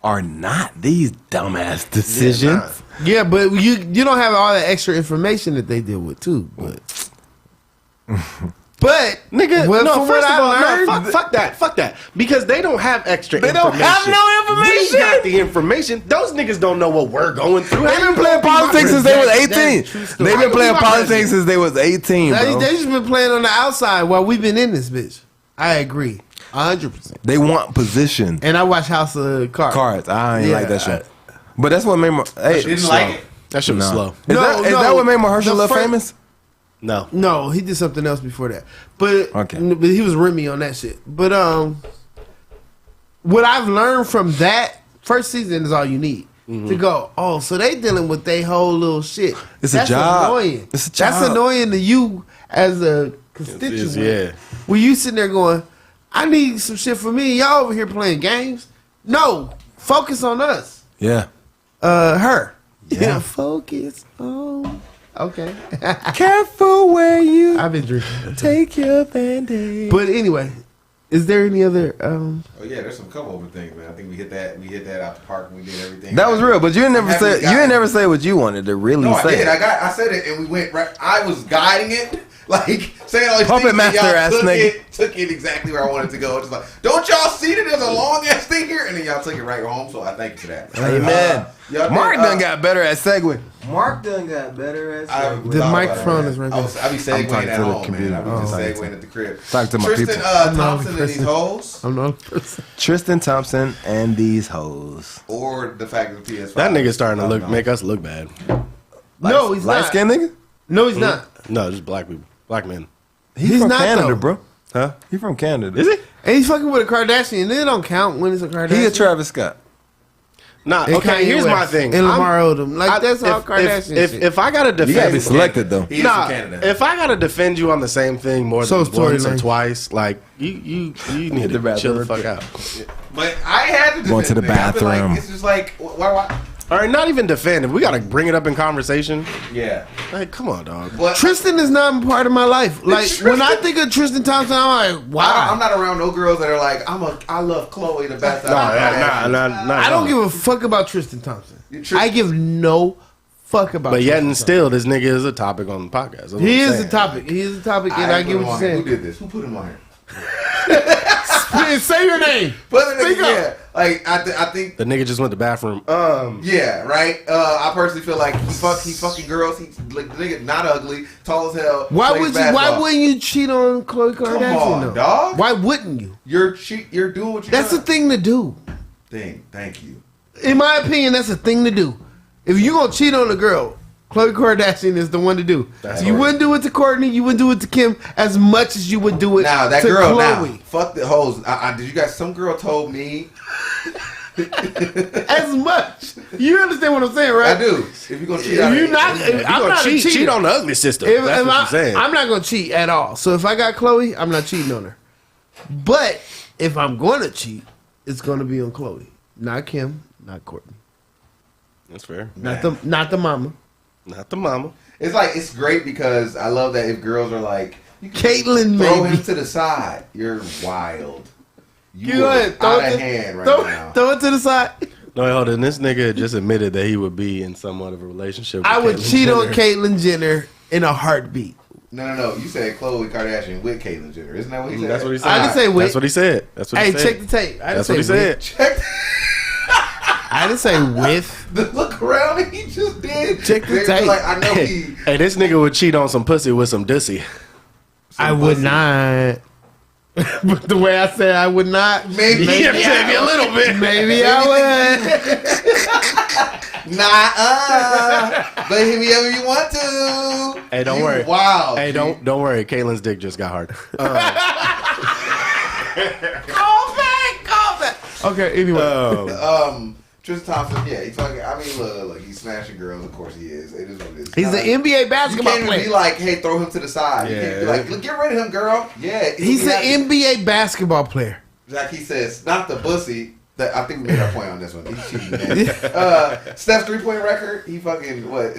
are not these dumbass decisions.
Yeah, but you don't have all the extra information that they deal with too. But
Nigga,
well,
no,
from
first
what
of all,
I learned,
fuck that. Because they don't have extra
They don't
information.
have no information.
We got the information. Those niggas don't know what we're going through.
They've
How
been
you
playing
gonna be my
politics since they was
president?
18.
That's true story.
They've been playing
How you
politics
president?
since they was 18,
they
bro.
just been playing on the outside while we've been in this bitch. I agree, 100%.
They want position.
And I watch House of Cards.
Cards. I ain't
Yeah,
like that shit. But that's what made my. Hey,
Didn't like it.
That shit was
no.
slow.
Is, that, is that what made Mahershala
the first-
famous?
No.
No, he did something else before that. But
Okay.
but he was Remy on that shit. But what I've learned from that first season is all you need to go. Oh, so they dealing with their whole little shit.
It's a
That's
job.
Annoying.
It's a
That's
job.
annoying to you as a constituent.
yeah.
When you sitting there going, I need some shit for me. Y'all over here playing games. No, focus on us.
Yeah.
Her.
Yeah.
Focus on. Okay.
Careful where you
I've been drinking.
take your Band-Aid.
But anyway, is there any other?
Oh yeah, there's some come over things, man. I think we hit that out the park and we did everything.
That was real, but you didn't never
Happy
say
we got
you didn't
it.
never say what you wanted to really
No, I
say.
did. I said it, and we went right. I was guiding it, like saying all these
Puppet
things, and
master
y'all
ass nigga.
took it exactly where I wanted to go. Just like, don't y'all see that there's a long ass thing here, and then y'all took it right home. So I thank you for that.
Amen.
Y'all
Mark
did,
done got better at segue.
Mark done got better at
I
The
thought
microphone
about it,
is right
man.
there.
I be segueing
talking
at
to the
home,
computer.
man. I be
Oh.
just segueing at the crib.
Talk to my
Tristan
people.
Thompson and these hoes,
I'm not a person.
Tristan Thompson and these hoes.
or the fact that the PS5.
That nigga starting to make us look bad.
No, he's
Light
not.
skinned nigga?
No, he's not.
No, just black people. Black men.
He's
from
not,
Canada,
though.
bro.
Huh?
He from Canada.
Is he?
And he's fucking with a Kardashian. It don't count when it's a Kardashian.
He a Travis Scott.
Nah,
And
okay,
Kanye
here's my
West
thing.
And
I'm-
Lamar Odom. Like, that's all
if,
Kardashian
if,
shit.
if I gotta defend,
You gotta be selected though.
He is
nah,
from Canada.
if I gotta defend you on the same thing more
So
than
is Tory
once or
Lanez.
twice, like you need
the
to
bathroom
chill the
real
fuck
quick.
out.
But I had to
Going to the
defend it. I feel
bathroom.
Like, it's just like why?
All right, not even defend. If we gotta bring it up in conversation,
Yeah.
like come on, dog.
But
Tristan is not a part of my life. Like,
Tristan-
when I think of Tristan Thompson, I'm like, wow.
I'm not around no girls that are like I love Chloe the best.
Nah,
I don't give a fuck about Tristan Thompson. I give no fuck about
But yet
Tristan
and still, this nigga is a topic on the podcast. That's what
He
I'm
is
saying.
a topic. He is a topic, and I get what you're
Who
saying.
did this? Who put him on here?
Say your name.
Put the
Speak
nigga,
up.
yeah. Like I think
The nigga just went to the bathroom.
yeah, right. I personally feel like he fucking girls. He's like the nigga not ugly, tall as hell.
Why
plays
would you?
basketball.
Why wouldn't you cheat on Khloe Kardashian?
on,
though?
dog.
Why wouldn't you?
You're doing what you.
That's the thing to do.
Thank you.
In my opinion, that's a thing to do. If you gonna cheat on a girl, Khloe Kardashian is the one to do. You wouldn't do it to Courtney. You wouldn't do it to Kim as much as you would do it
Now that
to
girl,
Khloe.
now fuck the hoes. Did you guys? Some girl told me.
As much. You understand what I'm saying, right?
I do. If you're gonna cheat,
If you're not,
You
I'm
gonna
not a cheater.
cheat on the ugly sister.
If
That's what
I,
you're saying.
I'm not gonna cheat at all. So if I got Khloe, I'm not cheating on her. But if I'm gonna cheat, it's gonna be on Khloe, not Kim, not Courtney,
That's fair.
not the mama.
Not the mama.
It's like it's great because I love that if girls are like, you can
Caitlyn,
throw
maybe.
him to the side. You're wild. You
Go
are
ahead,
out of hand right now.
throw it to the side.
No, hold on. This nigga just admitted that he would be in somewhat of a relationship with
I would
Caitlyn
cheat
Jenner.
on Caitlyn Jenner in a heartbeat.
No. You said Khloe Kardashian with Caitlyn Jenner. Isn't that what he said?
That's what he said.
I didn't say with.
That's what he said. That's what
Hey,
he said.
check the tape. I didn't
That's what he
say with.
said.
Check
I didn't say with.
the look around that he just did.
Check the
They
tape.
Like I know
Hey,
he.
hey, this nigga would cheat on some pussy with some dussy.
I would not. But the way I said I would not.
Maybe
a little bit.
Maybe I would.
But hit me if you want to.
Hey, don't
You
worry.
Wow.
Hey, don't worry. Caitlin's dick just got hard.
Call back. Okay, anyway.
Tristan Thompson, yeah, he's fucking. I mean, look, he's smashing girls. Of course, he is. It is what it is.
He's an NBA
You
basketball
can't even
player.
be like, hey, throw him to the side. You can't be like, look, get rid of him, girl. Yeah,
He's an NBA basketball player.
Like he says, not the bussy. That I think we made our point on this one. He's cheating, man. Steph's 3-point record. He fucking what?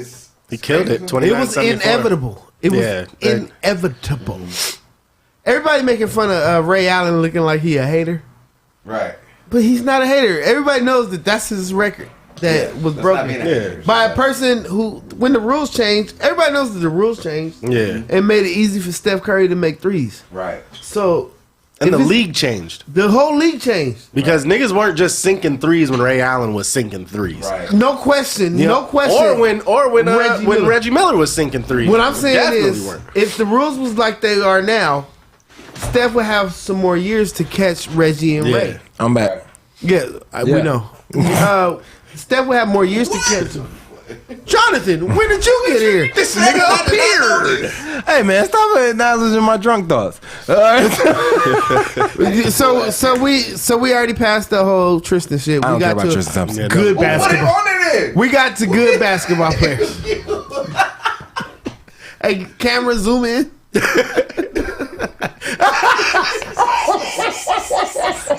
He killed it.
It
29,
was
74.
inevitable. It was inevitable. Everybody making fun of Ray Allen looking like he a hater,
Right.
but he's not a hater. Everybody knows that that's his record that was
That's not
broken
being a hater.
by a person who, when the rules changed, everybody knows that the rules changed.
Yeah.
And made it easy for Steph Curry to make threes.
Right.
So
And
if
the
it's-
league changed.
the whole league changed.
Because niggas weren't just sinking threes when Ray Allen was sinking threes.
Right.
No question.
You know?
No question.
Or when
Reggie Miller.
Reggie Miller was sinking threes.
What I'm saying
Definitely
is,
weren't.
if the rules was like they are now, Steph would have some more years to catch Reggie and Ray.
I'm back.
Yeah, we
Yeah.
know. Steph would have more years to catch him. Jonathan, when did you get here?
This nigga appeared.
Hey man, stop acknowledging my drunk thoughts.
So we already passed the whole Tristan shit.
I
We
don't care
got
about
to
Tristan Thompson.
good
Well, put it
basketball.
on it then.
We got to good basketball players. Hey, camera, zoom in.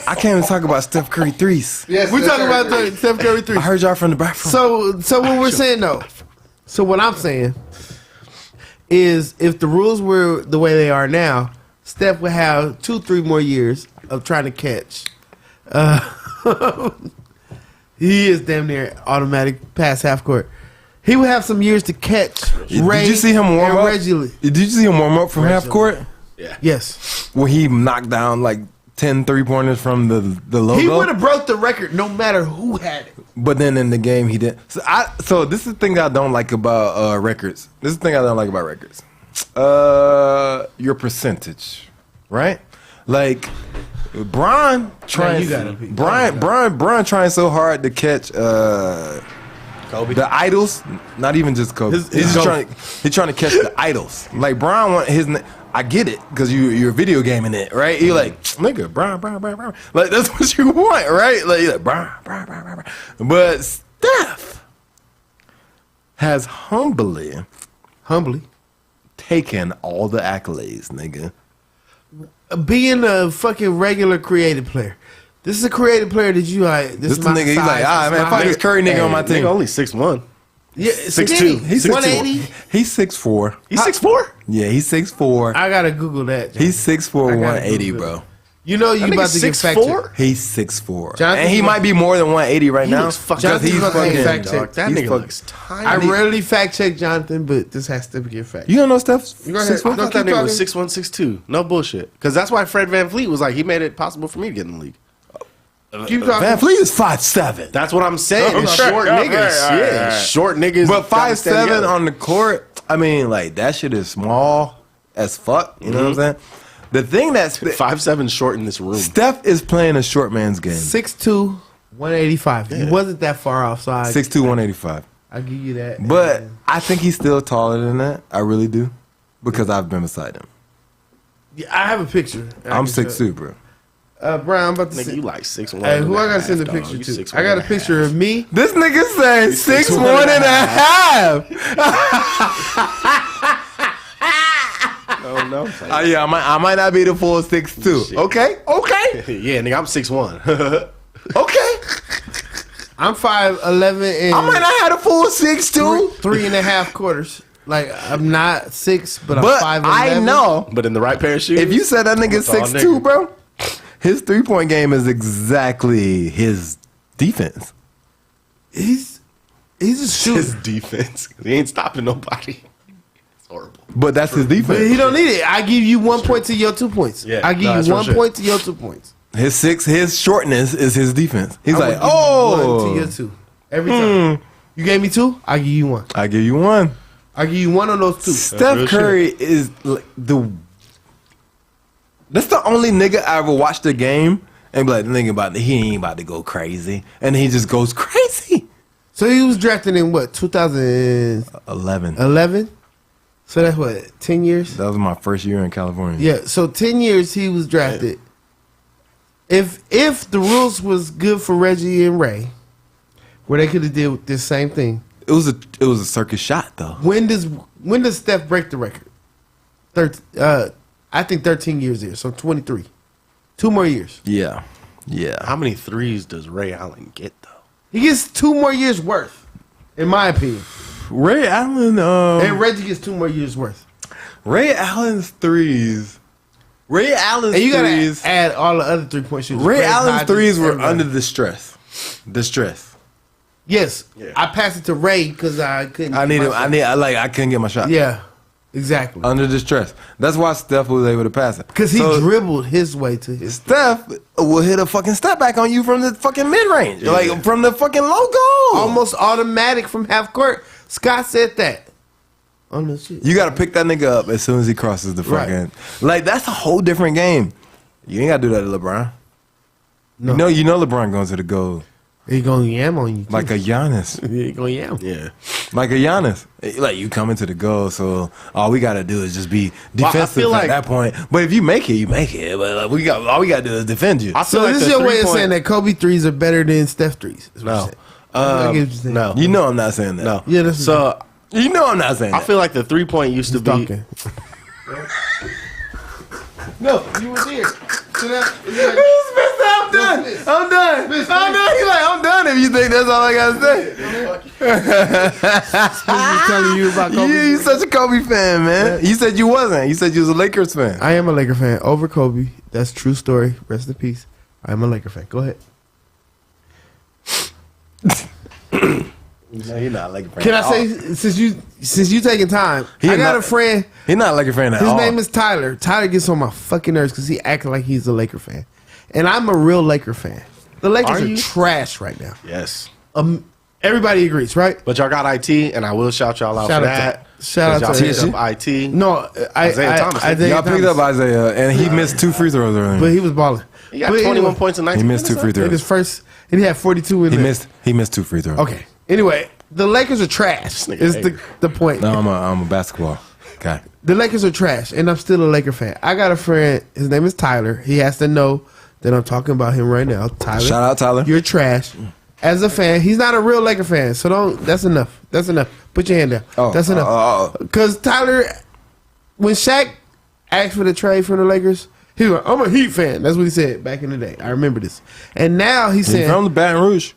I can't even talk about Steph Curry threes.
Yes,
We're
Steph
talking
Curry.
about the Steph Curry three.
I heard y'all from the bathroom.
So what we're saying though, so what I'm saying is if the rules were the way they are now, Steph would have 2-3 more years of trying to catch. He is damn near automatic pass half court. He would have some years to catch Ray.
Did you see him warm
and
up?
Reggie.
Did you see him warm up from half court?
Yes.
Where he knocked down like 10 3-pointers from the logo?
He would have broke the record no matter who had it.
But then in the game he did. So this is the thing I don't like about records. This is the thing I don't like about records. Your percentage, right? Like Brian trying, Brian trying so hard to catch
Kobe.
the idols. Not even just Kobe. He's trying to catch the idols. Like Brian want his. I get it because you're video gaming it, right? You're like, nigga, Brian. Like that's what you want, right? Like you're like Brian. But Steph has humbly taken all the accolades, nigga.
Being a fucking regular creative player. This is a creative player that you like. This is
the
my
nigga. He's
size,
like,
this is
man,
my
fuck
height.
this Curry nigga on my team.
Nigga only 6'1".
Yeah,
6'2".
He's 180.
He's 6'4".
He's 6'4"?
Yeah, he's 6'4".
I gotta Google that.
He's 6'4",
I gotta
180,
Google
bro.
it. You know you
That
about
nigga
to get fact
6'4"?
checked.
He's 6'4",
Jonathan,
and he
you
might be more than 180 right now.
looks fucking-
because
Jonathan's
he's
about to get
fucking.
fact checked.
That
He's
nigga
fucking-
looks
I
tiny.
rarely fact check Jonathan, but this has to get fact.
You don't know Steph's
You go ahead.
6'4"?
I thought
Keep
that nigga was
talking.
6'1", 6'2". No bullshit. Because that's why Fred VanVleet was like, he made it possible for me to get in the league.
Keep talking.
Van Fleet is 5'7".
That's what I'm saying. It's short niggas. Yeah, short niggas.
But
gotta stand
5'7"
together.
on the court, I mean, like, that shit is small as fuck. You know what I'm saying? The thing that's
5'7" short in this room.
Steph is playing a short man's game.
6'2", 185. He wasn't that far off, so
6'2", 185.
I'll give you that.
But I think he's still taller than that. I really do. Because I've been beside him.
Yeah, I have a picture.
I'm 6'2", bro.
Brian, I'm about to
Nigga,
send.
you like 6'1".
Hey, who I gotta send the picture to? I got a picture of me.
This nigga saying 6'1" and a half.
Oh no.
Yeah, I might not be the full 6'2".
Shit.
Okay.
Yeah, nigga, I'm 6'1".
Okay.
I'm 5'11" and
I might not have the full 6'2".
3.5 quarters. Like I'm not 6, but I'm
But
5'11".
I know.
But in the right pair of shoes.
If you said that nigga
That's all
6'2",
nigga.
bro, his 3-point game is exactly his defense.
He's a
his
shooter.
defense, he ain't stopping nobody. It's horrible.
But that's his
But he
defense.
don't need it. I give you 1 point to your 2 points.
Yeah,
I give
no, that's
you
for
1
sure.
point to your 2 points.
His shortness is his defense. He's
I would
like,
give you
oh,
1 to your 2 every time. You gave me 2, I give you 1.
I give you one.
I give you 1 on those 2.
Steph
real
Curry is like that's the only nigga I ever watched a game and be like, nigga he ain't about to go crazy, and he just goes crazy.
So he was drafted in what, 2011?
11.
So that's what, 10 years?
That was my first year in California.
Yeah, so 10 years he was drafted. If the rules was good for Reggie and Ray, where they could have did this same thing.
It was a circus shot though.
When does Steph break the record? I think 13 years there, so 23. 2 more years.
Yeah.
How many threes does Ray Allen get though?
He gets 2 more years worth, in my opinion.
Ray Allen.
And Reggie gets 2 more years worth.
Ray Allen's threes. Ray Allen's
And you gotta
threes.
add all the other 3-point shooters.
Ray
Craig
Allen's
Hodges,
threes were
everybody.
under distress.
Yes,
Yeah.
I passed it to Ray because I couldn't.
I
get
needed.
my
I couldn't get my shot.
Yeah, exactly.
Under distress. That's why Steph was able to pass it.
Because he
So,
dribbled his way to his.
Steph will hit a fucking step back on you from the fucking mid range, like from the fucking logo.
Almost automatic from half court. Scott said that. On the shit.
You got to pick that nigga up as soon as he crosses the
Right.
fucking. Like that's a whole different game. You ain't got to do that to LeBron.
No.
You know LeBron going to the goal
He gonna yam on you. Too.
like a Giannis,
he gonna yam.
Yeah.
like a Giannis. Like you coming to the goal, so all we got to do is just be defensive
feel
at
like-
that point. But if you make it, you make it. But like, all we got to do is defend you.
I feel
So
like
this is
the
your way of
3-point
saying that Kobe threes are better than Steph threes. Is what
No.
you're saying. I get what you're saying.
No.
You know I'm not saying that.
No.
Yeah, that's
so
You know I'm not saying
I
that.
feel like the 3-point used to be.
Duncan. No, you were there. So that,
I'm done.
Miss.
I'm done.
Miss,
I'm done. He's like, I'm done if you think that's all I got to say.
I'm telling you about Kobe.
You such a Kobe fan, man. You said you wasn't. You said you was a Lakers fan.
I am a Laker fan over Kobe. That's true story. Rest in peace. I am a Laker fan. Go ahead.
No, you're not a Lakers fan.
Can I say since you taking time?
He
I got
not-
a friend.
He's not a Lakers fan at
His
all.
name is Tyler. Tyler gets on my fucking nerves because he acting like he's a Laker fan, and I'm a real Laker fan. The Lakers
Are
are
you?
trash right now.
Yes.
Everybody agrees, right?
But y'all got IT, and I will shout y'all out
Shout
for
out to-
that.
shout out
'Cause
to
y'all picked
TSG?
up IT.
No,
Isaiah Thomas.
Y'all picked up Isaiah, and he missed 2 free throws earlier.
but he was balling.
He got
But
21
anyway,
points in 19
He missed 2
minutes,
free
huh?
in his
throws.
first, and he had 42 in
He
there.
missed 2 free throws.
Okay. Anyway, the Lakers are trash.
This nigga
Is
hater.
the point?
No, I'm a basketball guy.
The Lakers are trash, and I'm still a Laker fan. I got a friend. His name is Tyler. He has to know that I'm talking about him right now. Tyler,
Shout out Tyler.
you're trash. As a fan, he's not a real Laker fan, so don't. That's enough. That's enough. Put your hand down.
Oh,
That's enough. Because Tyler, when Shaq asked for the trade from the Lakers, he was like, "I'm a Heat fan." That's what he said back in the day. I remember this. And now he's
He's
saying,
from the Baton Rouge.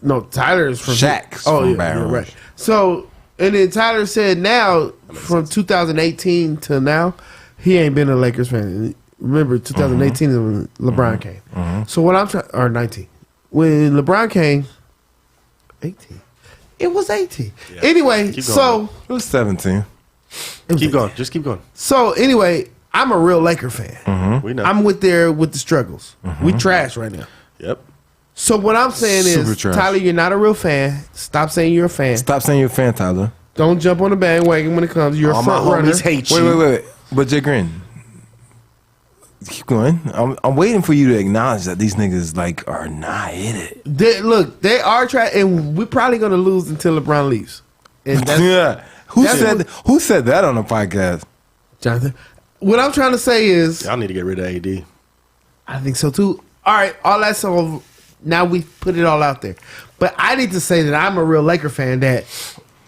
"No, Tyler is from
Shaq's
Oh
from
yeah,
Baton
you're
Rouge.
right." So, and then Tyler said now, from 2018 to now, he ain't been a Lakers fan. Remember, 2018 is when LeBron came. So what I'm trying, or 19, when LeBron came, 18. It was 18. Anyway,
Keep going,
so
It was 17.
it was
Keep
18.
going. Just keep going.
So anyway, I'm a real Laker fan.
We know.
I'm with the struggles. We trash right now.
Yep.
So what I'm saying
Super
is,
trash.
Tyler, you're not a real fan. Stop saying you're a fan.
Stop saying you're a fan, Tyler.
Don't jump on the bandwagon when it comes. You're
All
a
my
front runner.
homies hate
Wait,
you.
wait. But JGreen, keep going. I'm waiting for you to acknowledge that these niggas like are not in it.
They are trying, and we're probably gonna lose until LeBron leaves. And that's,
Yeah.
that's
Who said that on the podcast?
Jonathan. What I'm trying to say is,
Y'all need to get rid of AD.
I think so too. All right, all that's over. Now we put it all out there. But I need to say that I'm a real Laker fan. That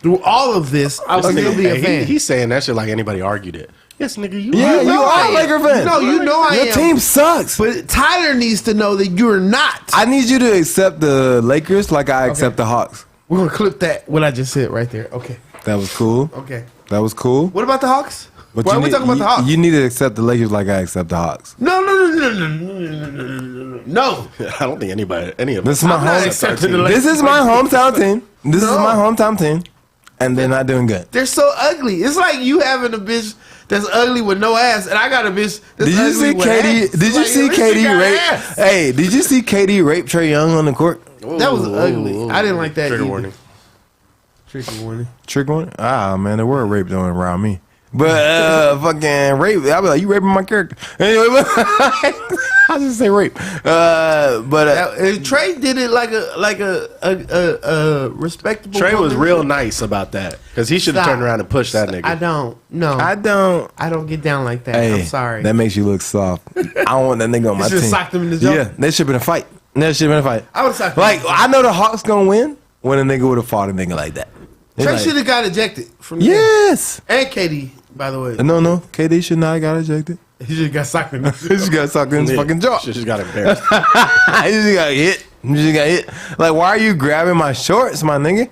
through all of this, I will still be a fan.
He's saying that shit like anybody argued it. Yes, nigga, you
Yeah,
are.
you are a Laker fan.
No, you know I
Your
am.
team sucks.
But Tyler needs to know that you're not.
I need you to accept the Lakers like I accept the Hawks.
We're gonna clip that. What I just said right there. Okay.
That was cool.
Okay.
That was cool.
What about the Hawks?
But
Why are we talking about the Hawks?
You need to accept the Lakers like I accept the Hawks.
No.
I don't think any of
This is
us.
my
I'm not
home.
accepting the Lakers.
This is my hometown team. This is
No.
my hometown team, and they're not doing good.
They're so ugly. It's like you having a bitch that's ugly with no ass, and I got a bitch that's
Did you
ugly
see
with
KD?
ass.
Did you
Like,
see
at least she
KD
got
rape?
ass.
Hey, did you see KD rape Trae Young on the court?
That was ugly. I didn't like that.
Trigger
either.
warning.
Trigger warning.
Trick one? Ah, man, the word rape don't around me. But fucking rape, I'll be like, you raping my character. Anyway, I just say rape.
Trey did it like a respectable.
Trey was
woman.
real nice about that because he should have
Stop.
turned around and pushed that nigga.
I don't. No,
I don't.
I don't get down like that.
Hey,
I'm sorry.
That makes you look soft. I don't want that nigga on my
should've
team.
socked him in the jaw.
Yeah, they should have been a fight. There should have been a fight.
I would've socked him
Like,
in the jaw.
I know the Hawks gonna win when a nigga would have fought a nigga like that. They
Trey
like,
should have got ejected from the game.
yes.
And KD, by the way.
No. KD should not have got ejected.
He just got socked in the
He just got sucked in his
Yeah.
fucking jaw.
Shit just got embarrassed.
He just got hit. He just got hit. Like, why are you grabbing my shorts, my nigga?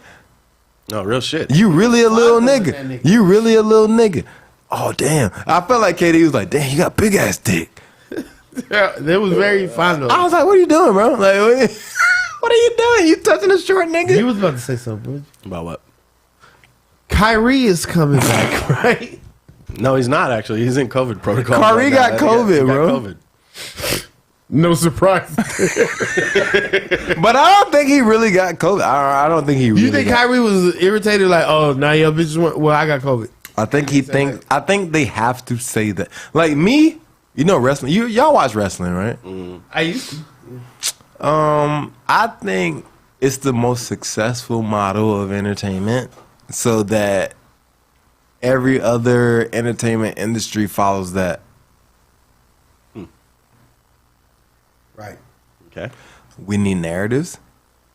No, real shit.
You really a little
wasn't
nigga.
that nigga?
You really a little nigga. Oh, damn. I felt like KD was like, damn, you got big ass dick.
That was very fond of
I
him.
was like, what are you doing, bro? Like, what are you doing? You touching a short nigga?
He was about to say something.
About what?
Kyrie is coming back, right?
No, he's not actually. He's in COVID protocol.
Kyrie got COVID,
he
bro.
COVID.
No surprise.
But I don't think he really got COVID. I don't think he really
You think
got
Kyrie was irritated? Like, oh, now your bitches went. Well, I got COVID.
I think I think they have to say that. Like me, you know wrestling. Y'all watch wrestling, right?
I used to.
I think it's the most successful model of entertainment, so that every other entertainment industry follows that.
Right.
Okay.
We need narratives,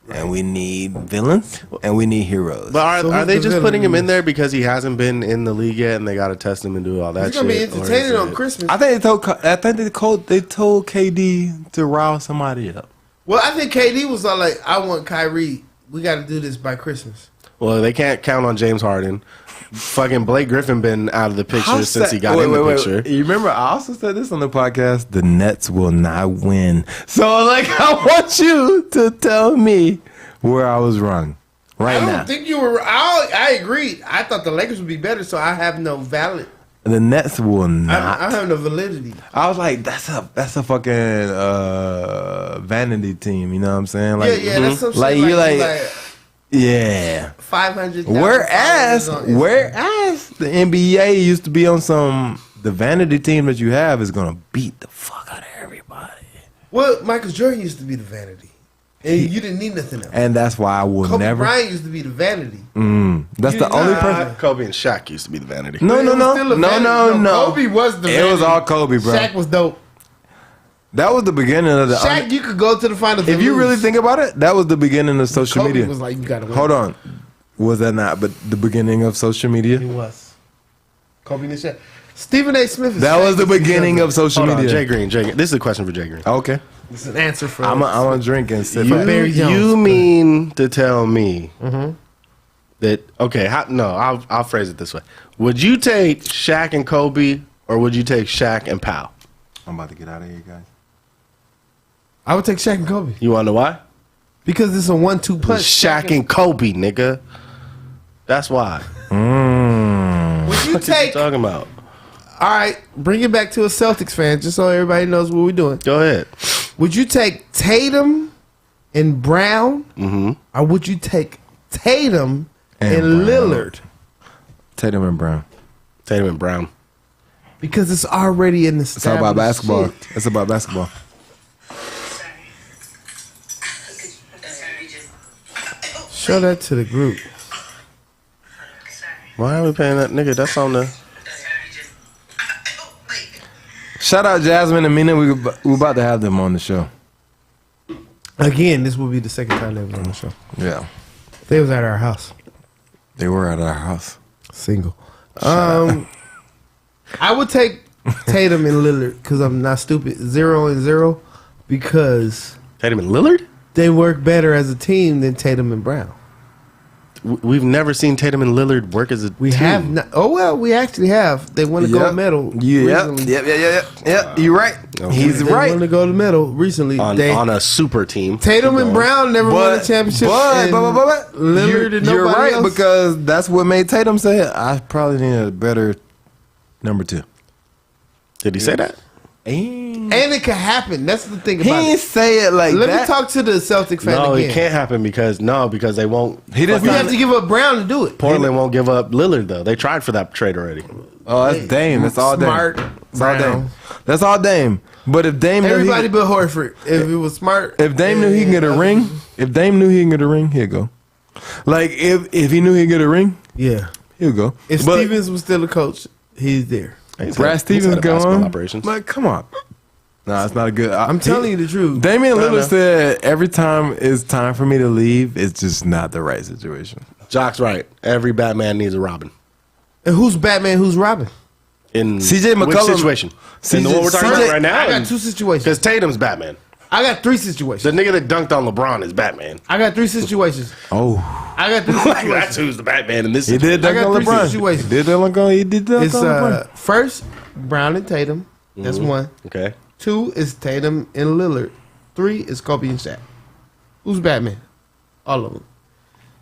and we need villains, and we need heroes.
But
So
are
who's
they
the
just putting him
villain?
in there because he hasn't been in the league yet, and they got to test him and do all that
It's
shit?
gonna be
Or is
entertaining on
it-
Christmas.
I think they told KD to rile somebody up.
Well, I think KD was all like, I want Kyrie. We got to do this by Christmas.
Well, they can't count on James Harden. Fucking Blake Griffin been out of the picture
How
since
sad-
he got in the picture.
You remember I also said this on the podcast, the Nets will not win. So like I want you to tell me where I was wrong right
I
now.
don't think you were. I agreed. I thought the Lakers would be better, so I have no valid.
The Nets will not.
I have no validity.
I was like, that's a fucking vanity team, you know what I'm saying? Like,
yeah, that's some
like
shit.
you
Like,
like, yeah.
500.
Whereas the NBA used to be on the vanity team that you have is gonna beat the fuck out of everybody,
Well, Michael Jordan used to be the vanity, and you didn't need nothing else.
and that's why I will
Kobe
never.
Bryant used to be the vanity.
That's
You
the only
not-
person.
Kobe and Shaq used to be the vanity.
No,
But
no,
it was
no,
still a
no,
vanity.
no.
Kobe was the
It
vanity.
was all Kobe, bro.
Shaq was dope.
That was the beginning of the.
Shaq, you could go to the finals.
if
and
you really
lose.
think about it, that was the beginning of social
Kobe
media.
was like, you gotta win.
Hold on, was that not? But the beginning of social
It
media.
was. Kobe and Shaq. Stephen A. Smith. Is
That was the
Shaq.
beginning of social
Hold on,
media.
JGreen. This is a question for JGreen.
Okay,
It's an answer for.
I'm a drink and sit
You-
back.
Barry Jones.
You mean to tell me that? Okay, I'll phrase it this way: would you take Shaq and Kobe, or would you take Shaq and Powell?
I'm about to get out of here, guys.
I would take Shaq and Kobe
You want to know why?
because it's a 1-2 punch.
Shaq and Kobe, nigga. That's why.
Would you
What you
take?
talking about?
All right, bring it back to a Celtics fan, just so everybody knows what we're doing.
Go ahead.
Would you take Tatum and Brown, or would you take Tatum and Lillard?
Tatum and Brown.
Tatum and Brown.
Because it's already in the.
It's all about basketball. It's about basketball.
Show that to the group.
Why are we paying that nigga? That's on the.
Shout out Jasmine and Mina. We about to have them on the show.
Again, this will be the second time they was on the show.
Yeah.
They was at our house.
They were at our house.
Single. I would take Tatum and Lillard because I'm not stupid. 0-0 because
Tatum and Lillard?
they work better as a team than Tatum and Brown.
We've never seen Tatum and Lillard work as a
We
team.
have not. Oh well, we actually have. They won a gold medal. recently.
Yeah. You're right.
Okay.
He's
They
right.
won the gold medal recently.
on a super team.
Tatum and Brown never won a championship. and Lillard and
you're
nobody
right
else.
because that's what made Tatum say it. I probably need a better number 2.
Did he say that?
And it could happen. That's the thing
He
about
didn't
it.
say it like
Let
that.
me talk to the Celtic fan
No,
again.
it can't happen because they won't.
He didn't
We
say
have to give up Brown to do it.
Portland won't give up Lillard though. They tried for that trade already.
Oh, that's Dame. That's all Dame.
Smart,
That's all
Brown.
Dame. That's all Dame. But if Dame knew
Everybody but Horford. If it was smart.
if Dame knew he can get a ring, if Dame knew he can get a ring, he'd go. Like if he knew he'd get a ring,
Yeah.
he'll go.
If
But
Stevens was still a coach, he's there.
Brad Stevens go
basketball
on.
operations.
Like, come on. Nah, it's not a good.
I'm telling you the truth.
Damian
No,
Lillard
no.
said every time it's time for me to leave, it's just not the right situation.
Jock's right. Every Batman needs a Robin.
And who's Batman? Who's Robin?
In
CJ
which
McCollum-
situation? In the
CJ
one we're talking about right now.
I got 2 situations.
Because Tatum's Batman.
I got 3
The
situations.
nigga that dunked on LeBron is Batman.
I got 3 situations.
Oh,
I got 3
Like, that's
situations.
who's the Batman in this
he
situation.
did dunk
I got
on
3
LeBron.
situations.
He did dunk on. He did dunk
It's
on LeBron.
first Brown and Tatum. That's 1.
Okay.
2 is Tatum and Lillard. 3 is Kobe and Shaq. Who's Batman? All of them.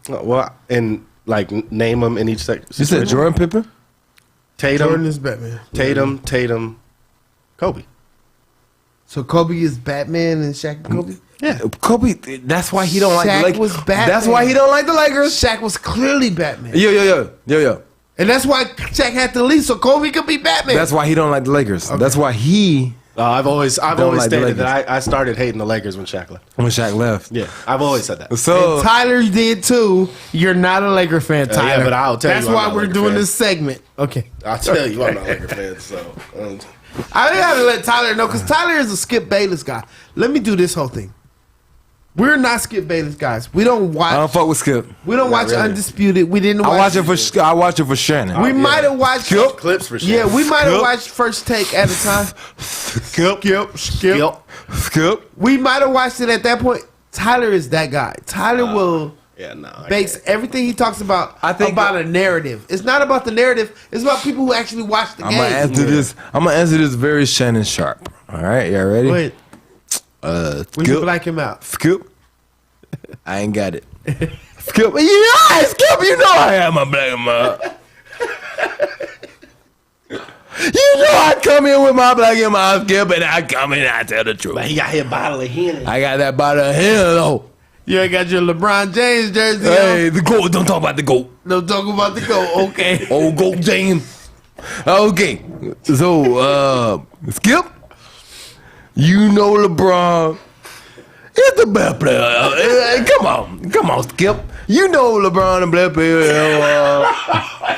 Well, and like name them in each section.
You said Jordan Pippen?
Tatum,
Jordan is Batman.
Tatum, Kobe.
So Kobe is Batman and Shaq and Kobe?
Yeah, Kobe. That's why he don't like the
Shaq
Lakers.
was Batman.
That's why he don't like the Lakers.
Shaq was clearly Batman.
Yo.
And that's why Shaq had to leave so Kobe could be Batman.
That's why he don't like the Lakers. That's why he
I've always
like the
stated
Lakers.
that I started hating the Lakers when Shaq left.
when Shaq left.
Yeah, I've always said that.
So
And Tyler did too. You're not a Laker fan, Tyler.
yeah, but I'll tell you
That's
I'm
why
not a
we're
Laker
doing
fan.
this segment. Okay.
I'll tell you, I'm not a Laker fan. So
I didn't have to let Tyler know because Tyler is a Skip Bayless guy. Let me do this whole thing. We're not Skip Bayless guys. We don't watch.
I don't fuck with Skip.
We don't watch
really.
Undisputed. We didn't watch.
I watch it for Shannon.
We might have watched
clips for sure.
Yeah, we might have
Skip.
watched First Take at a time.
Skip. Skip.
We might have watched it at that point. Tyler is that guy. Tyler will
Yeah, no. I
base
can't.
everything he talks about
I think
about a narrative. It's not about the narrative. It's about people who actually watch the
I'm
game.
gonna answer this. I'm gonna answer this very Shannon sharp. All right, y'all ready?
Wait, would you
Skip.
black him out?
Skip. I ain't got it. Skip. Yeah, Skip. You know I am a black man. You know I come in with my black in my Skip, and I come in and I tell the truth.
But he got hit bottle of Henny.
I got that bottle of hell though.
You ain't got your LeBron James jersey
Hey,
on.
the goat. Don't talk about the goat.
No talk about the goal. Okay.
Oh, goat James. Okay. So, Skip, you know LeBron is the best player. Come on, Skip. You know LeBron the best player.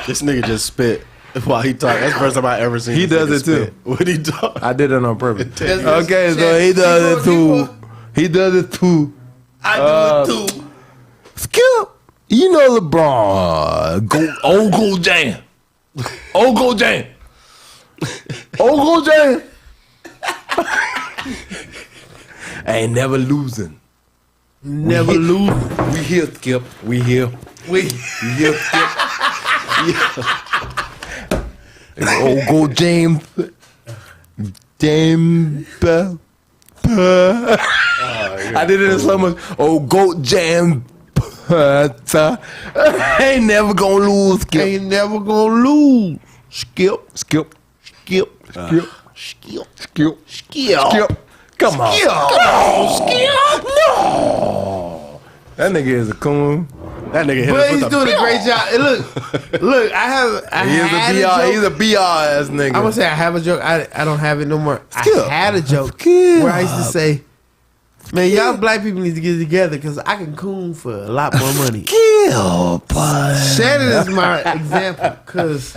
This nigga just spit while he talked. That's the first time I ever seen.
He
this
does
nigga
it too.
spit. What he talk?
I did it on purpose.
That's-
Okay, so he does it too. He does it too.
I do it too.
Skip, you know LeBron. Old Gold Jam. Old Gold Jam. Old Gold Jam. Ain't never losing.
Never lose.
We here, Skip. We here.
We
here, Skip. Old Gold James. James. I did it in slow motion. Oh, Goat Jam. Ain't never gonna lose, Skip.
ain't never gonna lose.
Skip.
Skip.
Skip. Skip. Come on. No. That nigga is a coon.
That nigga hit
But
us
he's
with
doing a great job. And look,
He's a BR ass nigga.
I'm gonna say I have a joke. I don't have it no more.
Skill.
I had a joke
Skill.
where I used to say, "Man, y'all black people need to get it together because I can coon for a lot more money." Shannon is my example because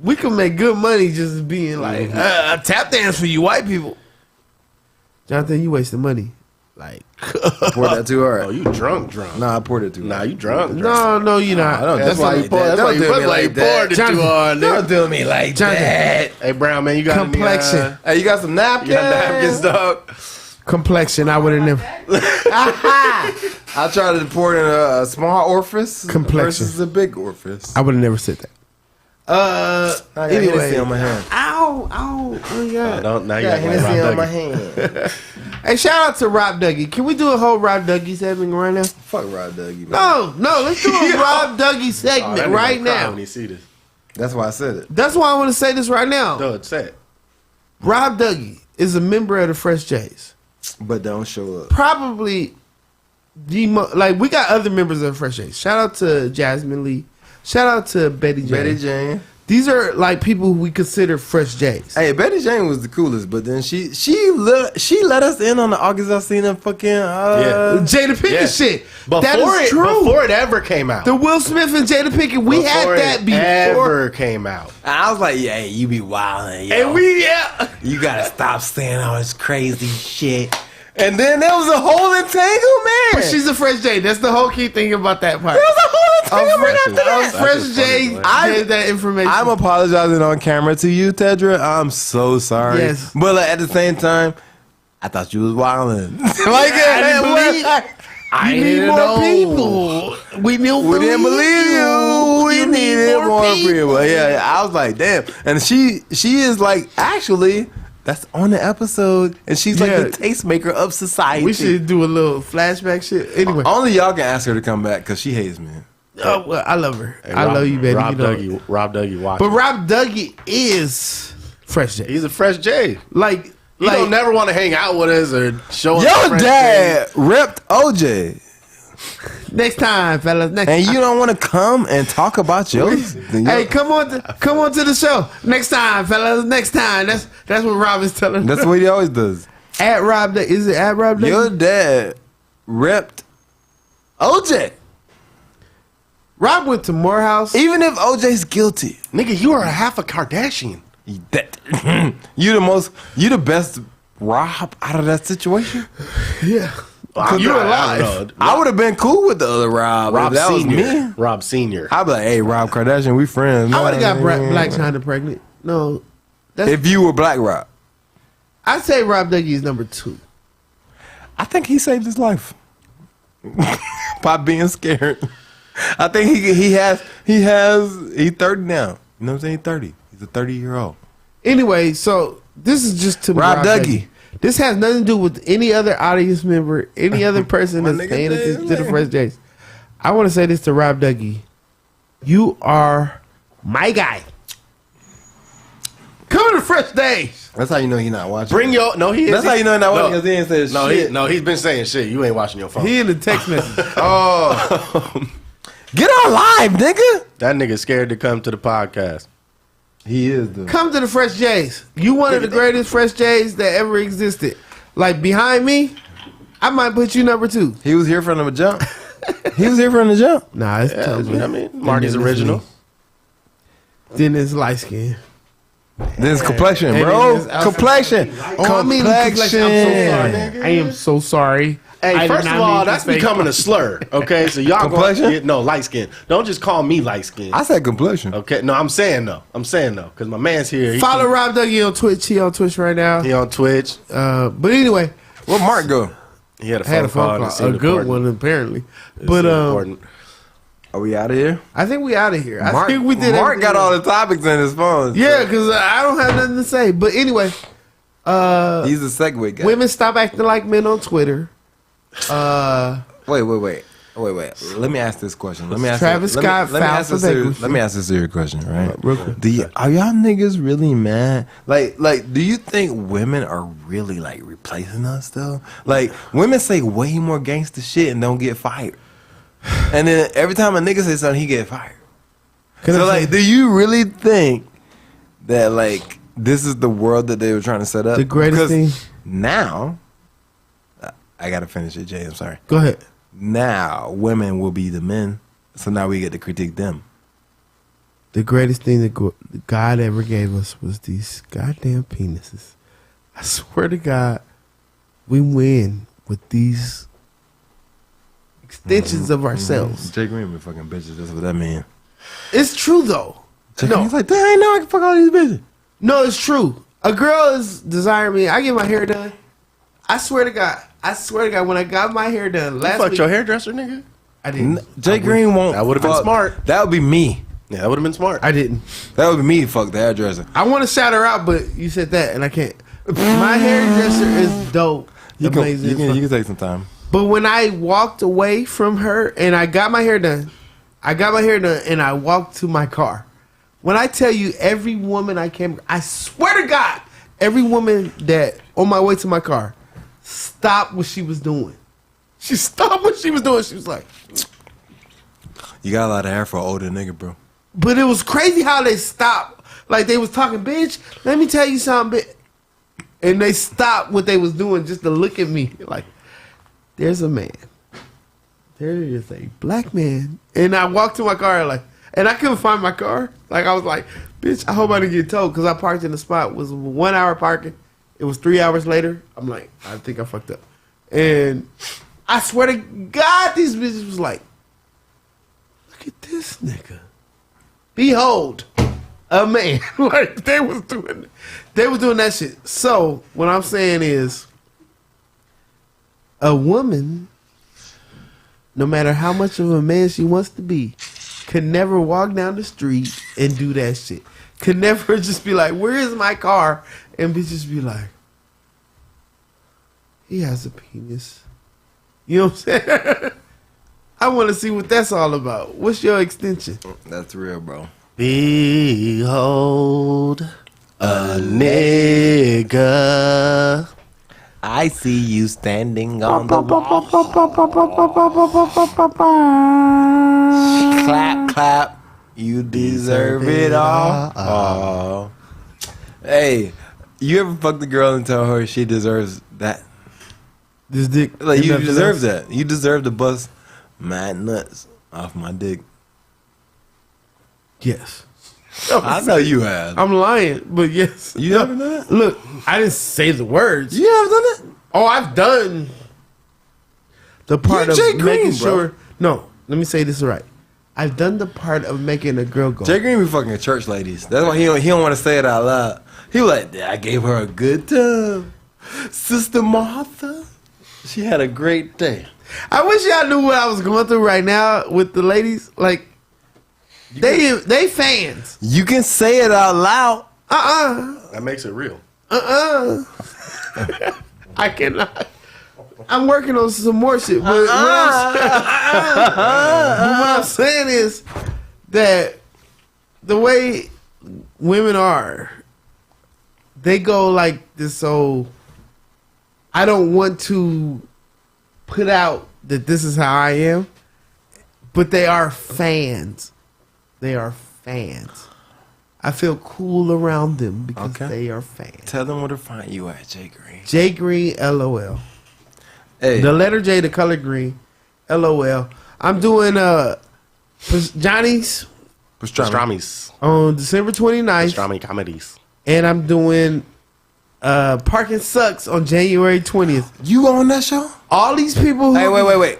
we can make good money just being like tap dance for you white people. Jonathan, you wasting money. Like,
Poured that too hard.
Oh, you drunk.
Nah, I poured it too hard.
Nah, you drunk.
no, you're not.
That's why you poured. That's why you poured it too hard,
Don't
nigga.
do me like
Jonathan.
that.
Hey, Brown man, you got
Complexion.
Any,
Hey, you got some napkins?
you got napkins, dog?
Complexion, I would have never.
I tried to pour it in a small orifice
Complexion.
versus a big orifice.
I would have never said that.
I got
Anyway.
Hennessy on my hand.
Ow. Oh, yeah.
Don't now you
I got
got like
Hennessy
Rob
on my
Dougie.
hand.
Hey, shout out to Rob Dougie. Can we do a whole Rob Dougie segment right now?
Fuck Rod Dougie, man.
No, let's do a Rob Dougie
Oh,
segment
that nigga
right
gonna cry
now.
when he see this.
That's why I said it.
That's why I want to say this right now.
Dude, say it.
Rob Dougie is a member of the Fresh Jays.
But don't show up.
Probably like we got other members of the Fresh Jays. Shout out to Jasmine Lee. Shout out to Betty Jane.
Betty Jane.
These are like people who we consider Fresh Jays.
Hey, Betty Jane was the coolest, but then she let us in on the August Alsina fucking
Jada Pinkett
Yeah.
shit.
Before
That is
it,
true.
Before it ever came out.
The Will Smith and Jada Pinkett, we had that before.
Ever came out.
I was like, yeah, you be wildin', yo.
And
You gotta stop saying all this crazy shit. And then there was a whole entanglement.
But she's a Fresh J. That's the whole key thing about that part.
There was a whole entanglement after that.
Fresh J gave that information.
I'm apologizing on camera to you, Tedra. I'm so sorry.
Yes.
But like, at the same time, I thought you was wildin'.
I need more people. We
didn't believe you. We needed more people. Yeah, I was like, damn. And she is like, actually, that's on the episode, and she's like the tastemaker of society.
We should do a little flashback shit. Anyway,
Only y'all can ask her to come back because she hates me.
oh, well, I love her.
Hey,
I love you, baby.
Rob
You know.
Dougie watch.
But Rob Dougie is Fresh J.
He's a Fresh J.
Like,
He don't never want to hang out with us or show us.
Your
Fresh
dad ripped OJ,
next time, fellas. Next
and
time.
you don't want to come and talk about yours.
Hey, come on to the show next time, fellas. Next time. That's what Rob is telling.
That's what he always does.
At Rob Dougie. Is it at Rob Dougie?
Your dad ripped OJ.
Rob went to Morehouse.
Even if OJ's guilty,
Nigga, you are a half a Kardashian.
you the best Rob out of that situation.
Yeah.
You're
alive.
I would have been cool with the other Rob.
Rob
if that
Senior.
was me.
Rob Senior.
I'd be like, hey, Rob Kardashian, we friends.
I would have got
man.
Black China pregnant. No.
If you were Black Rob.
I'd say Rob Dougie is number 2.
I think he saved his life by being scared. I think he's 30 now. You know what I'm saying? He's 30. He's a 30-year-old.
Anyway, so this is just to
Rob Dougie.
This has nothing to do with any other audience member, any other person
My
that's
nigga
paying
did,
attention to the
man.
Fresh Jays. I want to say this to Rob Dougie. You are my guy. Come to the Fresh Days.
That's how you know he's not watching.
Bring your no. He is.
That's how you know he's not watching
No.
because he ain't said
No,
shit.
he's been saying shit. You ain't watching your phone.
He in the text message.
Get on live, nigga.
That nigga scared to come to the podcast.
He is, though.
Come to the Fresh Jays. You one of the greatest Fresh Jays that ever existed. Like behind me, I might put you number 2.
He was here from the jump. He was here from the jump.
Nah, it's
Yeah,
Tumblin.
I mean, Marty's original.
Then it's light skin.
Then it's complexion,
And
bro.
then it's outside.
Complexion.
Oh, I mean complexion. I'm so sorry. I am so sorry. I
Hey,
did
first
not
of all,
mean to
that's
say-
becoming a slur. Okay, so y'all
Complexion?
going no light skin. Don't just call me light skin.
I said complexion.
Okay, no, I'm saying though, because my man's here. He
Follow Rob Dougie on Twitch. He on Twitch right now.
He on Twitch.
But anyway,
Where'd Mark go?
He had a
I had a
phone
phone
call.
call. A good one, apparently.
But
But
important.
Are we out of here?
I think we out of here. I
Mark,
think we did.
Mark got
everything.
all the topics in his phone.
Yeah, because I don't have nothing to say. But anyway,
He's a segue guy.
women stop acting like men on Twitter.
Wait. Wait. Let me ask this question. Let me ask
Travis Scott
let me
fouled
ask
for
a serious,
bankruptcy.
let me ask a serious question, right?
Real quick.
Are y'all niggas really mad? Like, do you think women are really like replacing us though? Like, women say way more gangster shit and don't get fired, and then every time a nigga say something, he get fired. So, like, do you really think that like this is the world that they were trying to set up?
The greatest thing.
Now, I gotta finish it, Jay. I'm sorry.
Go ahead.
Now women will be the men, so now we get to critique them.
The greatest thing that God ever gave us was these goddamn penises. I swear to God, we win with these extensions of ourselves.
JGreen be fucking bitches. That's what that mean.
It's true though. No,
He's like, I ain't know I can fuck all these bitches.
no, it's true. A girl is desiring me. I get my hair done. I swear to God, when I got my hair done last
Fuck
week,
your hairdresser, nigga.
I didn't.
JGreen won't.
That would've been
fuck-
smart.
That would be me.
Yeah, that would have been smart.
I didn't.
That would be me. Fuck the hairdresser.
I want to shout her out, but you said that, and I can't. My hairdresser is dope.
You
Amazing. as fuck.
can take some time.
But when I walked away from her and I got my hair done, and I walked to my car. When I tell you every woman I swear to God, every woman that on my way to my car stopped what she was doing. She stopped what she was doing. She was like,
You got a lot of hair for an older nigga, bro.
but it was crazy how they stopped. Like they was talking, bitch, let me tell you something, bitch. And they stopped what they was doing just to look at me. Like, there's a man. There is a black man. And I walked to my car and I couldn't find my car. Like I was like, bitch, I hope I didn't get towed because I parked in the spot. It was 1 hour parking. It was 3 hours later. I'm like, I think I fucked up. And I swear to God, these bitches was like, look at this nigga. Behold, a man. Like they was doing that shit. So what I'm saying is, a woman, no matter how much of a man she wants to be, could never walk down the street and do that shit. Could never just be like, where is my car? And bitches be like, he has a penis. You know what I'm saying? I want to see what that's all about. What's your extension?
That's real, bro.
Behold a nigga.
I see you standing on the wall. Clap, clap. You deserve it all. Oh. Hey, you ever fuck the girl and tell her she deserves that?
This dick.
Like, you
nothing
deserve
else?
that. You deserve to bust mad nuts off my dick.
Yes.
I know you have.
I'm lying, but yes.
You haven't done that?
Look, I didn't say the words.
You haven't done that?
Oh, I've done the part
You
of
JGreen,
making
bro.
sure. No, let me say this right. I've done the part of making a girl go.
JGreen be fucking church ladies. That's why he don't want to say it out loud. He was like, I gave her a good time. Sister Martha, she had a great day.
I wish y'all knew what I was going through right now with the ladies. Like, they fans.
You can say it out loud.
That makes it real.
I cannot. I'm working on some more shit. But what I'm saying is that the way women are, they go like this. So I don't want to put out that this is how I am, but they are fans. They are fans. I feel cool around them because
Okay.
they are fans.
Tell them where to find you at, JGreen.
JGreen, LOL.
Hey,
The letter J, the color green, LOL. I'm doing Johnny's
Pastrami's.
on December 29th,
Pastrami comedies.
and I'm doing Parking Sucks on January 20th.
you on that show?
All these people who
Hey, wait.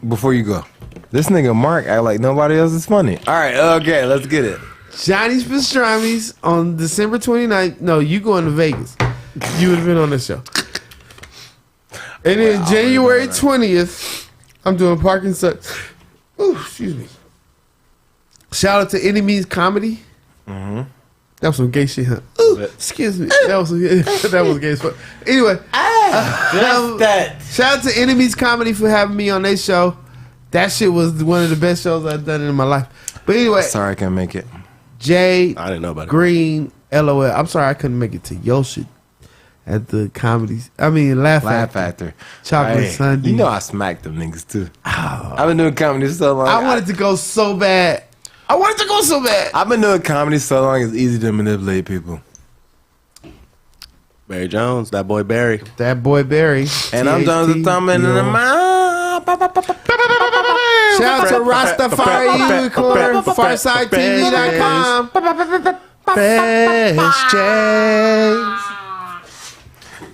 Before you go, this nigga Mark act like nobody else is funny. All right, okay, let's get it.
Johnny's Pastrami's on December 29th. No, you going to Vegas. You would have been on the show. And then January 20th, I'm doing Parking Sucks. Ooh, excuse me. Shout out to Enemies Comedy. That was some gay shit, huh? Ooh, excuse me. That was gay as fuck. Anyway,
That.
shout out to Enemies Comedy for having me on their show. That shit was one of the best shows I've done in my life. But anyway,
Sorry, I can't make it.
J
I didn't know about it.
Green, LOL. I'm sorry I couldn't make it to your shit at the comedies. I mean, Laugh
Factor.
Chocolate
Hey,
Sundae.
You know I smacked them niggas too. I've been doing comedy so long.
I wanted to go so bad.
I've been doing comedy so long. It's easy to manipulate people.
Barry Jones, that boy Barry.
That boy Barry.
And I'm Jonathan Tumblin in the mouth.
Shout out to Rastafari Unicorn, FarsideTV.com. Best James.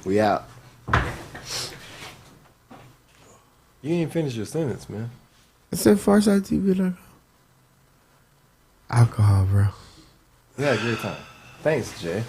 We out. You didn't finish your sentence, man.
I said FarsideTV.com. Alcohol, bro.
Yeah, great time. Thanks, Jay.